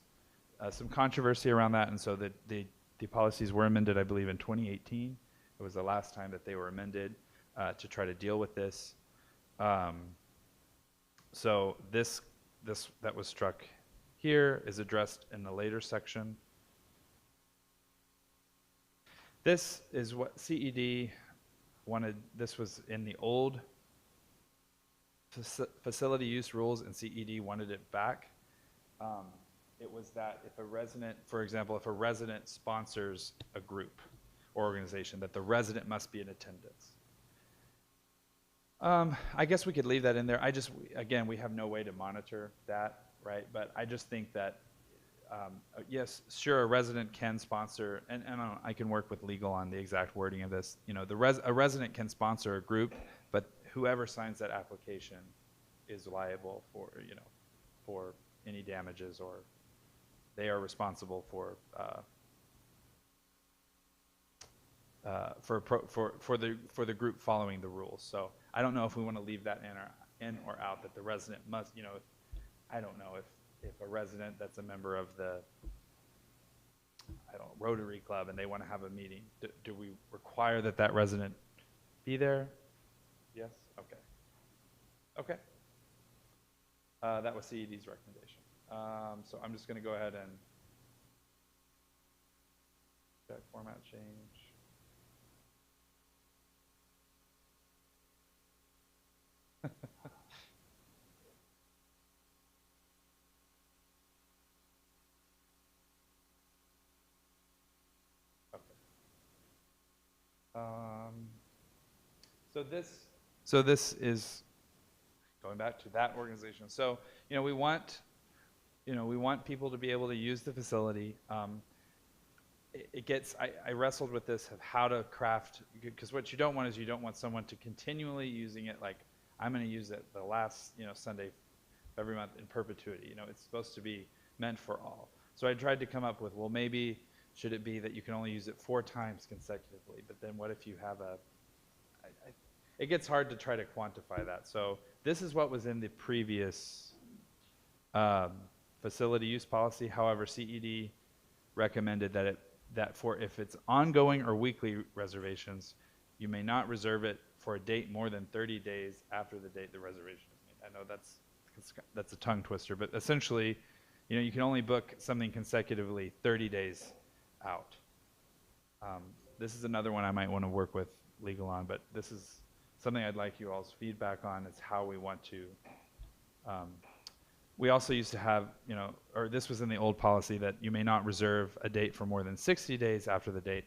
some controversy around that, and so the policies were amended, I believe, in 2018. It was the last time that they were amended to try to deal with this. So this that was struck here is addressed in the later section. This is what CED wanted. This was in the old facility use rules, and CED wanted it back. It was that if a resident, for example, if a resident sponsors a group or organization, that the resident must be in attendance. I guess we could leave that in there. Again, we have no way to monitor that, right? But I just think that Yes, sure, a resident can sponsor, and I can work with legal on the exact wording of this. You know, a resident can sponsor a group, but whoever signs that application is liable for, you know, for any damages, or they are responsible for the group following the rules. So I don't know if we want to leave that in or out, that the resident must, you know, I don't know if a resident that's a member of the, I don't know, Rotary Club, and they want to have a meeting, do we require that resident be there? Yes? Okay. Okay. That was CED's recommendation. So I'm just going to go ahead and check format change. So this is going back to that organization. So, you know, we want people to be able to use the facility. I wrestled with this of how to craft, because what you don't want is you don't want someone to continually using it, like, I'm going to use it the last, you know, Sunday of every month in perpetuity. You know, it's supposed to be meant for all. So I tried to come up with, well, maybe should it be that you can only use it 4 times consecutively? But then what if you have it gets hard to try to quantify that. So this is what was in the previous facility use policy. However, CED recommended that if it's ongoing or weekly reservations, you may not reserve it for a date more than 30 days after the date the reservation is made. I know that's a tongue twister, but essentially, you know, you can only book something consecutively 30 days out. This is another one I might want to work with legal on, but this is something I'd like you all's feedback on, is how we want to. We also used to have, you know, or this was in the old policy, that you may not reserve a date for more than 60 days after the date.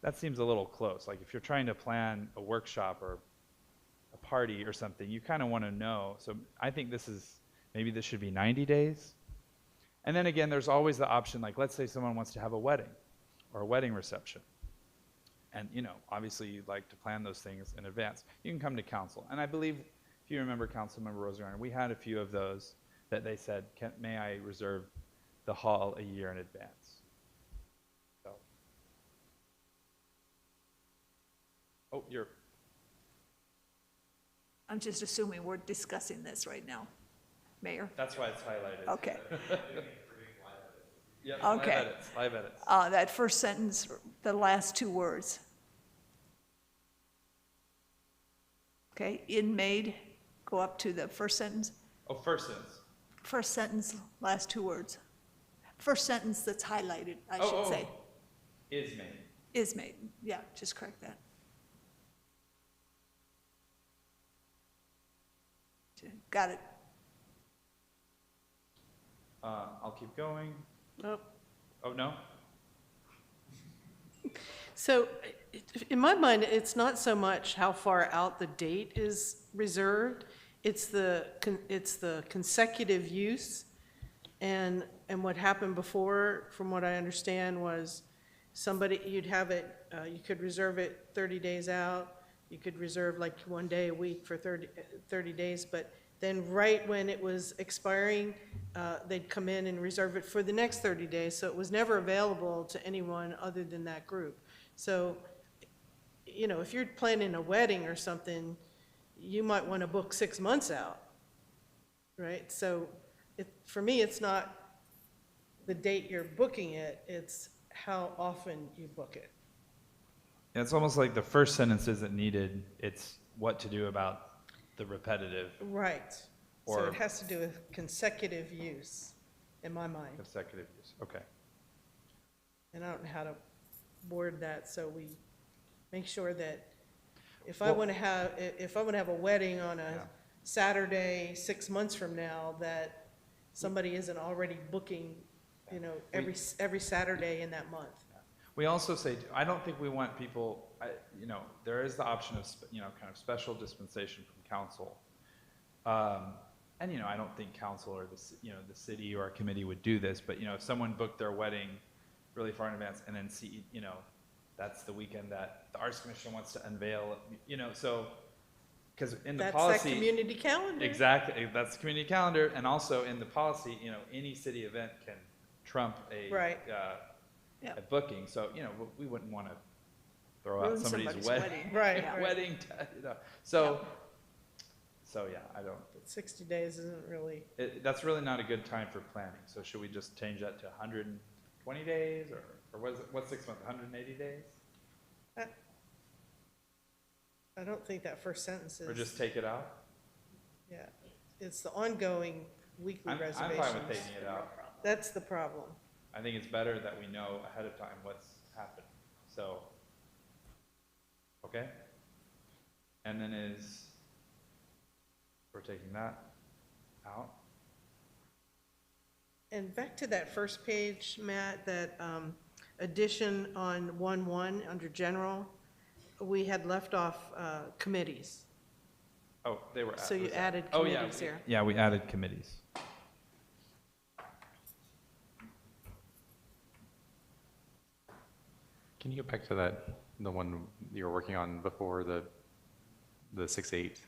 That seems a little close. Like if you're trying to plan a workshop or a party or something, you kind of want to know. So I think maybe this should be 90 days. And then again, there's always the option, like let's say someone wants to have a wedding or a wedding reception. And, you know, obviously you'd like to plan those things in advance. You can come to council. And I believe, if you remember Councilmember Rosengarten, we had a few of those that they said, may I reserve the hall a year in advance? So. Oh, I'm just assuming we're discussing this right now, Mayor. That's why it's highlighted. Okay. Yeah, Okay. live edits. That first sentence, the last 2 words. Okay, in made, go up to the first sentence. Oh, first sentence. First sentence, last 2 words. First sentence that's highlighted, I should say. Is made. Is made, yeah, just correct that. Got it. I'll keep going. Oh. Oh, no? So in my mind, it's not so much how far out the date is reserved, it's the consecutive use. And what happened before, from what I understand, was you'd have it, you could reserve it 30 days out, you could reserve like 1 day a week for 30 days, but then right when it was expiring, they'd come in and reserve it for the next 30 days, so it was never available to anyone other than that group. So, you know, if you're planning a wedding or something, you might want to book 6 months out, right? So for me, it's not the date you're booking it, it's how often you book it. Yeah, it's almost like the first sentence isn't needed, it's what to do about the repetitive. Right. So Or- it has to do with consecutive use, in my mind. Consecutive use, okay. And I don't know how to word that, so we make sure that if I Well- want to have a wedding on Yeah. a Saturday 6 months from now, that somebody isn't already booking, you know, every Saturday in that month. We also say, I don't think we want people, you know, there is the option of, you know, kind of special dispensation from council. and, you know, I don't think council or you know, the city or our committee would do this, but, you know, if someone booked their wedding really far in advance and then see, you know, that's the weekend that the Arts Commission wants to unveil, you know, so, because in the That's policy. that community calendar. Exactly, that's the community calendar, and also in the policy, you know, any city event can trump a, Right. a booking, so, you know, we wouldn't want to throw out Ruin somebody's somebody's wedding. wedding. Right, Yeah. right. Wedding, you know, so, yeah, I don't, 60 days isn't really, that's really not a good time for planning, so should we just change that to 120 days, or what's 6 months, 180 days? I don't think that first sentence is. Or just take it out? Yeah, it's the ongoing weekly I'm reservations. fine with taking it out. That's the problem. I think it's better that we know ahead of time what's happening, so, okay? And then we're taking that out? And back to that first page, Matt, that addition on 1.1 under general, we had left off committees. Oh, they were. So you was that- added oh, yeah, committees here. Yeah, we added committees. Can you go back to the one you were working on before, the 6-8?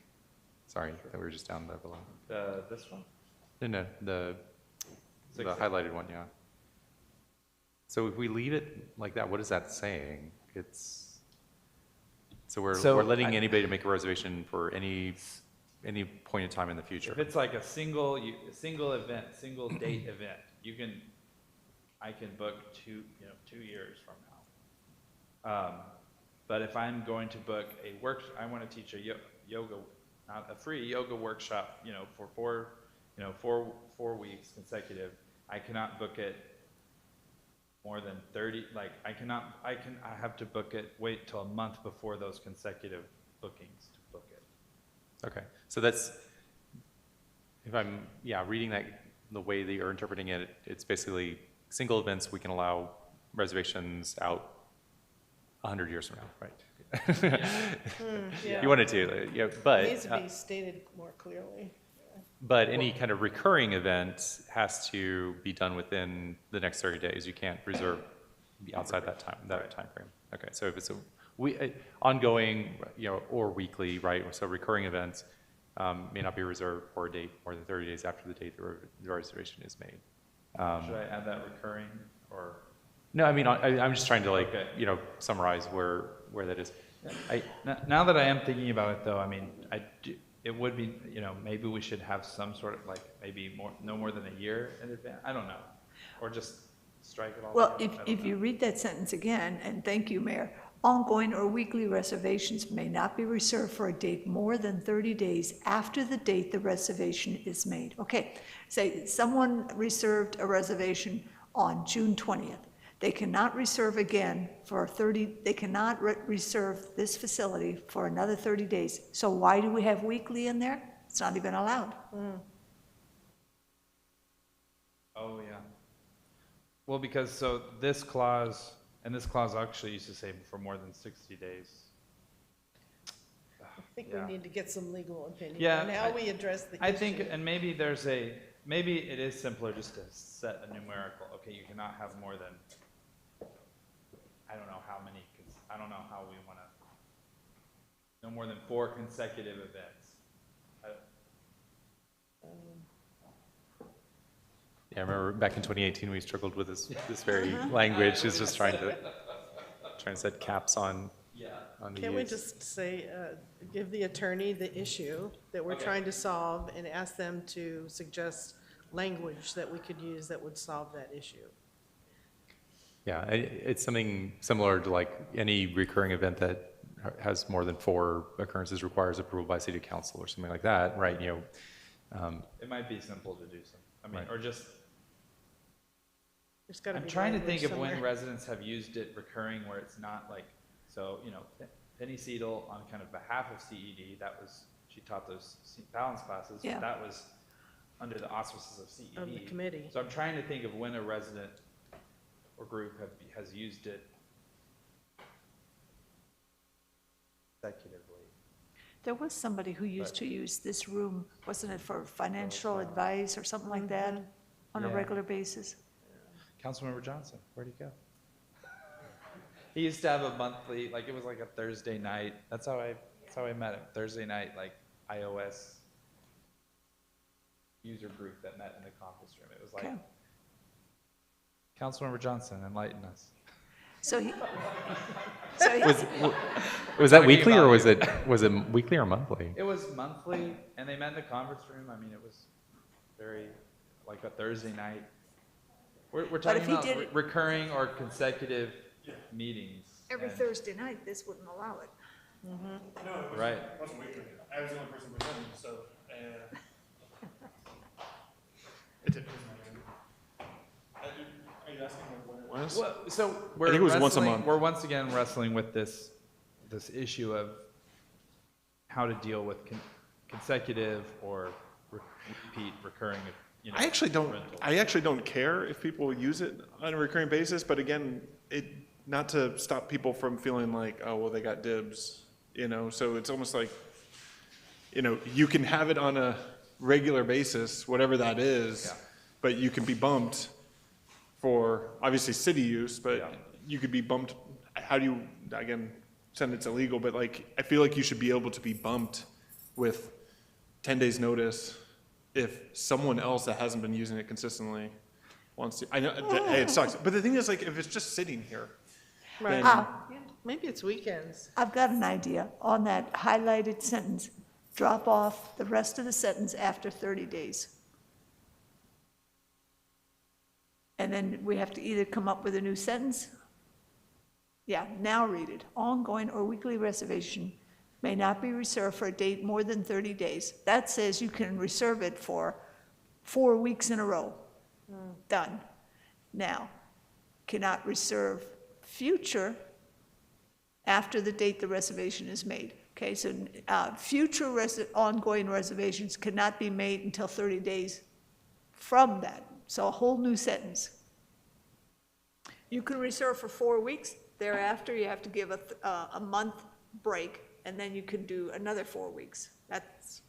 Sorry, that we were just down there below. This one? No, the 6-8. highlighted one, yeah. So if we leave it like that, what is that saying? So we're letting anybody to make a reservation for any point in time in the future. If it's like a single event, single date event, I can book 2 years from now. But if I'm going to book I want to teach a yoga, not a free yoga workshop, you know, for 4 weeks consecutive, I cannot book it more than 30, like, I have to book it, wait till a month before those consecutive bookings to book it. Okay, so that's, if I'm, reading that the way that you're interpreting it, it's basically single events, we can allow reservations out 100 years from now, right? Yeah. You wanted to, yeah, but. It needs to be stated more clearly. But any kind of recurring event has to be done within the next 30 days. You can't reserve outside that time frame. Okay, so if it's ongoing, or weekly, right? So recurring events may not be reserved for a date more than 30 days after the date the reservation is made. Should I add that recurring, or? No, I mean, I'm just trying to Okay. summarize where that is. Now that I am thinking about it, though, I mean, it would be, maybe we should have some sort of, like, maybe no more than a year in advance. I don't know. Or just strike it all. Well, together. if you read that sentence again, and thank you, Mayor, ongoing or weekly reservations may not be reserved for a date more than 30 days after the date the reservation is made. Okay, say someone reserved a reservation on June 20th. They cannot reserve again for they cannot reserve this facility for another 30 days. So why do we have weekly in there? It's not even allowed. Oh, yeah. Well, because, so this clause actually used to say for more than 60 days. I think we Yeah. need to get some legal opinion Yeah, on how we address the issue. I think, and maybe maybe it is simpler just to set a numerical, okay, you cannot have more than, I don't know how many, I don't know how we want to, no more than 4 consecutive events. Yeah, I remember back in 2018, we struggled with this very language, is just trying to set caps on the Can't we use. just say, give the attorney the issue that we're trying to solve and ask them to suggest language that we could use that would solve that issue? Yeah, it's something similar to like any recurring event that has more than 4 occurrences requires approval by city council or something like that, right? It might be simple to do some, I mean, Right. or just, There's gotta I'm be trying to language think of when somewhere. residents have used it recurring where it's not like, so, Penny Seidel on kind of behalf of CED, she taught those balance classes, Yeah. but that was under the auspices of CED. Of the committee. So I'm trying to think of when a resident or group has used it consecutively. There was somebody who used to use this room, wasn't it, for financial advice or something like that, on a Yeah. regular basis? Councilmember Johnson, where'd he go? He used to have a monthly, like it was like a Thursday night. That's how I met him. Thursday night, like iOS user group that met in the conference room. It was like, Okay. Councilmember Johnson, enlighten us. So he, Was that Talking weekly or about was it weekly or monthly? It was monthly, and they met in the conference room. I mean, it was very, like a Thursday night. We're talking if he about did it- recurring or consecutive meetings. every and- Thursday night, this wouldn't allow it. Right. Wasn't weekly. I was the only person presenting, so, it didn't. Are you asking when it was? Well, so we're I think it was once a wrestling- month. We're once again wrestling with this issue of how to deal with consecutive or repeat recurring, you know. I actually don't. rentals. I actually don't care if people use it on a recurring basis. But again, not to stop people from feeling like, oh well, they got dibs, you know. So it's almost like, you know, you can have it on a regular basis, whatever that is, Yeah. but you can be bumped for obviously city use. But Yeah. you could be bumped. How do you again? Send it's illegal, but like I feel like you should be able to be bumped with 10 days notice if someone else that hasn't been using it consistently wants to. I know hey, it sucks, but the thing is, like, if it's just sitting here, Right. then Maybe it's weekends. I've got an idea. On that highlighted sentence, drop off the rest of the sentence after 30 days. And then we have to either come up with a new sentence. Yeah, now read it. Ongoing or weekly reservation may not be reserved for a date more than 30 days. That says you can reserve it for 4 weeks in a row. Done. Now, cannot reserve future after the date the reservation is made. Okay, so future ongoing reservations cannot be made until 30 days from that. So a whole new sentence. You can reserve for 4 weeks. Thereafter, you have to give a month break, and then you can do another 4 weeks. That's,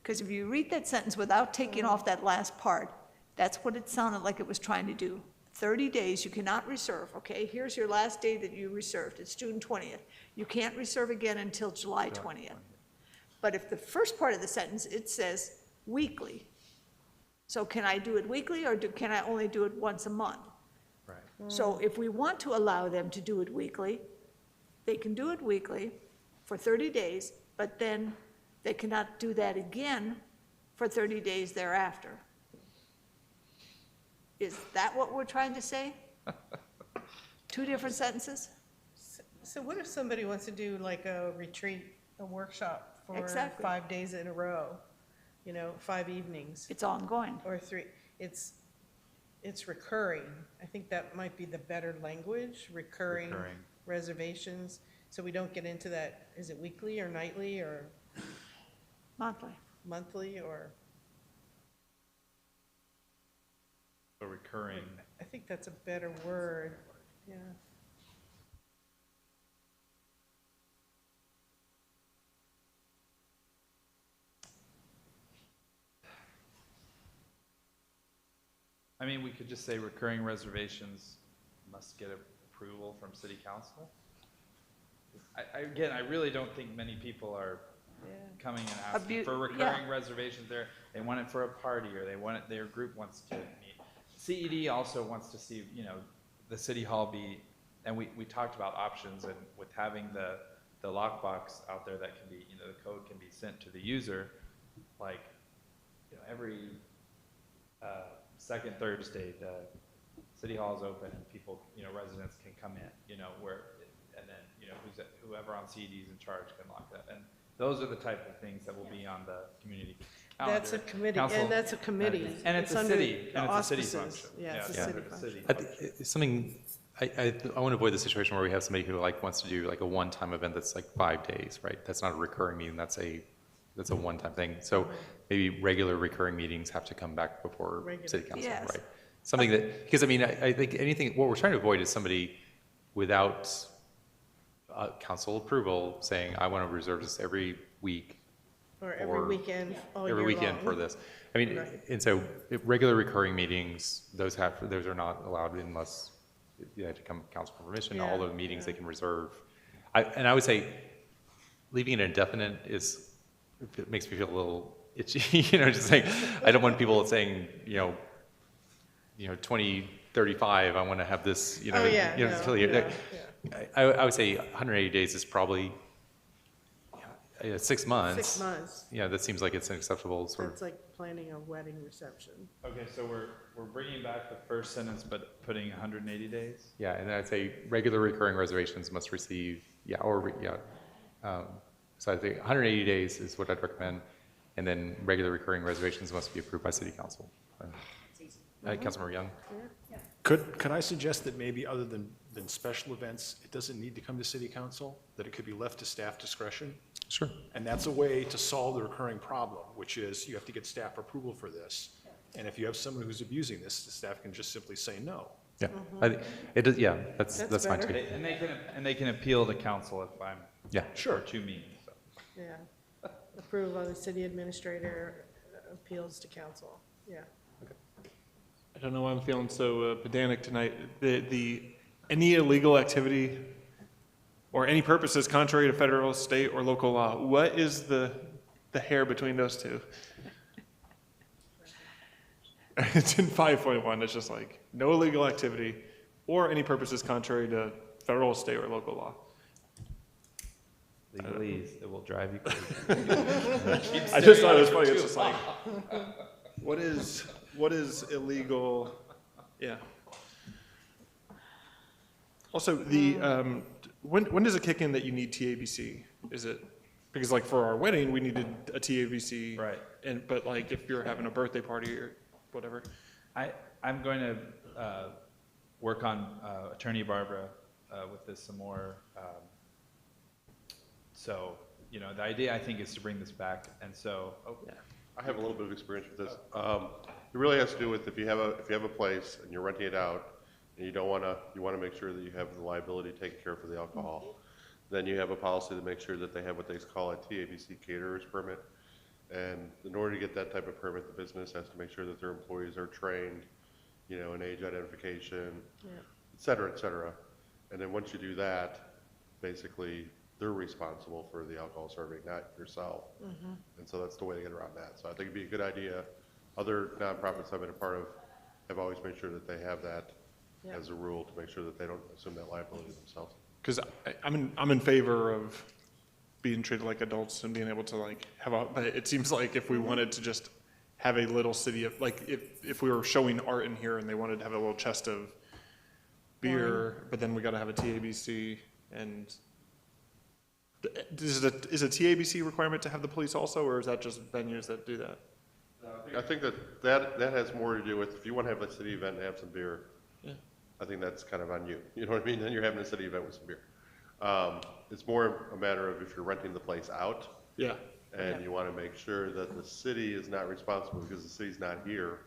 because if you read that sentence without taking off that last part, that's what it sounded like it was trying to do. 30 days, you cannot reserve, okay? Here's your last day that you reserved. It's June 20th. You can't reserve again until July 20th. But if the first part of the sentence, it says weekly. So can I do it weekly, or can I only do it once a month? Right. So if we want to allow them to do it weekly, they can do it weekly for 30 days, but then they cannot do that again for 30 days thereafter. Is that what we're trying to say? 2 different sentences? So what if somebody wants to do like a retreat, a workshop for Exactly. 5 days in a row? 5 evenings It's ongoing. or 3. It's recurring. I think that might be the better language, recurring Recurring. reservations. So we don't get into that, is it weekly or nightly or Monthly. monthly or, So recurring. I think that's a better word, yeah. I mean, we could just say recurring reservations must get approval from city council. Again, I really don't think many people are coming and asking for recurring reservations there. They want it for a party, or they want it, their group wants to meet. CED also wants to see, the city hall be, and we talked about options, and with having the lockbox out there that can be, the code can be sent to the user, like, every second Thursday, the city hall is open and people, residents can come in, and then, whoever on CED is in charge can lock that. And those are the type of things that will be on the community calendar. That's a committee, Council- and that's a committee. And it's a under city, the and it's a city auspices. function. Yeah, it's a Yeah, city it's a function. city I function. it's something, I want to avoid the situation where we have somebody who wants to do like a one-time event that's like 5 days, right? That's not a recurring meeting, that's a one-time thing. So maybe regular recurring meetings have to come back before Regular. city council, Yes. right? Something that, because I think anything, what we're trying to avoid is somebody without council approval saying, I want to reserve this every week. Or every or weekend, all year Every weekend long. for this. I mean, and so regular recurring meetings, those are not allowed unless you have to come to council for permission. All Yeah, those meetings they can reserve. And I would say leaving it indefinite it makes me feel a little itchy, just saying, I don't want people saying, 2035, I want to have this, Oh, yeah, until yeah. I would say 180 days is probably 6 months. 6 months. Yeah, that seems like it's an acceptable sort of. That's like planning a wedding reception. Okay, so we're bringing back the first sentence, but putting 180 days? Yeah, and then I'd say regular recurring reservations must receive, so I think 180 days is what I'd recommend, and then regular recurring reservations must be approved by city council. Councilmember Young? Could I suggest that maybe other than special events, it doesn't need to come to city council, that it could be left to staff discretion? Sure. And that's a way to solve the recurring problem, which is you have to get staff approval for this. And if you have someone who's abusing this, the staff can just simply say no. Yeah, I think, it does, yeah, that's fine better. too. And they can appeal to council if I'm. Yeah. Sure. To me, so. Yeah. Approval of the city administrator, appeals to council, yeah. I don't know why I'm feeling so pedantic tonight. Any illegal activity or any purposes contrary to federal, state, or local law, what is the hair between those two? It's in 5.1, it's just like, no illegal activity or any purposes contrary to federal, state, or local law. Legalese, it will drive you crazy. I just thought it was funny, it's just like, what is illegal, yeah. Also, when does it kick in that you need TABC? Is it, because like for our wedding, we needed a TABC. Right. But like if you're having a birthday party or whatever. I'm going to work on Attorney Barbara with this some more. So, the idea I think is to bring this back, and so. I have a little bit of experience with this. It really has to do with if you have a place and you're renting it out, and you want to make sure that you have the liability taken care of for the alcohol. Then you have a policy to make sure that they have what they call a TABC caterer's permit. And in order to get that type of permit, the business has to make sure that their employees are trained, in age identification, et cetera, et cetera. And then once you do that, basically they're responsible for the alcohol serving, not yourself. And so that's the way to get around that. So I think it'd be a good idea. Other nonprofits I've been a part of have always made sure that they have that as a rule to make sure that they don't assume that liability themselves. Because I'm in favor of being treated like adults and being able to like but it seems like if we wanted to just have a little city of, like if we were showing art in here and they wanted to have a little chest of beer, but then we got to have a TABC, and is a TABC requirement to have the police also, or is that just venues that do that? I think that has more to do with if you want to have a city event and have some beer, I think that's kind of on you. You know what I mean? Then you're having a city event with some beer. It's more a matter of if you're renting the place out. Yeah. And you want to make sure that the city is not responsible because the city's not here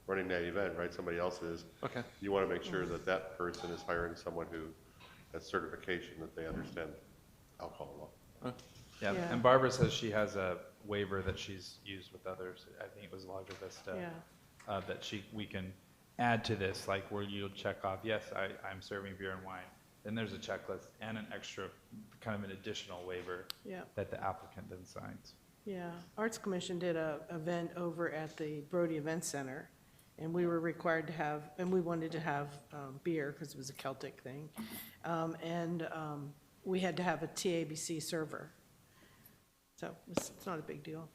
running that event, right? Somebody else is. Okay. You want to make sure that that person is hiring someone who has certification that they understand alcohol law. Yeah, Yeah. and Barbara says she has a waiver that she's used with others. I think it was Lago Vista. That we can add to this, like where you'll check off, yes, I'm serving beer and wine. Then there's a checklist and an extra, kind of an additional waiver that the applicant then signs. Yeah, Arts Commission did a event over at the Brody Event Center, and we were required to have, and we wanted to have beer because it was a Celtic thing. We had to have a TABC server. So it's not a big deal.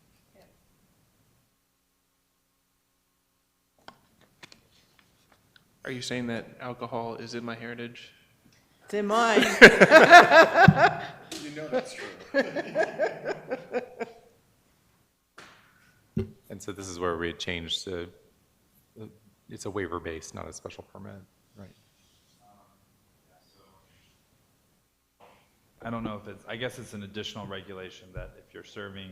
Are you saying that alcohol is in my heritage? It's in mine. You know that's true. And so this is where we had changed to, it's a waiver based, not a special permit, right? I don't know if I guess it's an additional regulation that if you're serving,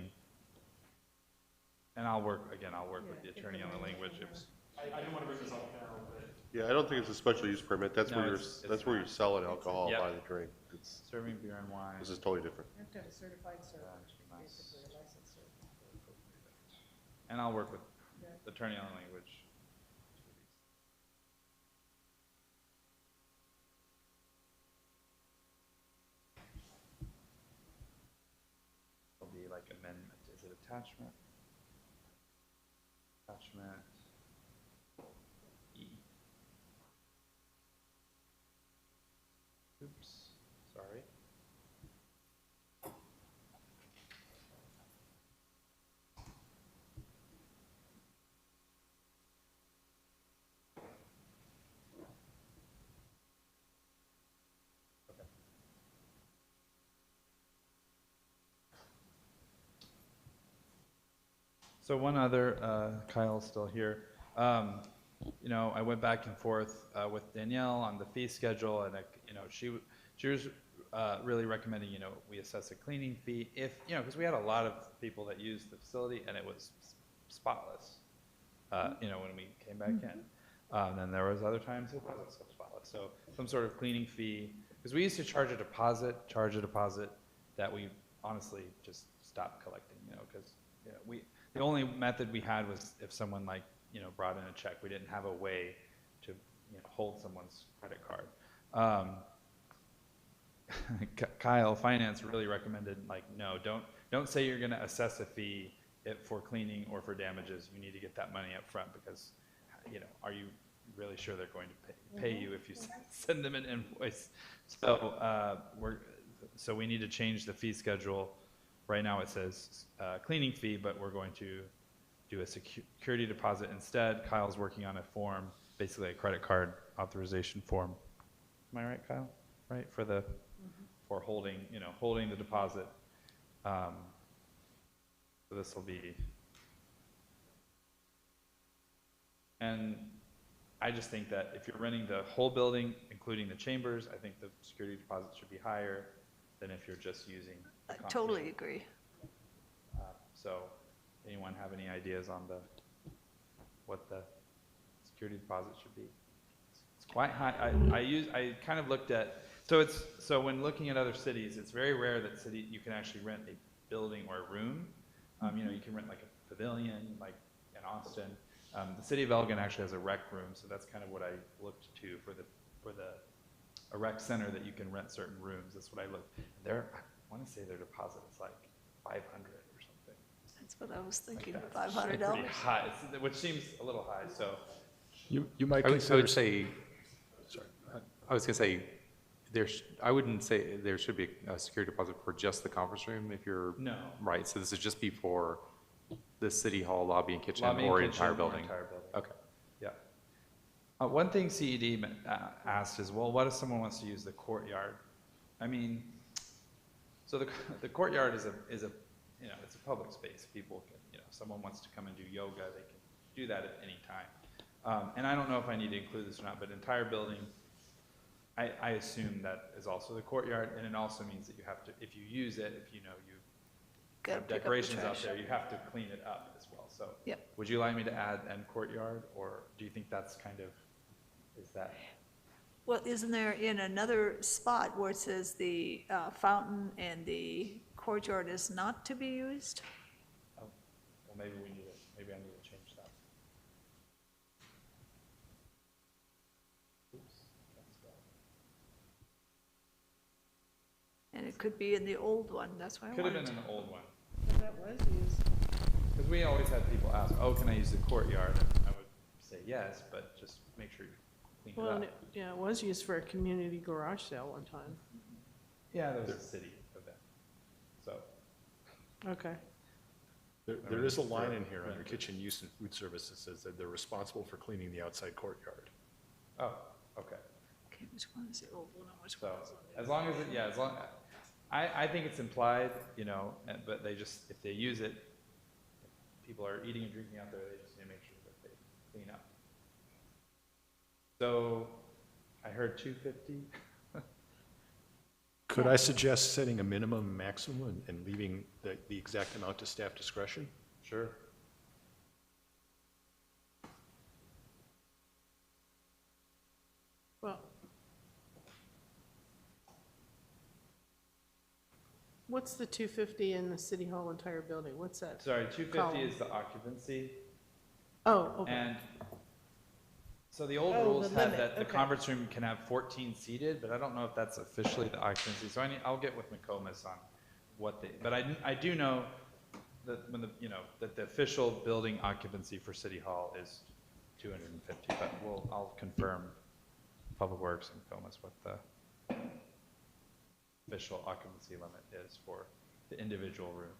and I'll work with the attorney on the language. I didn't want to bring this up now, but Yeah, I don't think it's a special use permit. That's No, where you're, it's that's where you're selling alcohol Yep. by the drink. It's, Serving beer and wine. this is totally different. You have to have a certified server, you must. basically, a licensed server. And I'll work with the attorney on language. It'll be like amendment, is it attachment? Attachment E. Oops, sorry. So one other, Kyle's still here. You know, I went back and forth with Danielle on the fee schedule, and you know, she was really recommending, you know, we assess a cleaning fee if, you know, because we had a lot of people that used the facility and it was spotless. You know, when we came back in, then there was other times it wasn't so spotless. So some sort of cleaning fee, because we used to charge a deposit that we honestly just stopped collecting. You know, because you know, the only method we had was if someone like, you know, brought in a check. We didn't have a way to, you know, hold someone's credit card. Kyle, finance really recommended, like, no, don't say you're going to assess a fee for cleaning or for damages. You need to get that money up front because, you know, are you really sure they're going to pay you if you send them an invoice? So we need to change the fee schedule. Right now it says cleaning fee, but we're going to do a security deposit instead. Kyle's working on a form, basically a credit card authorization form. Am I right, Kyle? Right, for holding, you know, holding the deposit. So this will be, and I just think that if you're renting the whole building, including the chambers, I think the security deposit should be higher than if you're just using the I common totally area. agree. So, anyone have any ideas on what the security deposit should be? It's quite high. I kind of looked at, so when looking at other cities, it's very rare that you can actually rent a building or a room. You know, you can rent like a pavilion, like in Austin. The city of Elgin actually has a rec room, so that's kind of what I looked to for a rec center that you can rent certain rooms. That's what I looked. I want to say their deposit is like $500 or something. That's what I was thinking, That's $500. pretty high, which seems a little high. So You might I consider. would say, I was going to say, I wouldn't say there should be a security deposit for just the conference room if you're. No. Right, so this would just be for the city hall, lobby and kitchen, Lobby and or kitchen entire or building? entire building. Okay. Yeah. One thing CED asked is, well, what if someone wants to use the courtyard? I mean, so the courtyard is a you know, it's a public space. People can, you know, if someone wants to come and do yoga, they can do that at any time. And I don't know if I need to include this or not, but entire building, I assume that is also the courtyard, and it also means that you have to, if you use it, if you know you Gotta have pick up the decorations out trash. there, you have to clean it up as well. So Yep. would you like me to add and courtyard, or do you think that's kind of, is that? Well, isn't there in another spot where it says the fountain and the courtyard is not to be used? Oh, well, maybe maybe I need to change that. Oops, that's bad. And it could be in the old one, that's why I Could have wanted been to. in the old one, That was used. because we always had people ask, oh, can I use the courtyard? And I would say yes, but just make sure you clean Well, and it up. yeah, it was used for a community garage sale one time. Yeah, there was a city event, so. Okay. There is a line in here under kitchen use and food service that says that they're responsible for cleaning the outside courtyard. Oh, okay. Okay, which one is the old one and which So, one is the as long as as long, I think it's implied, you know, but they just, if they use it, if people are eating and drinking out there, they just need to make sure that they clean up. So, I heard 250. Could I suggest setting a minimum and maximum and leaving the exact amount to staff discretion? Sure. What's the 250 in the City Hall entire building? What's that? Sorry, 250 column? is the occupancy. Oh, okay. And so the old Oh, rules the had limit, that the okay. conference room can have 14 seated, but I don't know if that's officially the occupancy. So I'll get with McComas on what they, but I do know that when that the official building occupancy for City Hall is 250, but I'll confirm Public Works and McComas what the official occupancy limit is for the individual rooms.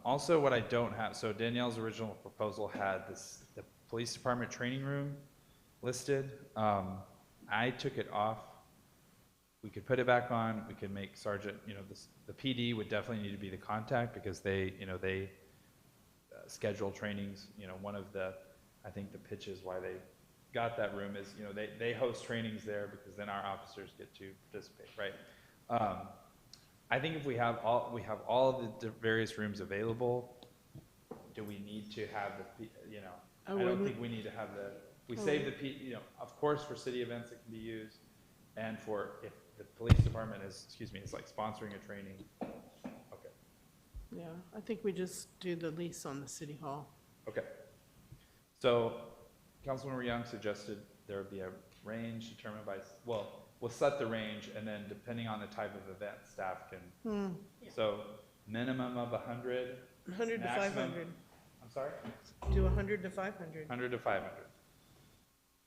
Also, what I don't have, so Danielle's original proposal had the police department training room listed. I took it off. We could put it back on. We could make Sergeant, the PD would definitely need to be the contact because they schedule trainings. One of I think the pitches why they got that room is, they host trainings there because then our officers get to participate, right? I think if we have all of the various rooms available, do we need to have I don't think we need to have we save of course for city events it can be used, and for if the police department is like sponsoring a training. Okay. Yeah, I think we just do the lease on the City Hall. Okay. So Councilmember Young suggested there would be a range determined by, we'll set the range, and then depending on the type of event, staff can, so minimum of 100. 100 to maximum- 500. I'm sorry? Do 100 to 500. 100 to 500.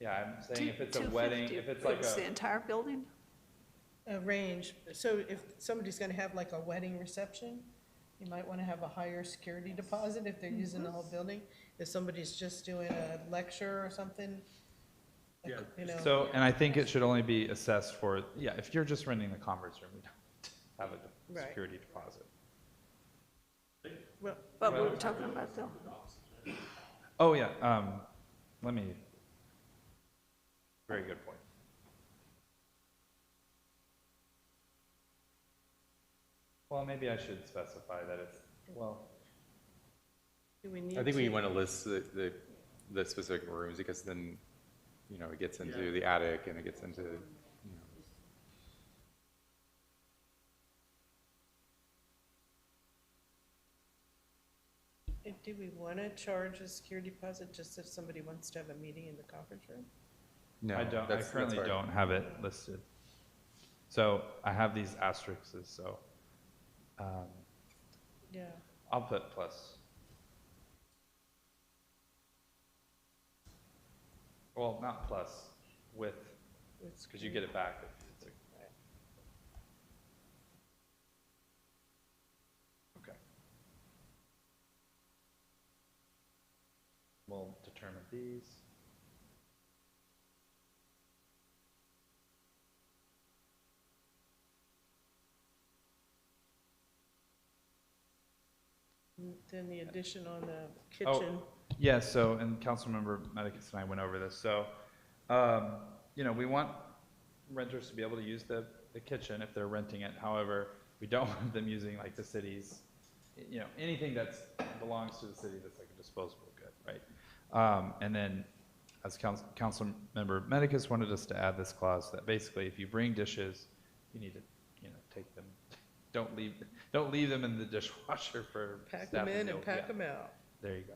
Yeah, I'm saying if it's a 250 wedding, if it's like the entire building? A range, so if somebody's gonna have like a wedding reception, you might wanna have a higher security deposit if they're using the whole building. If somebody's just doing a lecture or something, like, So, and I think it should only be assessed for, if you're just renting the conference room, we don't have a Right. security deposit. well, But we were talking about though. Oh, yeah, very good point. Well, maybe I should specify that it's, do we need to? I think we want to list the specific rooms because then, it gets into the attic and it gets into, Do we wanna charge a security deposit just if somebody wants to have a meeting in the conference room? no. I currently fine. don't have it listed. So I have these asterisks, so, Yeah. I'll put plus. Well, not plus, with, because you get it back if it's a. Okay. We'll determine these. Then the addition on the Oh, kitchen. yeah, so, and Councilmember Medicus and I went over this, so, we want renters to be able to use the kitchen if they're renting it, however, we don't want them using like the city's, anything that belongs to the city that's like a disposable good, right? And then, as Councilmember Medicus wanted us to add this clause that basically if you bring dishes, you need to, take them, don't leave them in the dishwasher for Pack staff them to in deal- and pack yeah. them out. There you go.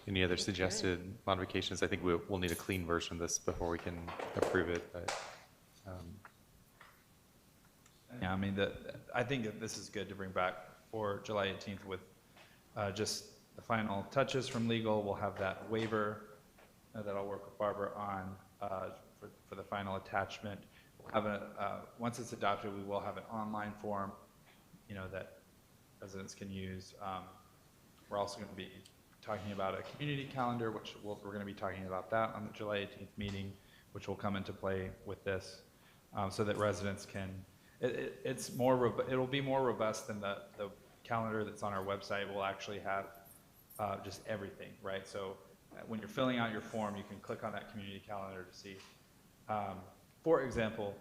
Any other suggested modifications? I think we'll need a clean version of this before we can approve it, but, Yeah, I mean, I think that this is good to bring back for July 18th with just the final touches from legal. We'll have that waiver that I'll work with Barbara on for the final attachment. We'll have once it's adopted, we will have an online form, that residents can use. We're also going to be talking about a community calendar, which we're going to be talking about that on the July 18th meeting, which will come into play with this, so that residents can It's more, it'll be more robust than the calendar that's on our website. Will actually have just everything, right? So when you're filling out your form, you can click on that community calendar to see. For example,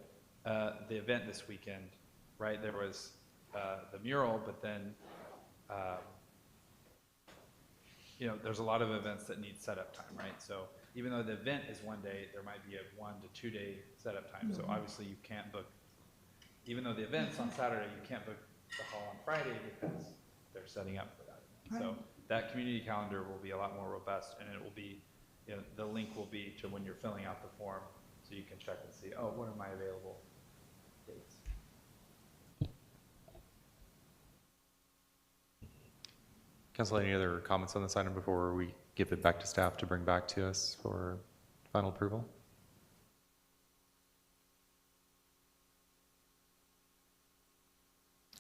the event this weekend, right? There was the mural, but then, you know, there's a lot of events that need setup time, right? So even though the event is one day, there might be a 1 to 2 day setup time. So obviously you can't book, even though the event's on Saturday, you can't book the hall on Friday because they're setting up for that event. So that community calendar will be a lot more robust, and it will be, you know, the link will be to when you're filling out the form, so you can check and see, oh, what are my available dates? Council, any other comments on this item before we give it back to staff to bring back to us for final approval?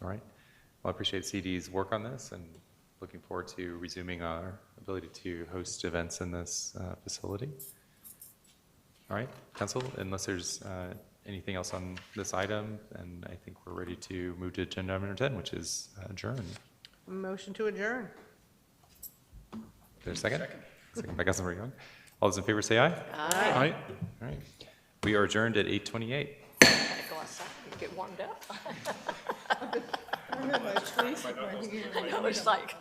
All right. Well, I appreciate CD's work on this and looking forward to resuming our ability to host events in this facility. All right, Council, unless there's anything else on this item, and I think we're ready to move to agenda item number 10, which is adjourn. Motion to adjourn. Is there a second? Second by Councilmember Young. All those in favor say aye. Aye. All right. We are adjourned at 8:28. Gotta go outside and get warmed up. I had my face in my hand. I know, it's like.